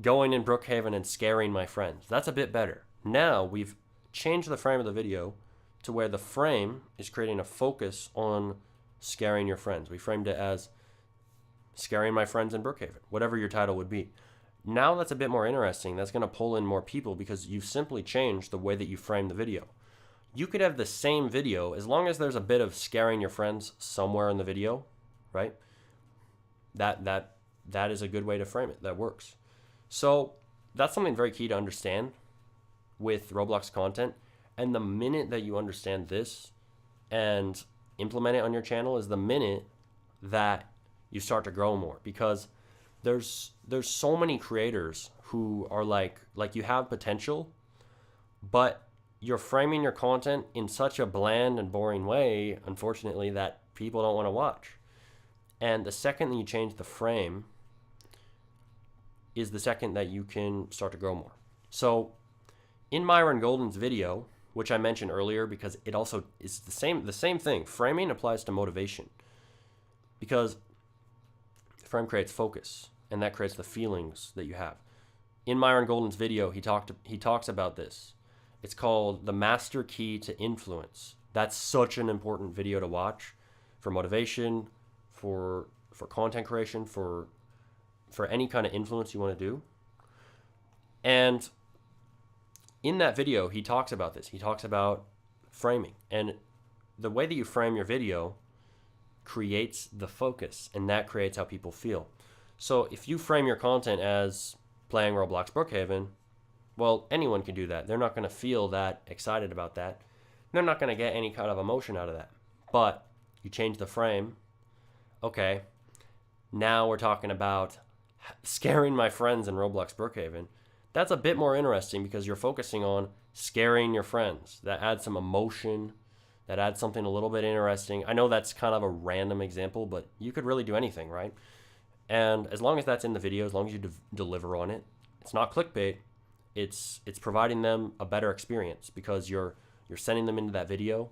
Speaker 1: going in Brookhaven and scaring my friends, that's a bit better. Now we've changed the frame of the video to where the frame is creating a focus on scaring your friends. We framed it as scaring my friends in Brookhaven, whatever your title would be. Now that's a bit more interesting. That's going to pull in more people because you've simply changed the way that you frame the video. You could have the same video as long as there's a bit of scaring your friends somewhere in the video, right? That is a good way to frame it. That works. So that's something very key to understand with Roblox content. And the minute that you understand this and implement it on your channel is the minute that you start to grow more, because there's so many creators who are like you have potential, but you're framing your content in such a bland and boring way, unfortunately, that people don't want to watch. And the second that you change the frame is the second that you can start to grow more. So in Myron Golden's video, which I mentioned earlier, because it also is the same thing, framing applies to motivation, because frame creates focus, and that creates the feelings that you have. In Myron Golden's video, he talks about this. It's called The Master Key to Influence. That's such an important video to watch for motivation, for content creation, for any kind of influence you want to do. And in that video, he talks about this. He talks about framing, and the way that you frame your video creates the focus, and that creates how people feel. So if you frame your content as playing Roblox Brookhaven, well, anyone can do that. They're not going to feel that excited about that. They're not going to get any kind of emotion out of that. But you change the frame. Okay, now we're talking about scaring my friends in Roblox Brookhaven. That's a bit more interesting because you're focusing on scaring your friends. That adds some emotion. That adds something a little bit interesting. I know that's kind of a random example, but you could really do anything, right? And as long as that's in the video, as long as you deliver on it, it's not clickbait. It's providing them a better experience because you're sending them into that video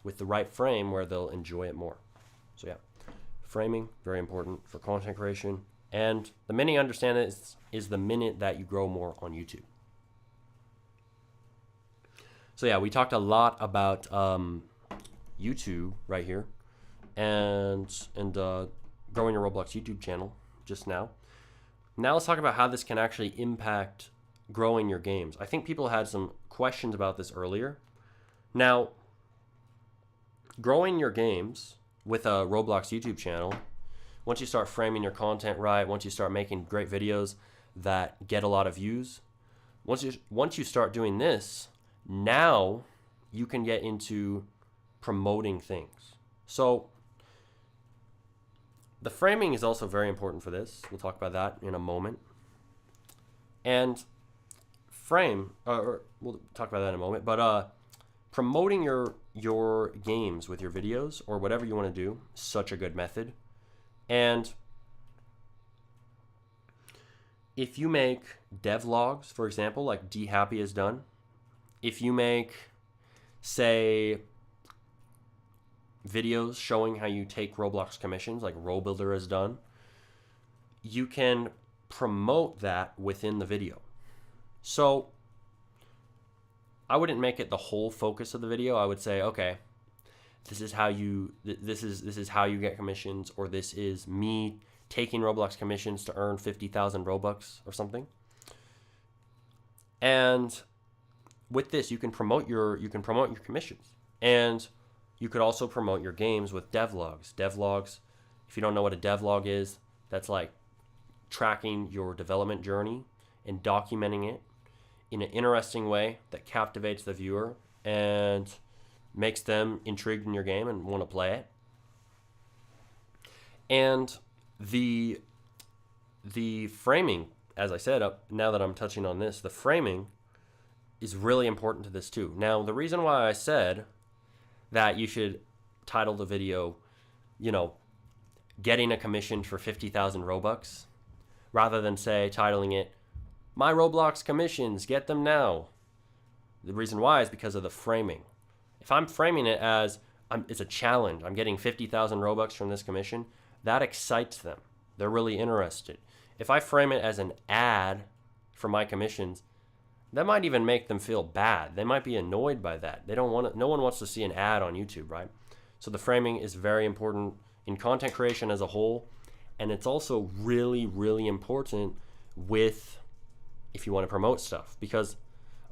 Speaker 1: with the right frame where they'll enjoy it more. So yeah, framing, very important for content creation. And the minute you understand it is the minute that you grow more on YouTube. So yeah, we talked a lot about YouTube right here and growing your Roblox YouTube channel just now. Now let's talk about how this can actually impact growing your games. I think people had some questions about this earlier. Now, growing your games with a Roblox YouTube channel, once you start framing your content right, once you start making great videos that get a lot of views, once you start doing this, now you can get into promoting things. So the framing is also very important for this. We'll talk about that in a moment. And we'll talk about that in a moment, but promoting your games with your videos or whatever you want to do is such a good method. And if you make devlogs, for example, like D Happy has done, if you make, say, videos showing how you take Roblox commissions, like RoBuilder has done, you can promote that within the video. So I wouldn't make it the whole focus of the video. I would say, okay, this is how you get commissions, or this is me taking Roblox commissions to earn 50,000 Robux or something. And with this, you can promote your commissions, and you could also promote your games with devlogs. Devlogs, if you don't know what a devlog is, that's like tracking your development journey and documenting it in an interesting way that captivates the viewer and makes them intrigued in your game and want to play it. And the framing, as I said, now that I'm touching on this, the framing is really important to this too. Now, the reason why I said that you should title the video, you know, getting a commission for 50,000 Robux, rather than say titling it, my Roblox commissions, get them now. The reason why is because of the framing. If I'm framing it as it's a challenge, I'm getting 50,000 Robux from this commission, that excites them. They're really interested. If I frame it as an ad for my commissions, that might even make them feel bad. They might be annoyed by that. They don't want it. No one wants to see an ad on YouTube, right? So the framing is very important in content creation as a whole, and it's also really, really important if you want to promote stuff, because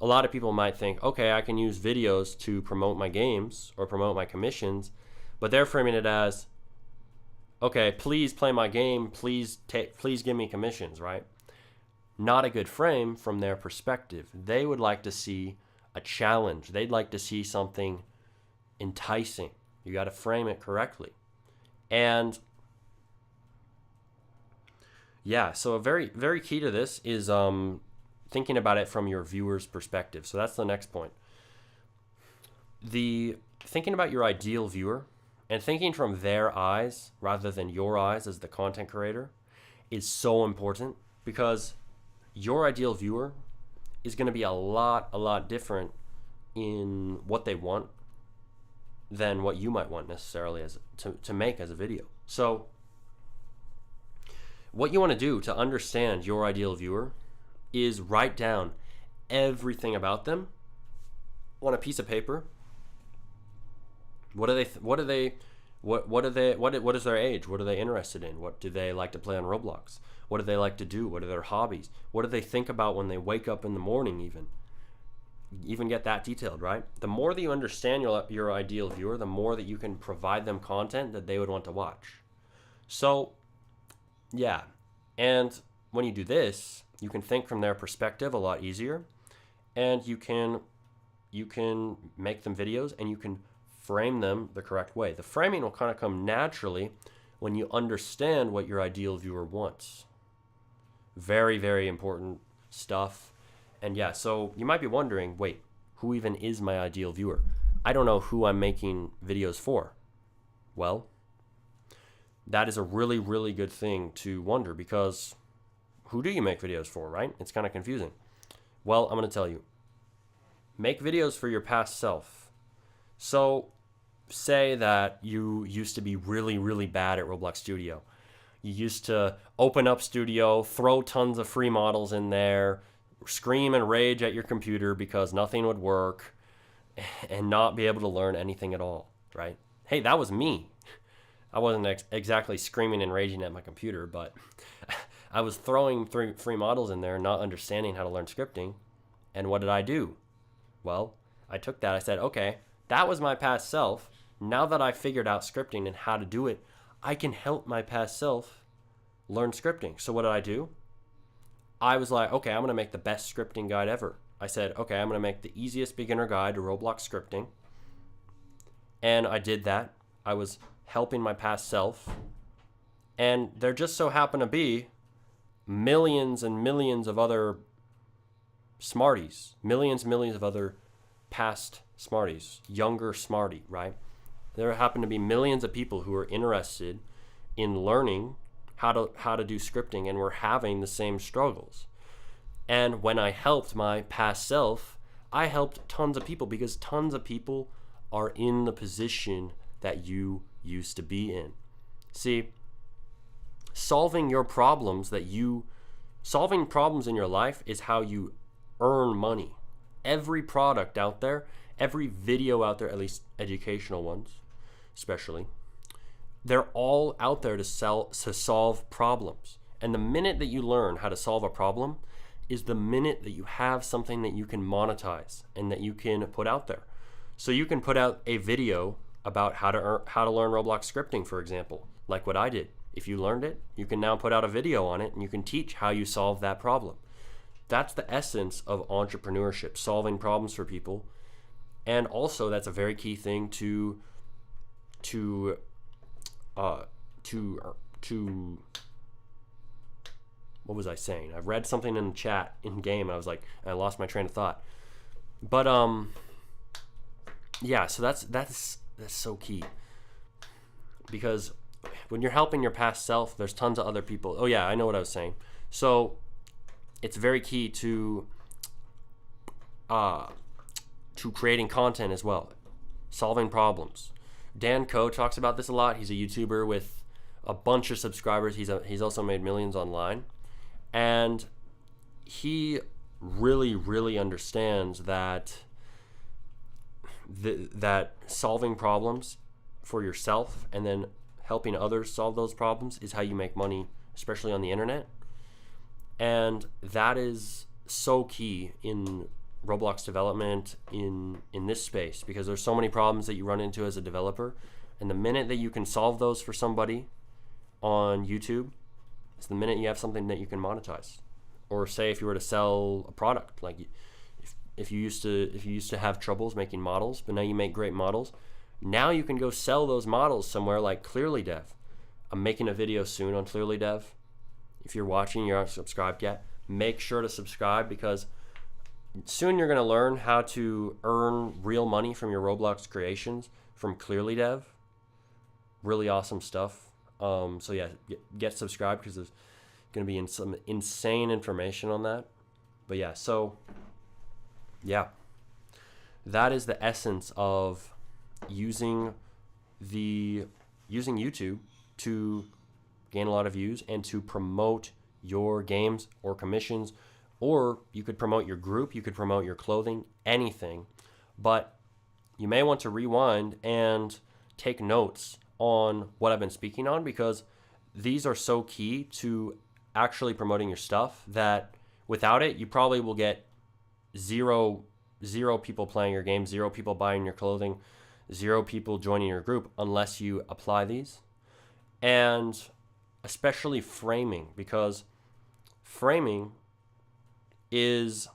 Speaker 1: a lot of people might think, okay, I can use videos to promote my games or promote my commissions, but they're framing it as, okay, please play my game, please give me commissions, right? Not a good frame from their perspective. They would like to see a challenge. They'd like to see something enticing. You got to frame it correctly. And yeah, so a very, very key to this is thinking about it from your viewer's perspective. So that's the next point. Thinking about your ideal viewer and thinking from their eyes rather than your eyes as the content creator is so important, because your ideal viewer is going to be a lot different in what they want than what you might want necessarily to make as a video. So what you want to do to understand your ideal viewer is write down everything about them on a piece of paper. What is their age? What are they interested in? What do they like to play on Roblox? What do they like to do? What are their hobbies? What do they think about when they wake up in the morning even get that detailed, right? The more that you understand your ideal viewer, the more that you can provide them content that they would want to watch. So yeah, and when you do this, you can think from their perspective a lot easier, and you can make them videos, and you can frame them the correct way. The framing will kind of come naturally when you understand what your ideal viewer wants. Very, very important stuff. And yeah, so you might be wondering, wait, who even is my ideal viewer? I don't know who I'm making videos for. Well, that is a really, really good thing to wonder, because who do you make videos for, right? It's kind of confusing. Well, I'm going to tell you. Make videos for your past self. So say that you used to be really, really bad at Roblox Studio. You used to open up Studio, throw tons of free models in there, scream and rage at your computer because nothing would work, and not be able to learn anything at all, right? Hey, that was me. I wasn't exactly screaming and raging at my computer, but I was throwing free models in there, not understanding how to learn scripting. And what did I do? Well, I took that. I said, okay, that was my past self. Now that I figured out scripting and how to do it, I can help my past self learn scripting. So what did I do? I was like, okay, I'm going to make the best scripting guide ever. I said, okay, I'm going to make the easiest beginner guide to Roblox scripting. And I did that. I was helping my past self. And there just so happened to be millions and millions of other Smarties, millions of other past Smarties, younger Smarty, right? There happen to be millions of people who are interested in learning how to do scripting, and were having the same struggles. And when I helped my past self, I helped tons of people, because tons of people are in the position that you used to be in. See, solving problems in your life is how you earn money. Every product out there, every video out there, at least educational ones especially, they're all out there to solve problems. And the minute that you learn how to solve a problem is the minute that you have something that you can monetize and that you can put out there. So you can put out a video about how to learn Roblox scripting, for example, like what I did. If you learned it, you can now put out a video on it, and you can teach how you solve that problem. That's the essence of entrepreneurship, solving problems for people. And also, that's a very key thing to what was I saying? I read something in the chat in game, and I lost my train of thought. But yeah, so that's that's so key. Because when you're helping your past self, there's tons of other people. Oh yeah, I know what I was saying. So it's very key to creating content as well, solving problems. Dan Coe talks about this a lot. He's a YouTuber with a bunch of subscribers. He's also made millions online, and he really understands that that solving problems for yourself and then helping others solve those problems is how you make money, especially on the internet. And that is so key in Roblox development in this space, because there's so many problems that you run into as a developer, and the minute that you can solve those for somebody on YouTube, it's the minute you have something that you can monetize. Or say if you were to sell a product, like if you used to have troubles making models, but now you make great models, now you can go sell those models somewhere like Clearly Dev. I'm making a video soon on Clearly Dev. If you're watching, you're not subscribed yet, make sure to subscribe, because soon you're going to learn how to earn real money from your Roblox creations from Clearly Dev. Really awesome stuff. So yeah, get subscribed, because there's going to be some insane information on that. But yeah, so yeah, that is the essence of using YouTube to gain a lot of views and to promote your games or commissions. Or you could promote your group, you could promote your clothing, anything. But you may want to rewind and take notes on what I've been speaking on, because these are so key to actually promoting your stuff that without it, you probably will get zero people playing your game, 0 people buying your clothing, 0 people joining your group unless you apply these. And especially framing, because framing is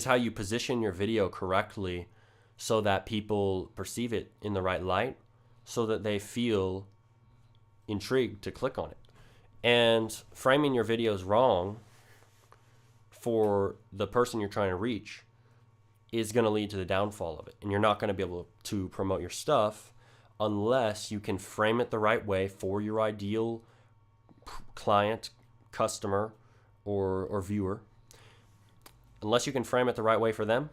Speaker 1: how you position your video correctly so that people perceive it in the right light, so that they feel intrigued to click on it. And framing your videos wrong for the person you're trying to reach is going to lead to the downfall of it. And you're not going to be able to promote your stuff unless you can frame it the right way for your ideal client, customer, or viewer. Unless you can frame it the right way for them,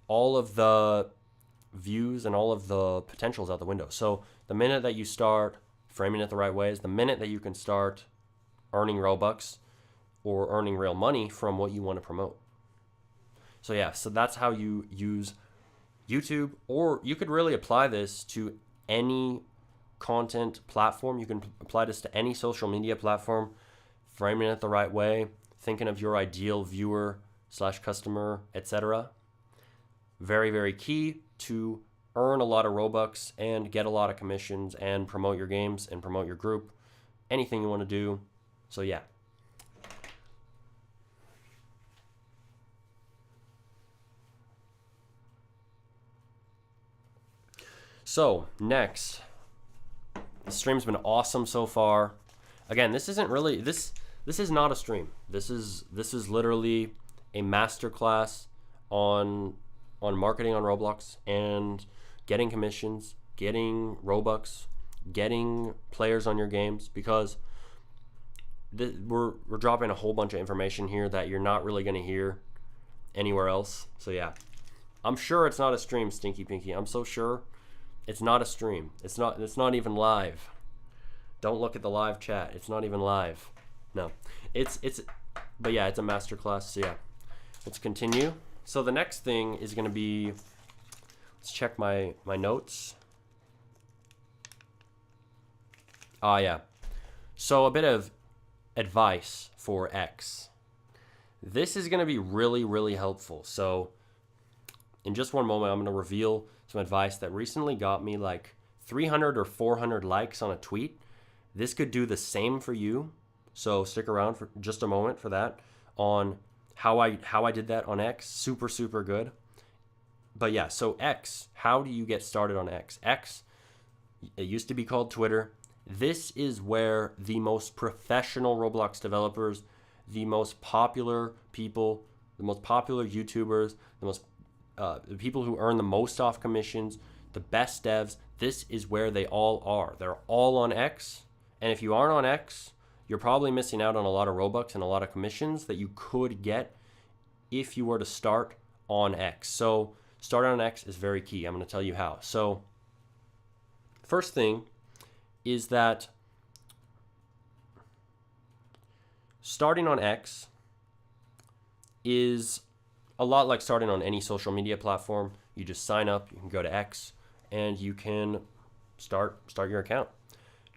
Speaker 1: all of the views and all of the potentials out the window. So the minute that you start framing it the right way is the minute that you can start earning Robux or earning real money from what you want to promote. So yeah, so that's how you use YouTube, or you could really apply this to any content platform. You can apply this to any social media platform, framing it the right way, thinking of your ideal viewer / customer, etc. Very key to earn a lot of Robux and get a lot of commissions and promote your games and promote your group, anything you want to do. So yeah. So next, the stream's been awesome so far. Again, this isn't really this is not a stream. This is literally a masterclass on marketing on Roblox and getting commissions, getting Robux, getting players on your games, because we're dropping a whole bunch of information here that you're not really going to hear anywhere else. So yeah, I'm sure it's not a stream, Stinky Pinky. I'm so sure it's not a stream. It's not even live. Don't look at the live chat. It's not even live. No, but yeah, it's a masterclass. So yeah, let's continue. So the next thing is going to be, let's check my notes. Yeah. So a bit of advice for X. This is going to be really helpful. So in just one moment, I'm going to reveal some advice that recently got me like 300 or 400 likes on a tweet. This could do the same for you. So stick around for just a moment for that, on how I did that on X. Super good. But yeah, so X, how do you get started on X? X, it used to be called Twitter. This is where the most professional Roblox developers, the most popular people, the most popular YouTubers, the most the people who earn the most off commissions, the best devs, this is where they all are. They're all on X. And if you aren't on X, you're probably missing out on a lot of Robux and a lot of commissions that you could get if you were to start on X. So starting on X is very key. I'm going to tell you how. So first thing is that starting on X is a lot like starting on any social media platform. You just sign up, you can go to X, and you can start your account.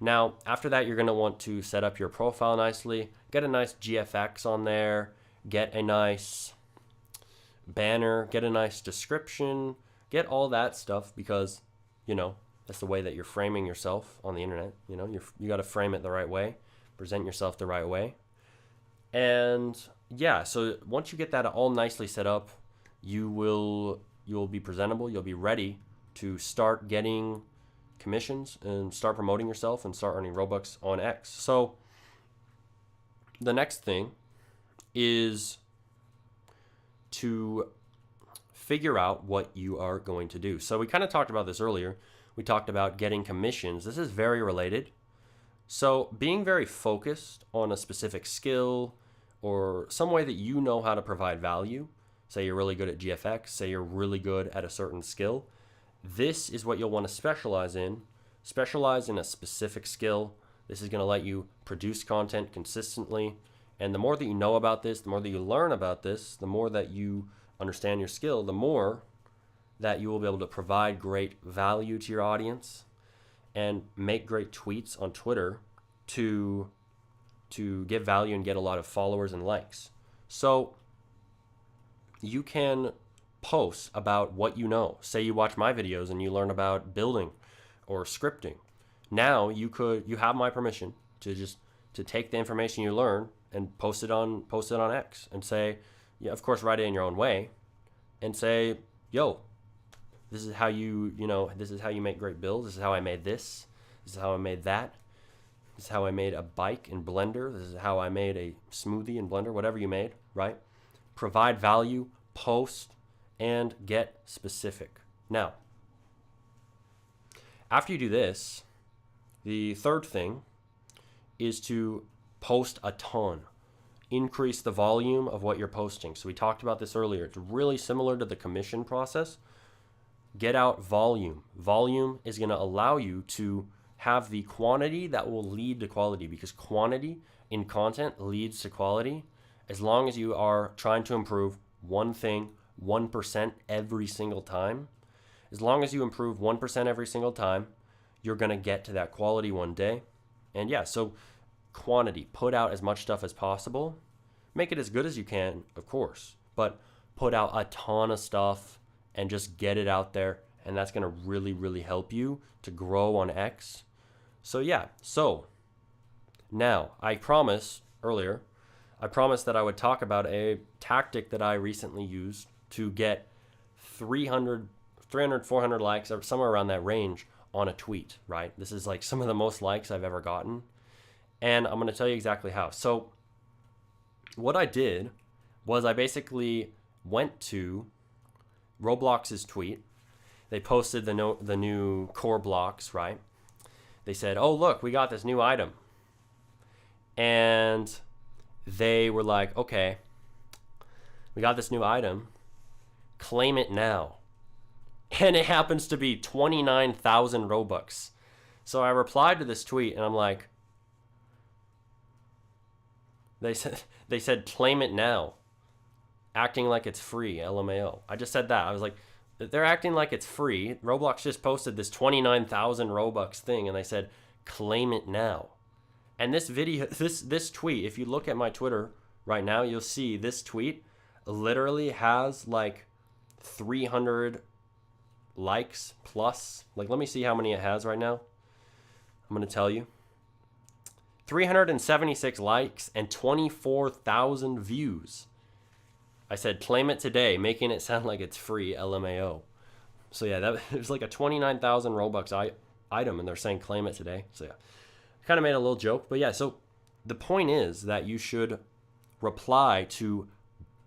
Speaker 1: Now, after that, you're going to want to set up your profile nicely, get a nice GFX on there, get a nice banner, get a nice description, get all that stuff because, that's the way that you're framing yourself on the internet. You got to frame it the right way, present yourself the right way. And yeah, so once you get that all nicely set up, you'll be presentable, you'll be ready to start getting commissions and start promoting yourself and start earning Robux on X. So the next thing is to figure out what you are going to do. So we kind of talked about this earlier. We talked about getting commissions. This is very related. So being very focused on a specific skill or some way that you know how to provide value, say you're really good at GFX, say you're really good at a certain skill, this is what you'll want to specialize in. Specialize in a specific skill. This is going to let you produce content consistently. And the more that you know about this, the more that you learn about this, the more that you understand your skill, the more that you will be able to provide great value to your audience and make great tweets on Twitter to get value and get a lot of followers and likes. So you can post about what you know. Say you watch my videos and you learn about building or scripting. Now you have my permission to take the information you learn and post it on X and say, yeah, of course, write it in your own way and say, yo, this is how this is how you make great builds. This is how I made this. This is how I made that. This is how I made a bike in Blender. This is how I made a smoothie in Blender, whatever you made, right? Provide value, post, and get specific. Now, after you do this, the third thing is to post a ton. Increase the volume of what you're posting. So we talked about this earlier. It's really similar to the commission process. Get out volume. Volume is going to allow you to have the quantity that will lead to quality, because quantity in content leads to quality. As long as you are trying to improve one thing 1% every single time, as long as you improve 1% every single time, you're going to get to that quality one day. And yeah, so quantity, put out as much stuff as possible. Make it as good as you can, of course, but put out a ton of stuff and just get it out there. And that's going to really, really help you to grow on X. So yeah, so now I promised earlier, I promised that I would talk about a tactic that I recently used to get 300, 400 likes, or somewhere around that range on a tweet, right? This is like some of the most likes I've ever gotten. And I'm going to tell you exactly how. So what I did was I basically went to Roblox's tweet. They posted the new core blocks, right? They said, oh, look, we got this new item. And they were like, okay, we got this new item. Claim it now. And it happens to be 29,000 Robux. So I replied to this tweet and I'm like, they said claim it now. Acting like it's free, LMAO. I just said that. I was like, they're acting like it's free. Roblox just posted this 29,000 Robux thing and they said claim it now. And this video, this tweet, if you look at my Twitter right now, you'll see this tweet literally has like 300 likes plus. Like, let me see how many it has right now. I'm going to tell you. 376 likes and 24,000 views. I said, claim it today, making it sound like it's free, LMAO. So yeah, that it was like a 29,000 Robux item, and they're saying claim it today. So yeah, kind of made a little joke, but yeah. So the point is that you should reply to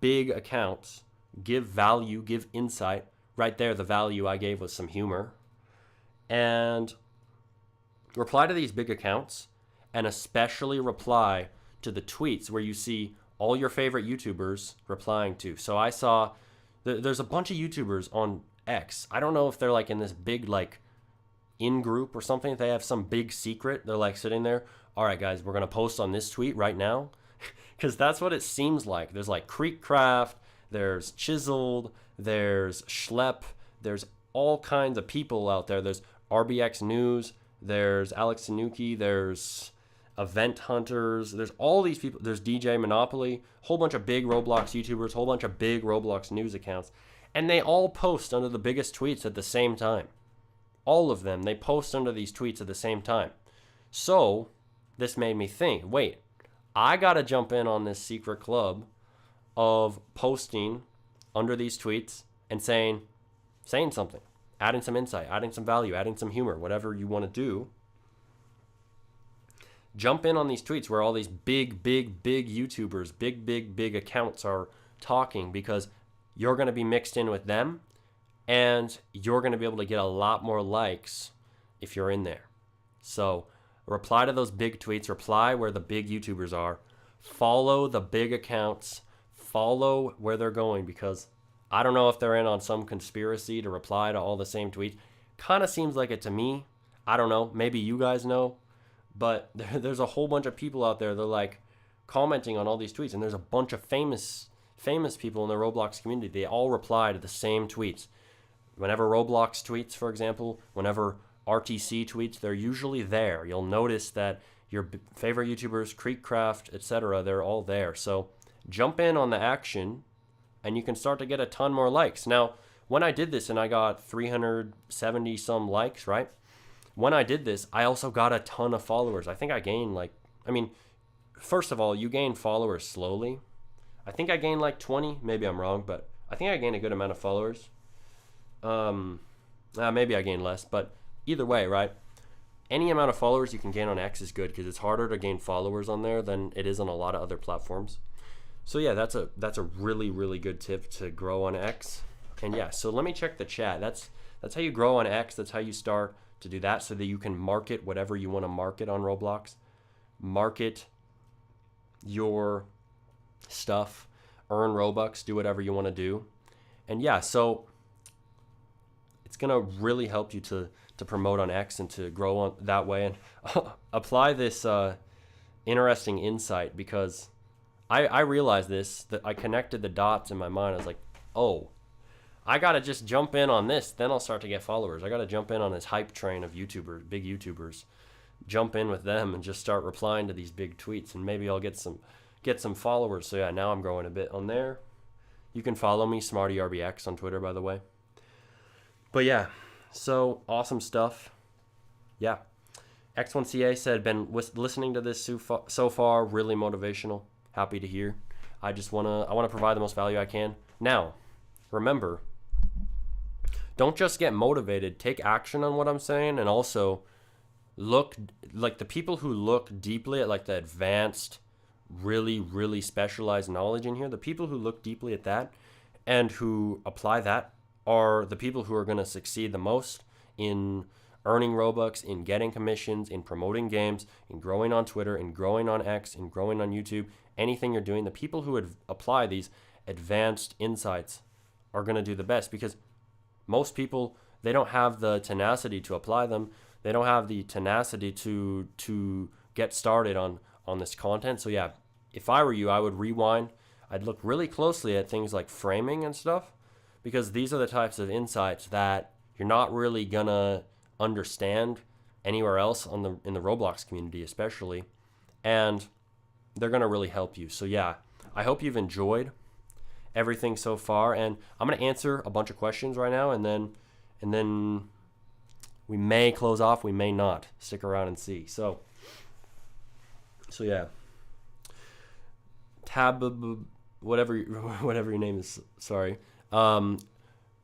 Speaker 1: big accounts give value, give insight. Right there, the value I gave was some humor. And reply to these big accounts, and especially reply to the tweets where you see all your favorite YouTubers replying to. So I saw there's a bunch of YouTubers on X. I don't know if they're like in this big like in group or something. If they have some big secret, they're like sitting there. All right, guys, we're gonna post on this tweet right now, because that's what it seems like. There's like Creekcraft, there's Chiseled, there's Schlep, there's all kinds of people out there. There's RBX News, there's Alex Tanuki, there's Event Hunters, there's all these people. There's DJ Monopoly, whole bunch of big Roblox YouTubers, whole bunch of big Roblox news accounts, and they all post under the biggest tweets at the same time. All of them, they post under these tweets at the same time. So this made me think, wait, I gotta jump in on this secret club of posting under these tweets and saying something, adding some insight, adding some value, adding some humor, whatever you want to do. Jump in on these tweets where all these big YouTubers, big accounts are talking, because you're going to be mixed in with them, and you're going to be able to get a lot more likes if you're in there. So reply to those big tweets, reply where the big YouTubers are, follow the big accounts, follow where they're going, because I don't know if they're in on some conspiracy to reply to all the same tweets. Kind of seems like it to me. I don't know. Maybe you guys know. But there's a whole bunch of people out there. They're like commenting on all these tweets. And there's a bunch of famous people in the Roblox community. They all reply to the same tweets. Whenever Roblox tweets, for example, whenever RTC tweets, they're usually there. You'll notice that your favorite YouTubers, Creekcraft, etc., they're all there. So jump in on the action, and you can start to get a ton more likes. Now, when I did this and I got 370 some likes, right? When I did this, I also got a ton of followers. I think I gained first of all, you gain followers slowly. I think I gained like 20. Maybe I'm wrong, but I think I gained a good amount of followers. Maybe I gained less, but either way, right? Any amount of followers you can gain on X is good, because it's harder to gain followers on there than it is on a lot of other platforms. So yeah, that's a really good tip to grow on X. And yeah, so let me check the chat. That's how you grow on X. That's how you start to do that, so that you can market whatever you want to market on Roblox. Market your stuff, earn Robux, do whatever you want to do. And yeah, so it's going to really help you to promote on X and to grow on that way. And apply this interesting insight, because I realized this, that I connected the dots in my mind. I was like, oh, I got to just jump in on this, then I'll start to get followers. I got to jump in on this hype train of YouTubers, big YouTubers. Jump in with them and just start replying to these big tweets, and maybe I'll get some followers. So yeah, now I'm growing a bit on there. You can follow me, SmartyRBX, on Twitter, by the way. But yeah, so awesome stuff. Yeah. X1CA said, been listening to this so far, really motivational. Happy to hear. I want to provide the most value I can. Now, remember, don't just get motivated, take action on what I'm saying, and also look, like the people who look deeply at like the advanced, really specialized knowledge in here, the people who look deeply at that and who apply that are the people who are going to succeed the most in earning Robux, in getting commissions, in promoting games, in growing on Twitter, in growing on X, in growing on YouTube, anything you're doing. The people who would apply these advanced insights are going to do the best, because most people, they don't have the tenacity to apply them. They don't have the tenacity to get started on this content. So yeah, if I were you, I would rewind. I'd look really closely at things like framing and stuff, because these are the types of insights that you're not really gonna understand anywhere else in the Roblox community, especially, and they're gonna really help you. So yeah, I hope you've enjoyed everything so far, and I'm gonna answer a bunch of questions right now, and then we may close off, we may not. Stick around and see. So yeah, whatever your name is, sorry.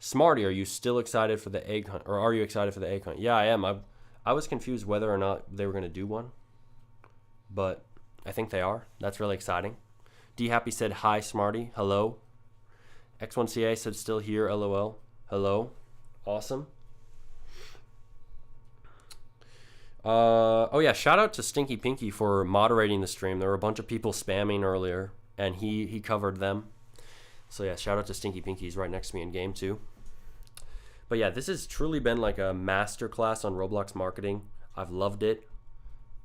Speaker 1: Smarty, are you still excited for the egg hunt, or are you excited for the egg hunt? Yeah, I am. I was confused whether or not they were going to do one, but I think they are. That's really exciting. D Happy said, hi, Smarty. Hello. X1CA said still here, LOL. Hello. Awesome. Oh yeah, shout out to Stinky Pinky for moderating the stream. There were a bunch of people spamming earlier, and he covered them. So yeah, shout out to Stinky Pinky. He's right next to me in game too. But yeah, this has truly been like a masterclass on Roblox marketing. I've loved it.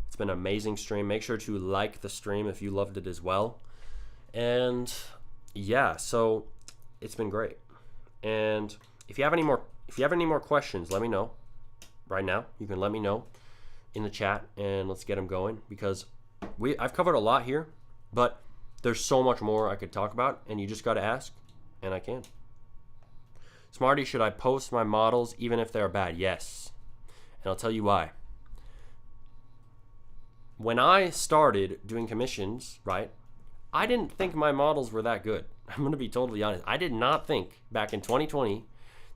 Speaker 1: It's been an amazing stream. Make sure to like the stream if you loved it as well. And yeah, so it's been great. And if you have any more questions, let me know. Right now, you can let me know in the chat, and let's get them going, because I've covered a lot here, but there's so much more I could talk about, and you just got to ask, and I can. Smarty, should I post my models even if they're bad? Yes, and I'll tell you why. When I started doing commissions, right, I didn't think my models were that good. I'm going to be totally honest. I did not think back in 2020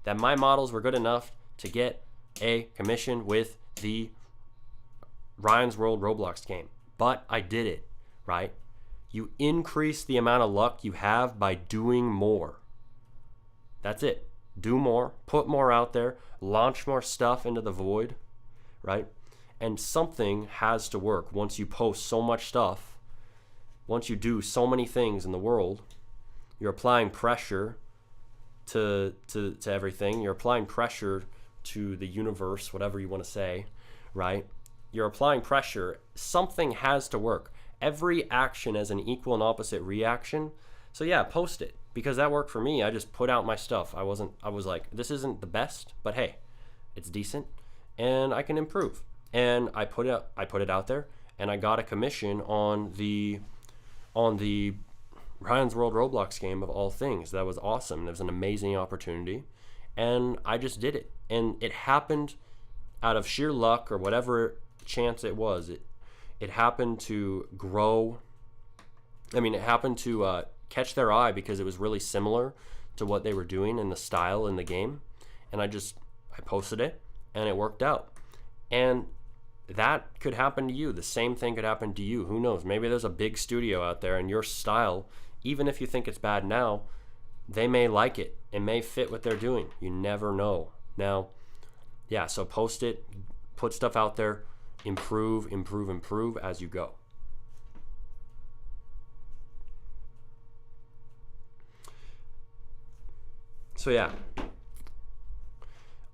Speaker 1: that my models were good enough to get a commission with the Ryan's World Roblox game. But I did it, right? You increase the amount of luck you have by doing more. That's it. Do more, put more out there, launch more stuff into the void, right? And something has to work once you post so much stuff. Once you do so many things in the world, you're applying pressure to everything. You're applying pressure to the universe, whatever you want to say, right? You're applying pressure. Something has to work. Every action has an equal and opposite reaction. So yeah, post it, because that worked for me. I just put out my stuff. I was like, this isn't the best, but hey, it's decent and I can improve. And I put it out there, and I got a commission on the Ryan's World Roblox game of all things. That was awesome. It was an amazing opportunity, and I just did it. And it happened out of sheer luck or whatever chance it was. It happened to grow. I mean, it happened to catch their eye because it was really similar to what they were doing in the style in the game. And I posted it, and it worked out. And that could happen to you. The same thing could happen to you. Who knows? Maybe there's a big studio out there, and your style, even if you think it's bad now, they may like it. It may fit what they're doing. You never know. Now, yeah, so post it, put stuff out there, improve as you go. So yeah,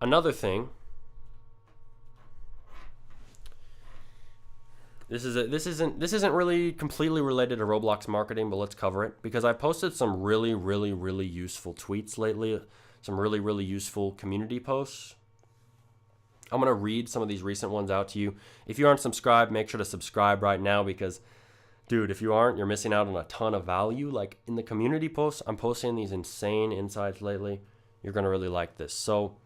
Speaker 1: another thing. This isn't really completely related to Roblox marketing, but let's cover it, because I've posted some really useful tweets lately, some really useful community posts. I'm going to read some of these recent ones out to you. If you aren't subscribed, make sure to subscribe right now, because, dude, if you aren't, you're missing out on a ton of value. Like, in the community posts, I'm posting these insane insights lately. You're going to really like this. So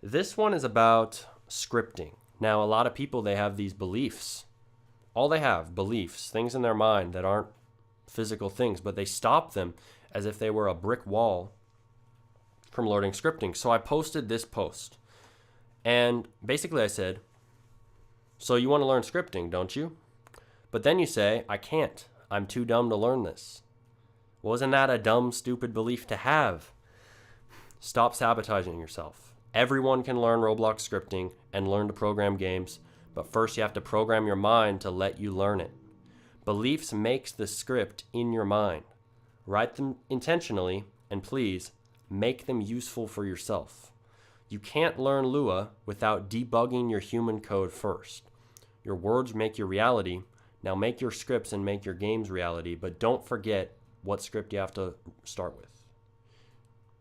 Speaker 1: this one is about scripting. Now, a lot of people, they have these beliefs. All they have, beliefs, things in their mind that aren't physical things, but they stop them as if they were a brick wall from learning scripting. So I posted this post, and basically I said, so you want to learn scripting, don't you? But then you say, I can't. I'm too dumb to learn this. Wasn't that a dumb, stupid belief to have? Stop sabotaging yourself. Everyone can learn Roblox scripting and learn to program games, but first you have to program your mind to let you learn it. Beliefs makes the script in your mind. Write them intentionally, and please, make them useful for yourself. You can't learn Lua without debugging your human code first. Your words make your reality. Now make your scripts and make your games reality, but don't forget what script you have to start with.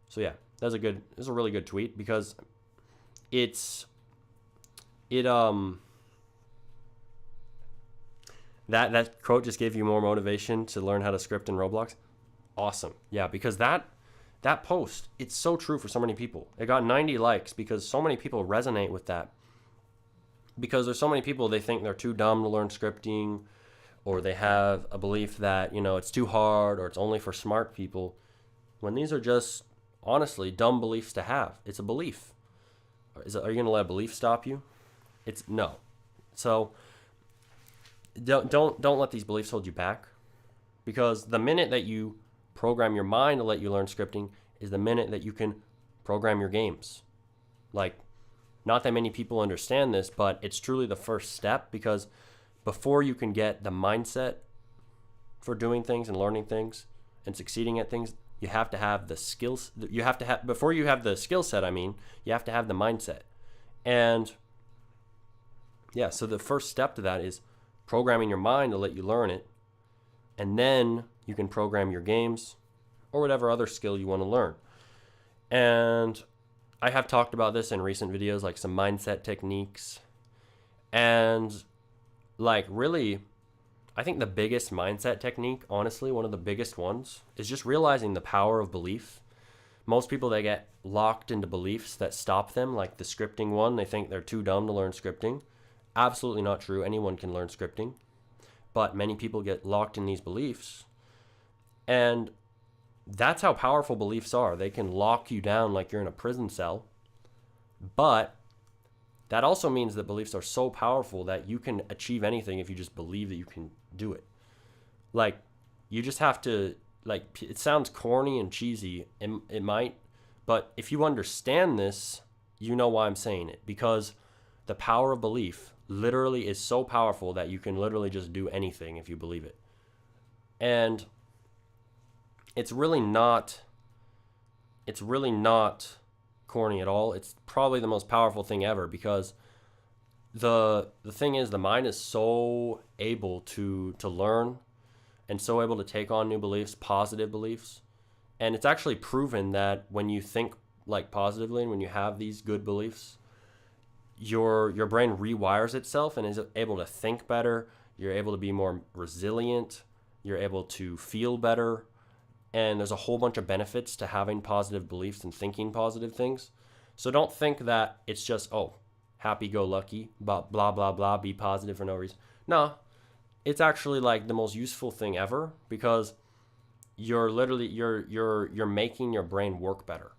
Speaker 1: So yeah, that's a really good tweet, because that quote just gave you more motivation to learn how to script in Roblox. Awesome. Yeah, because that post, it's so true for so many people. It got 90 likes because so many people resonate with that. Because there's so many people, they think they're too dumb to learn scripting, or they have a belief that, it's too hard, or it's only for smart people, when these are just, honestly, dumb beliefs to have. It's a belief. Are you going to let a belief stop you? It's no. So don't let these beliefs hold you back, because the minute that you program your mind to let you learn scripting, is the minute that you can program your games. Like, not that many people understand this, but it's truly the first step, because before you can get the mindset for doing things and learning things and succeeding at things, you have to have the skills. You have to have, before you have the skill set, you have to have the mindset. And yeah, so the first step to that is programming your mind to let you learn it. And then you can program your games or whatever other skill you want to learn. And I have talked about this in recent videos, like some mindset techniques. And like, really, I think the biggest mindset technique, honestly, one of the biggest ones, is just realizing the power of belief. Most people, they get locked into beliefs that stop them, like the scripting one. They think they're too dumb to learn scripting. Absolutely not true. Anyone can learn scripting. But many people get locked in these beliefs. And that's how powerful beliefs are. They can lock you down like you're in a prison cell. But that also means that beliefs are so powerful that you can achieve anything if you just believe that you can do it. Like, you just have to, like, it sounds corny and cheesy. It might. But if you understand this, you know why I'm saying it. Because the power of belief literally is so powerful that you can literally just do anything if you believe it. And it's really not corny at all. It's probably the most powerful thing ever, because the thing is, the mind is so able to learn and so able to take on new beliefs, positive beliefs. And it's actually proven that when you think like positively and when you have these good beliefs, your brain rewires itself and is able to think better. You're able to be more resilient. You're able to feel better. And there's a whole bunch of benefits to having positive beliefs and thinking positive things. So don't think that it's just, oh, happy-go-lucky, blah, blah, blah, blah, be positive for no reason. No, it's actually like the most useful thing ever, because you're literally, you're making your brain work better.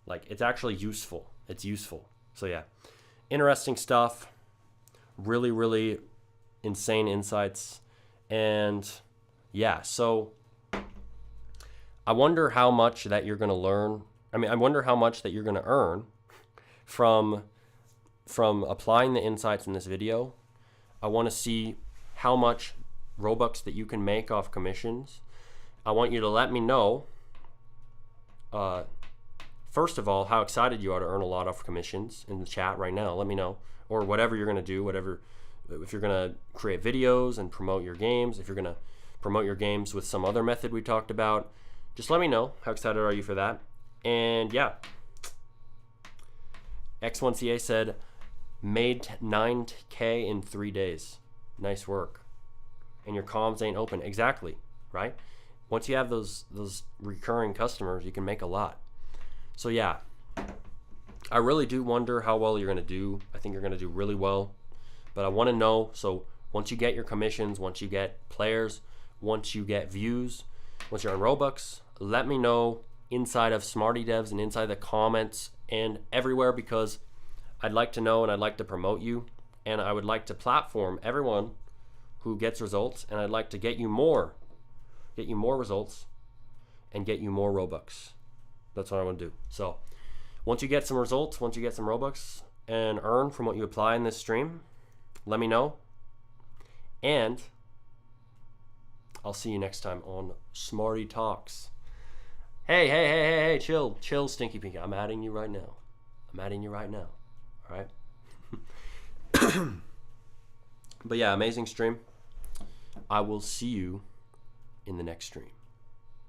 Speaker 1: Like, it's actually useful. It's useful. So yeah, interesting stuff. Really, really insane insights. And yeah, so I wonder how much that you're going to learn. I wonder how much that you're going to earn from applying the insights in this video. I want to see how much Robux that you can make off commissions. I want you to let me know, first of all, how excited you are to earn a lot off commissions in the chat right now. Let me know. Or whatever you're going to do, if you're going to create videos and promote your games, if you're going to promote your games with some other method we talked about, just let me know. How excited are you for that? And yeah, X1CA said, made 9K in 3 days. Nice work. And your comms ain't open. Exactly, right? Once you have those recurring customers, you can make a lot. So yeah, I really do wonder how well you're going to do. I think you're going to do really well. But I want to know, so once you get your commissions, once you get players, once you get views, once you're on Robux, let me know inside of Smarty Devs and inside the comments and everywhere, because I'd like to know and I'd like to promote you, and I would like to platform everyone who gets results, and I'd like to get you more results and get you more Robux. That's what I want to do. So once you get some results, once you get some Robux and earn from what you apply in this stream, let me know. And I'll see you next time on Smarty Talks. Hey, chill, Stinky Pinky. I'm adding you right now. All right? But yeah, amazing stream. I will see you in the next stream.